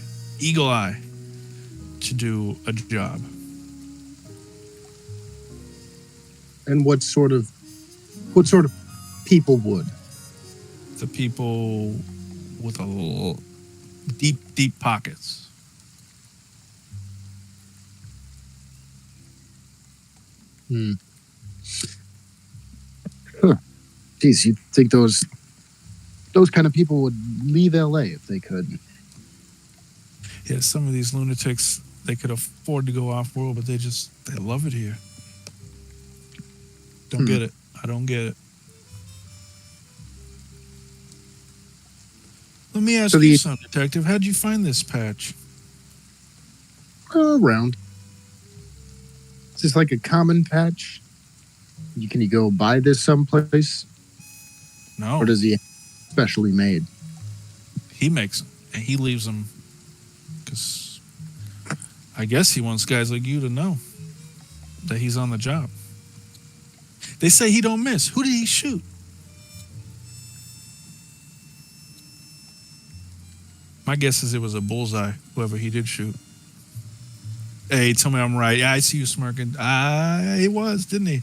to do a job. And what sort of people would? The people with a little deep pockets. Huh. Geez, you'd think those kind of people would leave LA if they could. Yeah, some of these lunatics, they could afford to go off world, but they love it here. Don't get it. I don't get it. Let me ask you something, Detective. How'd you find this patch? Around. Is this like a common patch? Can you go buy this someplace? No. Or does he specially made? He makes them, and he leaves them because I guess he wants guys like you to know that he's on the job. They say he don't miss. Who did he shoot? My guess is it was a bullseye, whoever he did shoot. Hey, tell me I'm right. Yeah, I see you smirking. He was, didn't he?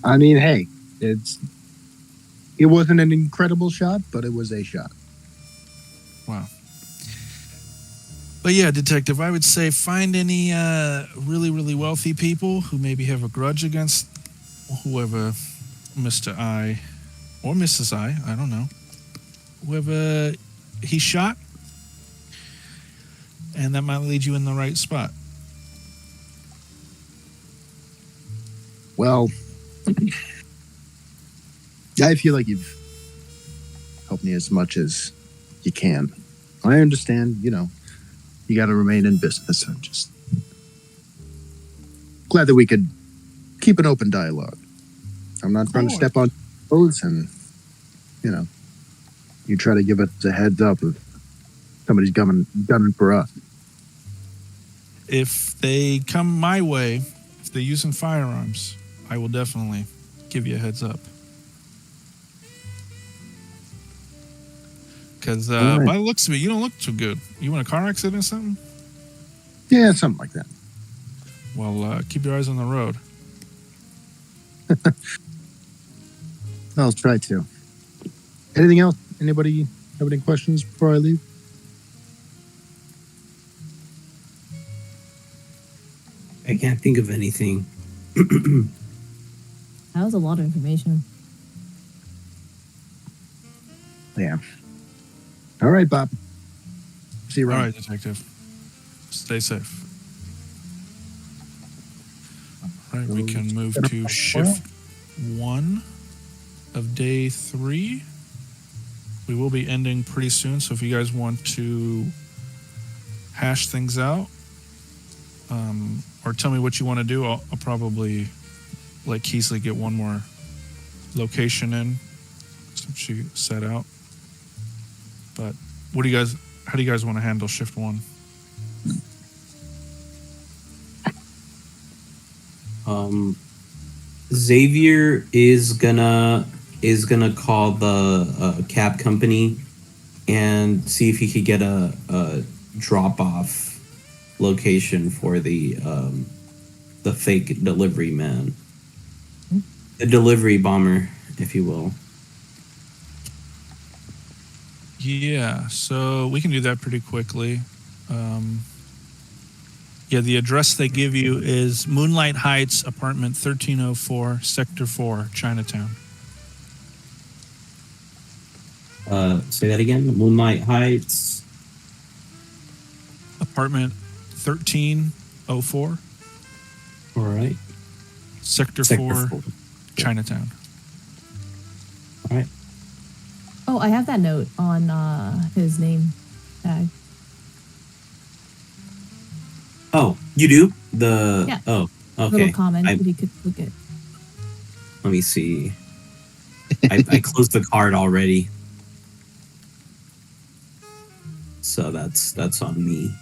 I mean, hey, it wasn't an incredible shot, but it was a shot. Wow. But yeah, Detective, I would say find any really, really wealthy people who maybe have a grudge against whoever Mr. I or Mrs. I don't know. Whoever he shot, and that might lead you in the right spot. Well, I feel like you've helped me as much as you can. I understand, you got to remain in business. I'm just glad that we could keep an open dialogue. I'm not trying to step on toes, and, you try to give us a heads up if somebody's gunning for us. If they come my way, if they're using firearms, I will definitely give you a heads up. Because by the looks of it, you don't look too good. You in a car accident or something? Yeah, something like that. Well, keep your eyes on the road. I'll try to. Anything else? Anybody have any questions before I leave? I can't think of anything. That was a lot of information. Yeah. All right, Bob. See you around. All right, Detective. Stay safe. All right, we can move to shift 1 of day 3. We will be ending pretty soon, so if you guys want to hash things out, or tell me what you want to do, I'll probably let Keesley get one more location in since she set out. But how do you guys want to handle shift 1? Xavier is gonna call the cab company and see if he could get a drop off location for the fake delivery man, the delivery bomber, if you will. Yeah, so we can do that pretty quickly. Yeah, the address they give you is Moonlight Heights, apartment 1304, Sector 4, Chinatown. Say that again. Moonlight Heights. Apartment 1304. All right. Sector 4, Chinatown. All right. Oh, I have that note on his name tag. Oh, you do? Yeah. Oh, okay. Little comment if you could look at. Let me see. I closed the card already, so that's on me.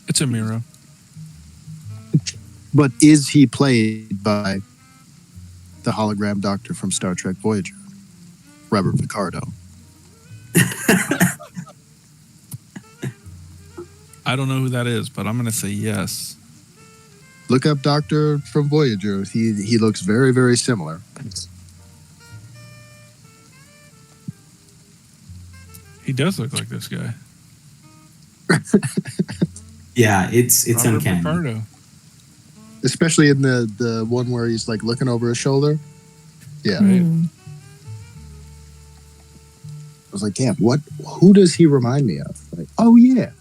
It's a Miro. But is he played by the hologram doctor from Star Trek Voyager, Robert Picardo? I don't know who that is, but I'm going to say yes. Look up Doctor from Voyager. He looks very, very similar. He does look like this guy. Yeah, it's Robert uncanny. Picardo. Especially in the one where he's like looking over his shoulder. Yeah. Right. I was like, damn, who does he remind me of? Like, oh yeah.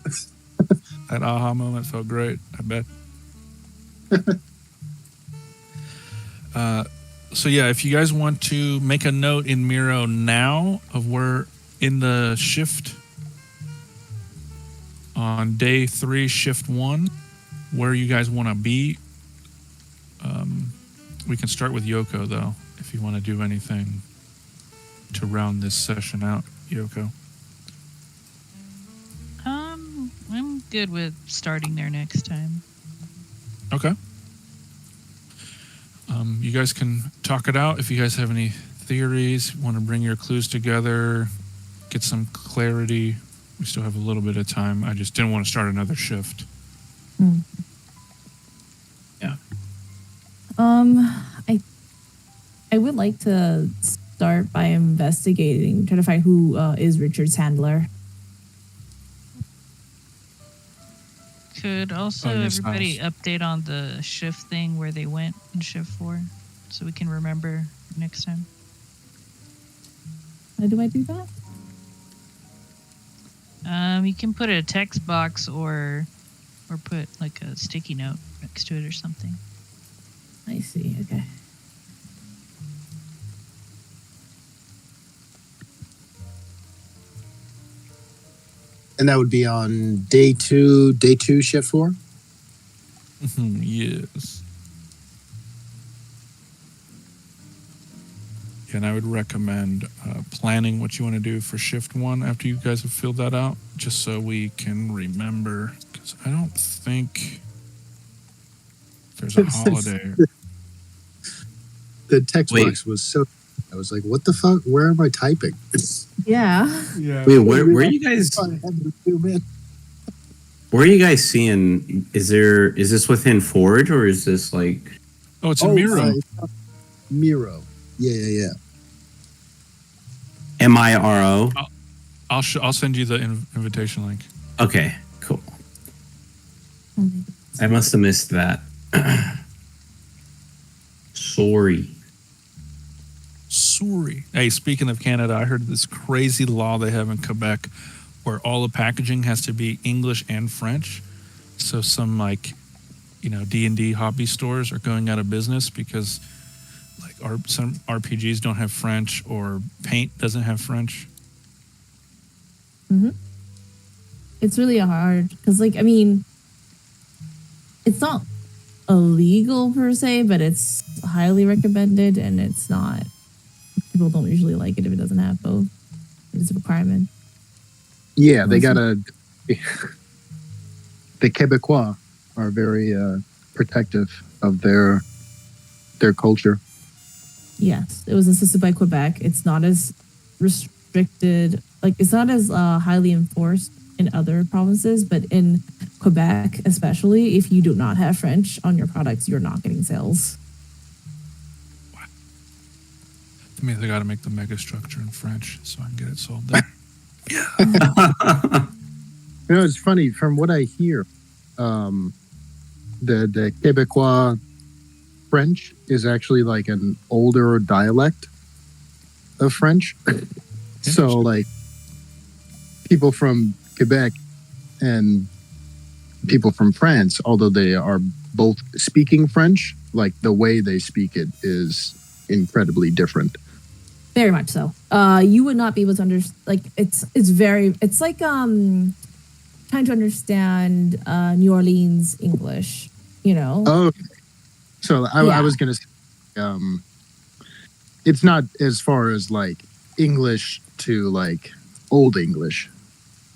That aha moment felt great, I bet. So yeah, if you guys want to make a note in Miro now of where in the shift on day 3, shift 1, where you guys want to be. We can start with Yoko though, if you want to do anything to round this session out, Yoko. I'm good with starting there next time. Okay. You guys can talk it out if you guys have any theories, want to bring your clues together, get some clarity. We still have a little bit of time. I just didn't want to start another shift. Yeah. I would like to start by investigating, trying to find who is Richard's handler. Could also Oh, yes, everybody house. update on the shift thing where they went in shift 4 so we can remember next time? How do I do that? You can put a text box or put like a sticky note next to it or something. I see. Okay. And that would be on day 2, shift 4? Yes. And I would recommend planning what you want to do for shift 1 after you guys have filled that out, just so we can remember. Because I don't think there's a holiday. The text Wait. box was so... I was like, what the fuck? Where am I typing? Yeah. Yeah. Wait, where are you guys? I had to zoom in. Where are you guys seeing? Is this within Forge or is this like? Oh, it's a Miro. Miro. Yeah. MIRO? I'll send you the invitation link. Okay, cool. I must have missed that. Sorry. Hey, speaking of Canada, I heard this crazy law they have in Quebec where all the packaging has to be English and French. So some D&D hobby stores are going out of business because some RPGs don't have French or paint doesn't have French. It's really hard because, it's not illegal per se, but it's highly recommended, and it's not. People don't usually like it if it doesn't have both. It's a requirement. Yeah, they gotta... The Quebecois are very protective of their culture. Yes, it was insisted by Quebec. It's not as restricted, it's not as highly enforced in other provinces, but in Quebec especially, if you do not have French on your products, you're not getting sales. That means I got to make the mega structure in French so I can get it sold there. It's funny, from what I hear, the Quebecois French is actually like an older dialect of French. So people from Quebec and people from France, although they are both speaking French, the way they speak it is incredibly different. Very much so. You would not be able to understand. It's like trying to understand New Orleans English. Oh, so I was gonna say, It's not as far as like English to like Old English.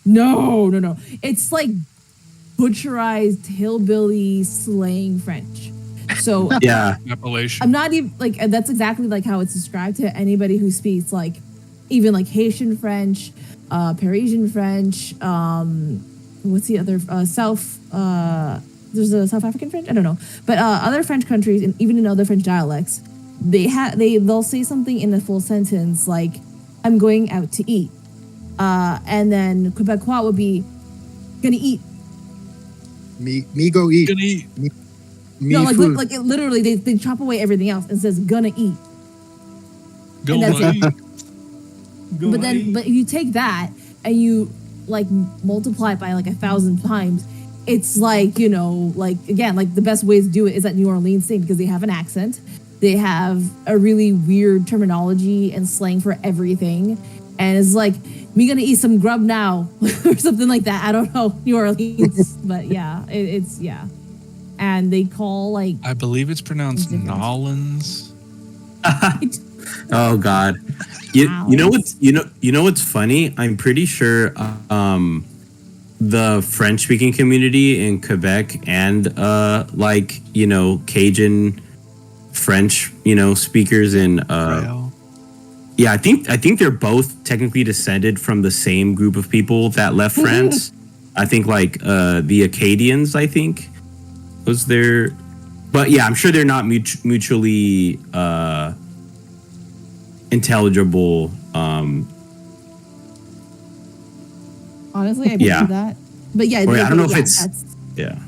No. It's like butcherized hillbilly slang French. So Yeah. Appellation. I'm not even like that's exactly like how it's described to anybody who speaks like even like Haitian French, Parisian French, what's the other South there's a South African French? I don't know. But other French countries and even in other French dialects, they'll say something in a full sentence like I'm going out to eat. And then Quebecois would be gonna eat. Me go eat. Gonna eat. Me No, like food. like it, literally they chop away everything else and says gonna eat. Go And that's eat. But you take that and you like multiply it by like 1,000 times. It's like, you know, like again, like the best way to do it is that New Orleans thing because they have an accent. They have a really weird terminology and slang for everything. And it's like, me gonna eat some grub now or something like that. I don't know, New Orleans. But yeah, it's yeah. And they call like I believe it's pronounced Different. Nolans. Oh God. You know what's funny? I'm pretty sure the French speaking community in Quebec and like, you know, Cajun French, you know, speakers in Creole. yeah, I think they're both technically descended from the same group of people that left France. I think like the Acadians, I think was their, but yeah, I'm sure they're not mutually intelligible. honestly, I believe Yeah. that. But yeah, Or I don't know if yeah, it's that's- yeah.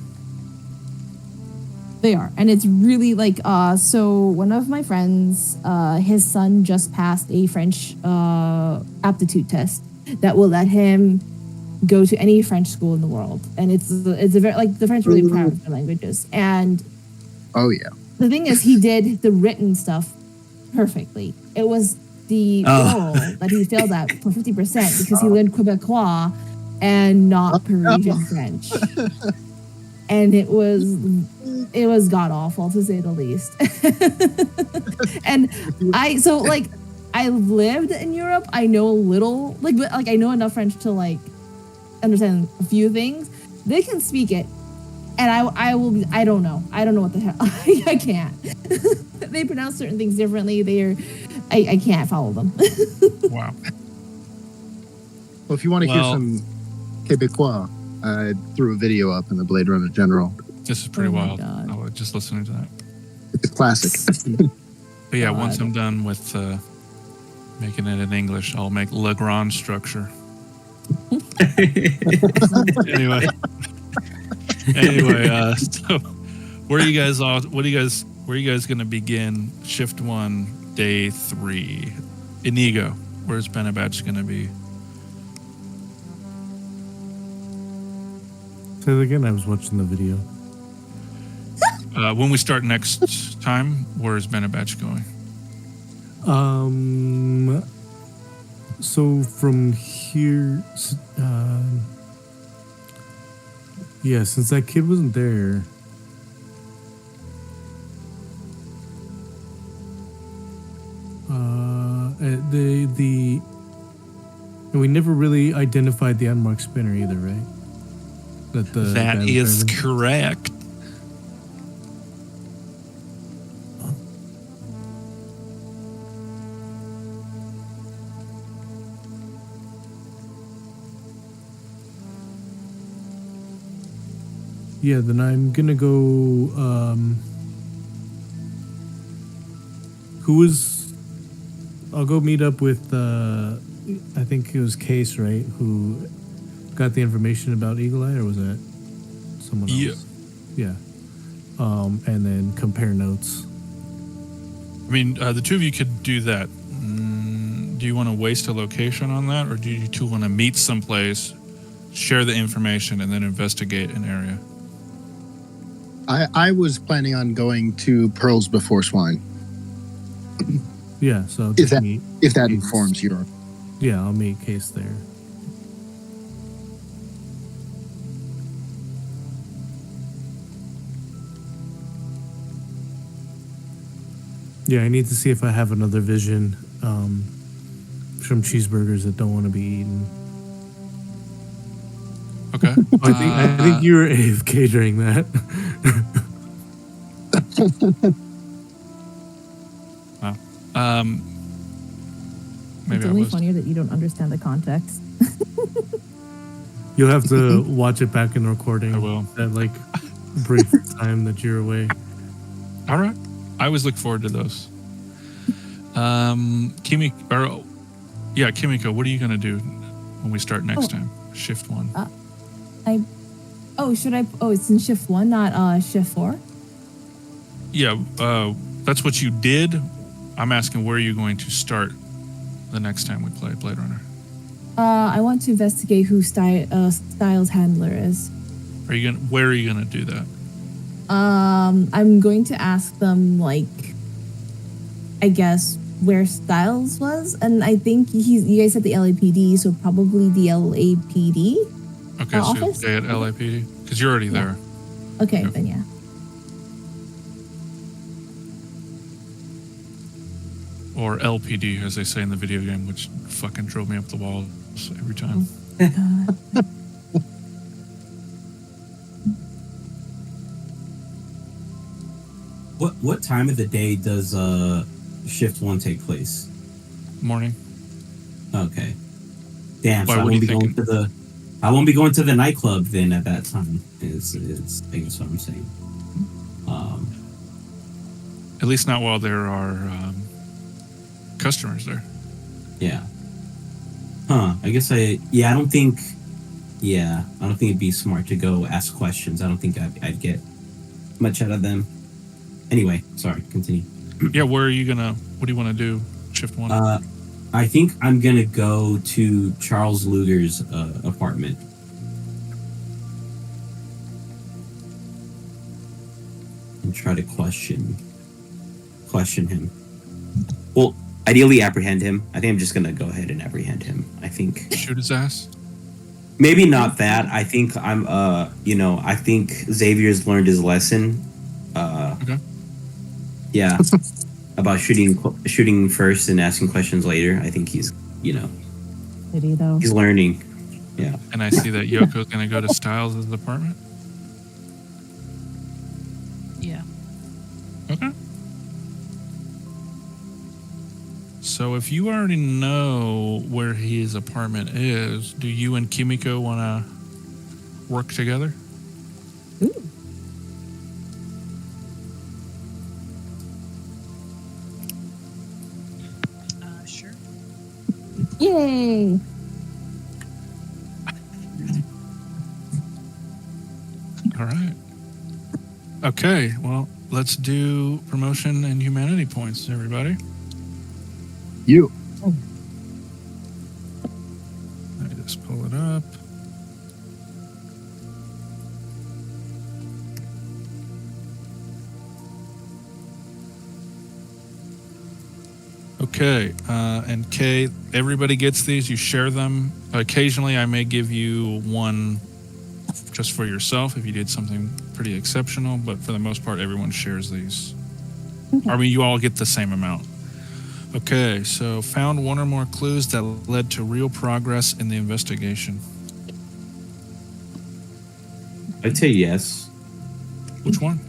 They are. And it's really like so one of my friends, his son just passed a French aptitude test that will let him go to any French school in the world. And it's a very like the French are really proud of their languages. And Oh yeah. the thing is he did the written stuff perfectly. It was the oral that he failed at for 50% because he learned Quebecois and not Parisian French. And it was god awful to say the least. And I lived in Europe. I know a little but I know enough French to like understand a few things. They can speak it, and I don't know what the hell. I can't. They pronounce certain things differently. I can't follow them. Wow. Well, if you want to hear Well- some Quebecois, I threw a video up in the Blade Runner General. This is pretty Oh my wild. God. I was just listening to that. It's a classic. But yeah, God. once I'm done with making it in English, I'll make Legrand structure. Anyway, so where are you guys all? Where are you guys going to begin? Shift 1, day 3. Inigo, where's Benabatch going to be? Say that again. I was watching the video. When we start next time, where's Benabatch going? So from here, yeah, since that kid wasn't there, and we never really identified the unmarked spinner either, right? That That guy was is driving? correct. Yeah, then I'm gonna go. I'll go meet up with. I think it was Case, right? Who got the information about Eagle Eye, or was that someone else? Yeah. Yeah. And then compare notes. I mean, the two of you could do that. Do you want to waste a location on that, or do you two want to meet someplace, share the information, and then investigate an area? I was planning on going to Pearls Before Swine, Yeah. So Is that- meet, if that Case. informs your. Yeah, I'll meet Case there. Yeah, I need to see if I have another vision. Some cheeseburgers that don't want to be eaten. Okay. I think you were AFK during that. Wow. It's Maybe I only was. funnier that you don't understand the context. You'll have to watch it back in the recording. I will. That like brief time that you're away. All right. I always look forward to those. Kimiko, what are you gonna do when we start next time? Shift 1. Should I? Oh, it's in shift 1, not shift 4. Yeah, that's what you did. I'm asking where are you going to start the next time we play Blade Runner? I want to investigate who Styles' handler is. Where are you gonna do that? I'm going to ask them, like, I guess where Styles was, and I think you guys said the LAPD, so probably the LAPD. Okay, so you'll office? stay at LAPD because you're already there. Okay, Yeah. then yeah. Or LPD, as they say in the video game, which fucking drove me up the walls every time. What time of the day does shift 1 take place? Morning. Okay. Damn. Why, So I what won't do be you going think? to the nightclub then at that time. Is I guess what I'm saying. At least not while there are customers there. Yeah. I guess I don't think it'd be smart to go ask questions. I don't think I'd get much out of them. Anyway, sorry, continue. Yeah, what do you want to do? Shift 1? I think I'm gonna go to Charles Luger's apartment. And try to question him. Well, ideally apprehend him. I think I'm just gonna go ahead and apprehend him. I think Shoot his ass? maybe not that. I think I think Xavier's learned his lesson. Okay. Yeah. About shooting first and asking questions later. I think he's City though. he's learning. Yeah. And I see that Yoko's going to go to Styles' apartment. Yeah. Okay. So if you already know where his apartment is, do you and Kimiko want to work together? Ooh. Sure. Yay! All right. Okay, well, let's do promotion and humanity points, everybody. You. Let me just pull it up. Okay, and Kay, everybody gets these. You share them. Occasionally, I may give you one just for yourself if you did something pretty exceptional, but for the most part, everyone shares these. Okay. I mean, you all get the same amount. Okay, so found one or more clues that led to real progress in the investigation. I'd say yes. Which one?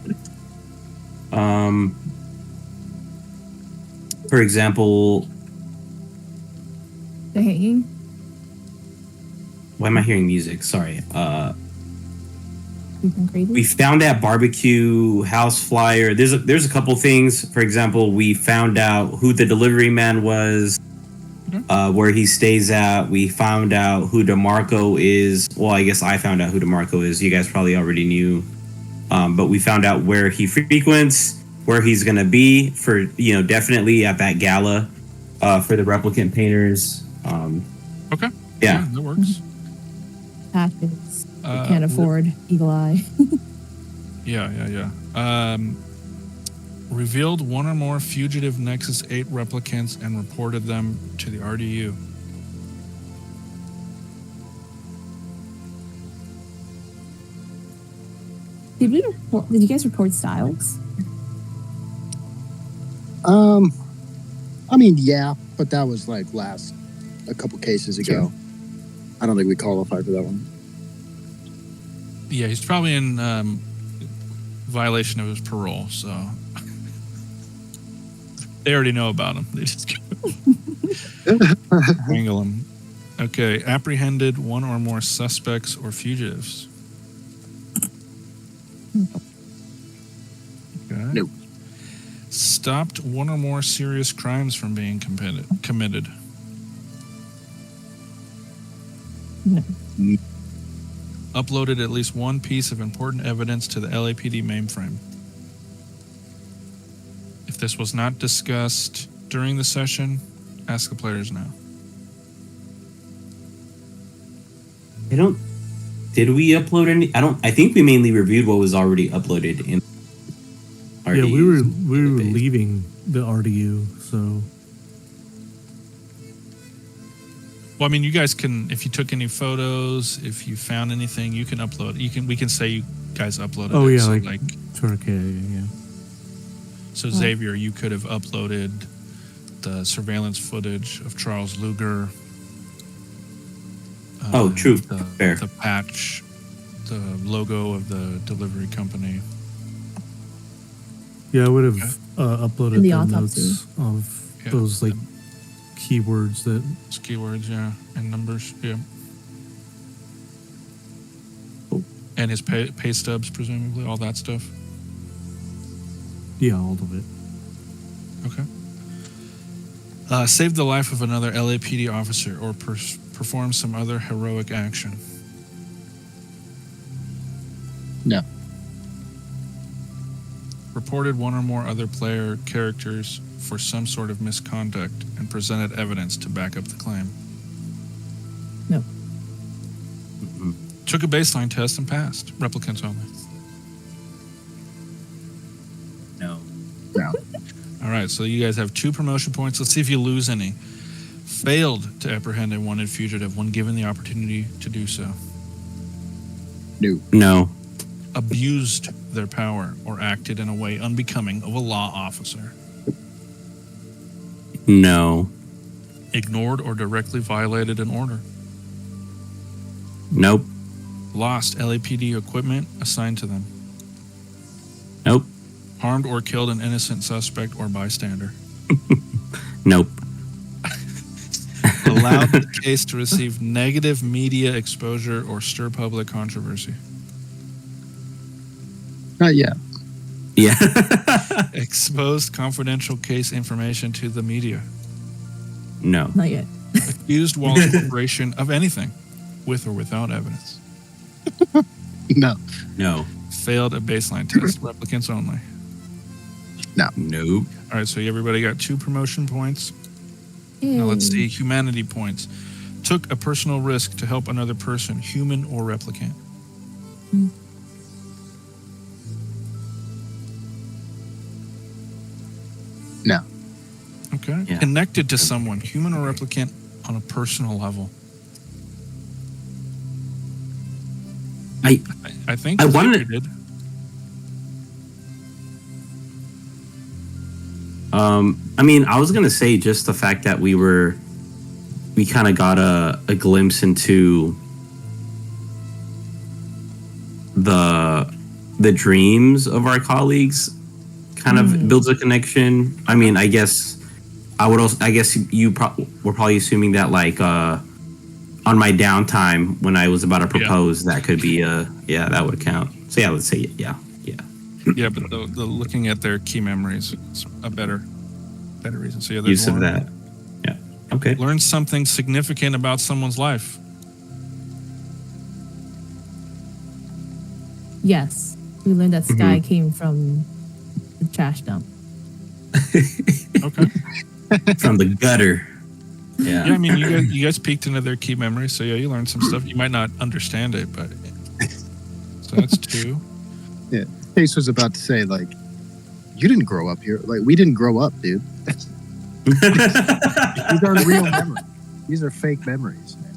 For example, The hanging. why am I hearing music? Sorry. Something crazy. We found that barbecue house flyer. There's a couple things. For example, we found out who the delivery man was, where he stays at. We found out who DeMarco is. Well, I guess I found out who DeMarco is. You guys probably already knew. But we found out where he frequents, where he's gonna be for definitely at that gala for the replicant painters. Okay. Yeah. That works. Tactics. Can't afford Eagle Eye. Yeah. Revealed one or more fugitive Nexus 8 replicants and reported them to the RDU. Did you guys report Styles? I mean, yeah, but that was like a couple cases ago. I don't think we qualify for that one. Yeah, he's probably in violation of his parole, so they already know about him. They just wrangle him. Okay, apprehended one or more suspects or fugitives. Okay. Nope. Stopped one or more serious crimes from being committed. No. Uploaded at least one piece of important evidence to the LAPD mainframe. If this was not discussed during the session, ask the players now. Did we upload any? I think we mainly reviewed what was already uploaded in. RDU. Yeah, we were leaving the RDU, so Well, I mean, you guys can, if you took any photos, if you found anything, you can upload. We can say you guys uploaded. oh it. yeah, So, like yeah. So Xavier, you could have uploaded the surveillance footage of Charles Luger. Oh, true. Fair. The patch, the logo of the delivery company. Yeah, I would have uploaded And the the autopsy. notes of those like keywords that. It's keywords, yeah, and numbers, yeah. And his pay stubs, presumably, all that stuff. Yeah, all of it. Okay. Saved the life of another LAPD officer or performed some other heroic action. No. Reported one or more other player characters for some sort of misconduct and presented evidence to back up the claim. No. Mm-mm. Took a baseline test and passed. Replicants only. No. No. All right, so you guys have 2 promotion points. Let's see if you lose any. Failed to apprehend a wanted fugitive when given the opportunity to do so. No. Abused their power or acted in a way unbecoming of a law officer. No. Ignored or directly violated an order. Nope. Lost LAPD equipment assigned to them. Nope. Harmed or killed an innocent suspect or bystander. Nope. Allowed the case to receive negative media exposure or stir public controversy. Not yet. Yeah. Exposed confidential case information to the media. No. Not yet. Accused while in corporation of anything, with or without evidence. No. No. Failed a baseline test. Replicants only. Nope. All right, so everybody got 2 promotion points. Now let's see, humanity points. Took a personal risk to help another person, human or replicant. No. Okay. Yeah. Connected to someone, human or replicant, on a personal level. I think I wanted- Xavier did. I mean, I was gonna say just the fact that we kind of got a glimpse into the dreams of our colleagues, kind of builds a connection. I mean, I guess you were probably assuming that like on my downtime when I was about to propose, that could be that would count. So yeah, let's say yeah. Yeah, but the looking at their key memories is a better reason. So yeah, there's Use of one. that. Yeah. Okay. Learn something significant about someone's life. Yes. We learned that Sky came from the trash dump. Okay. From the gutter. Yeah. Yeah, I mean, you guys peeked into their key memories, so yeah, you learned some stuff. You might not understand it, but so that's 2. Yeah. Case was about to say, like, you didn't grow up here. Like, we didn't grow up, dude. These aren't real memories. These are fake memories, man.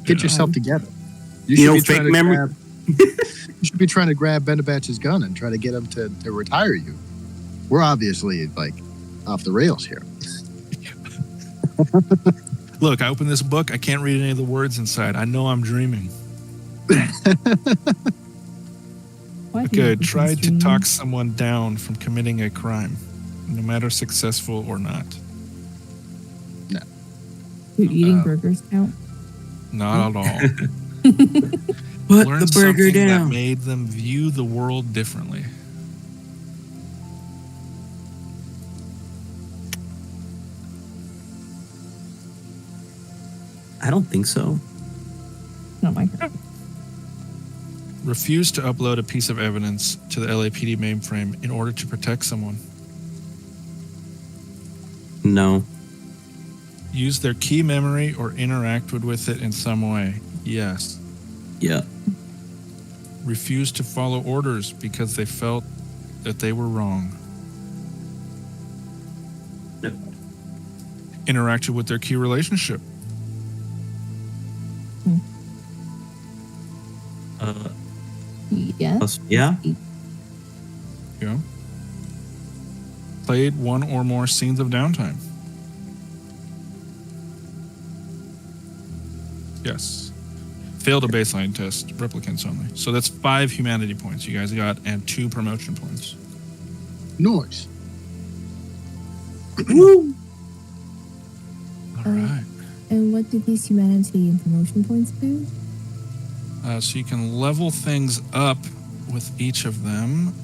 Get yourself together. Fake memory. You should be trying to grab Benabatch's gun and try to get him to retire you. We're obviously, like, off the rails here. Look, I open this book. I can't read any of the words inside. I know I'm dreaming. Why do you Okay, think try it's to dream? talk someone down from committing a crime, no matter successful or not. Do eating burgers count? Not at all. Put Learn the burger something that down. made them view the world differently. I don't think so. Not my crap. Refuse to upload a piece of evidence to the LAPD mainframe in order to protect someone. No. Use their key memory or interact with it in some way. Yes. Yeah. Refuse to follow orders because they felt that they were wrong. No. Interacted with their key relationship. Yes. Yeah. Yeah. Played one or more scenes of downtime. Yes. Failed a baseline test, replicants only. So that's 5 humanity points you guys got and 2 promotion points. Noise. Woo. All right. And what do these humanity and promotion points do? So you can level things up with each of them.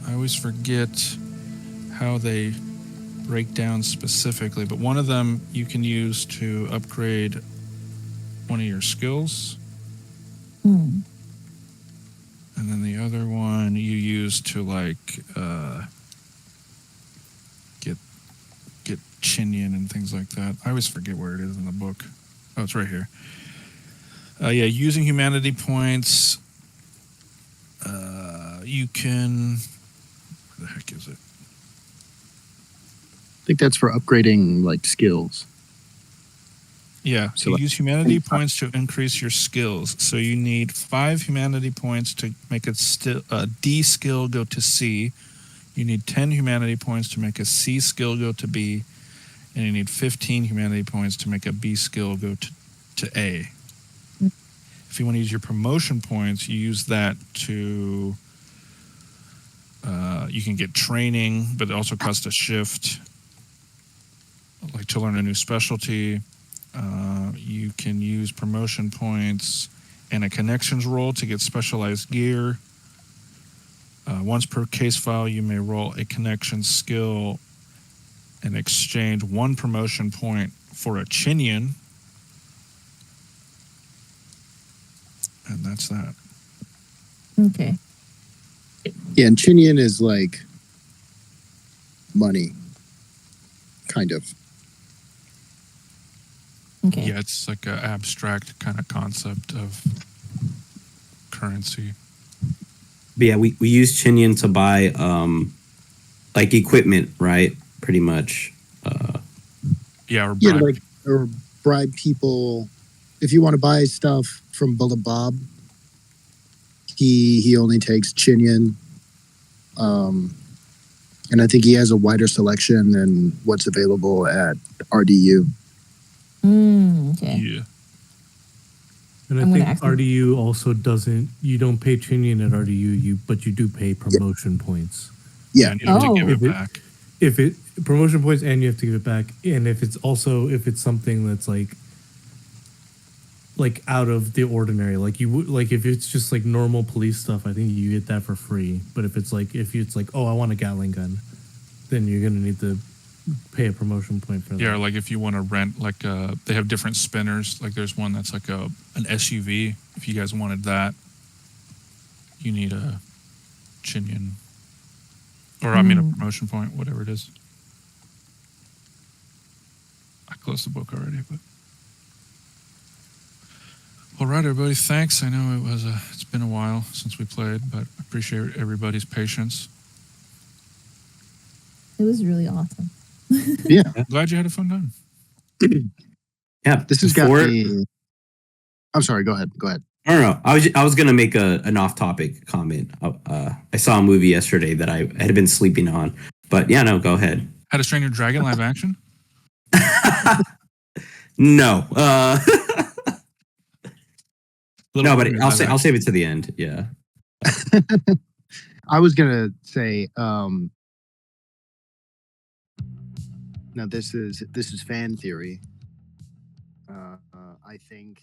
I always forget how they break down specifically, but one of them you can use to upgrade one of your skills. Hmm. And then the other one you use to get Chinian and things like that. I always forget where it is in the book. Oh, it's right here. Using humanity points, you can... Where the heck is it? I think that's for upgrading like skills. Yeah, So you like- use humanity points to increase your skills. So you need 5 humanity points to make a D skill go to C. You need 10 humanity points to make a C skill go to B. And you need 15 humanity points to make a B skill go to A. If you want to use your promotion points, you use that to... you can get training, but it also costs a shift. Like to learn a new specialty. You can use promotion points and a connections roll to get specialized gear. Once per case file, you may roll a connection skill and exchange 1 promotion point for a Chinian. And that's that. Okay. Yeah, and Chinian is like money, kind of. Okay. Yeah, it's like an abstract kind of concept of currency. But yeah, we use Chinian to buy like equipment, right? Pretty much. Yeah, or Yeah, bribe. like or bribe people. If you want to buy stuff from Bullet Bob, he only takes Chinian. And I think he has a wider selection than what's available at RDU. Okay. Yeah. And I I'm gonna think actually- RDU also doesn't. You don't pay Chinian at RDU, but you do pay promotion points. Yeah. And you have to give If it it- back. If it promotion points and you have to give it back, and if it's something that's like out of the ordinary, like you would like if it's just like normal police stuff, I think you get that for free. But if it's like oh, I want a Gatling gun, then you're gonna need to pay a promotion point for that. Yeah, like if you want to rent, like they have different spinners. Like there's one that's like an SUV. If you guys wanted that, you need a Chinian. Or I mean a promotion point, whatever it is. I closed the book already, but... All right, everybody, thanks. I know it's been a while since we played, but I appreciate everybody's patience. It was really awesome. Yeah. I'm glad you had a fun time. Yeah, This has got before- me. I'm sorry. Go ahead. Go ahead. I don't know. I was gonna make an off-topic comment. I saw a movie yesterday that I had been sleeping on, but yeah, no, go ahead. How to Train Your Dragon live action? No. Little No, but Mermaid I'll live say I'll action. save it to the end. Yeah. I was gonna say, now this is fan theory. I think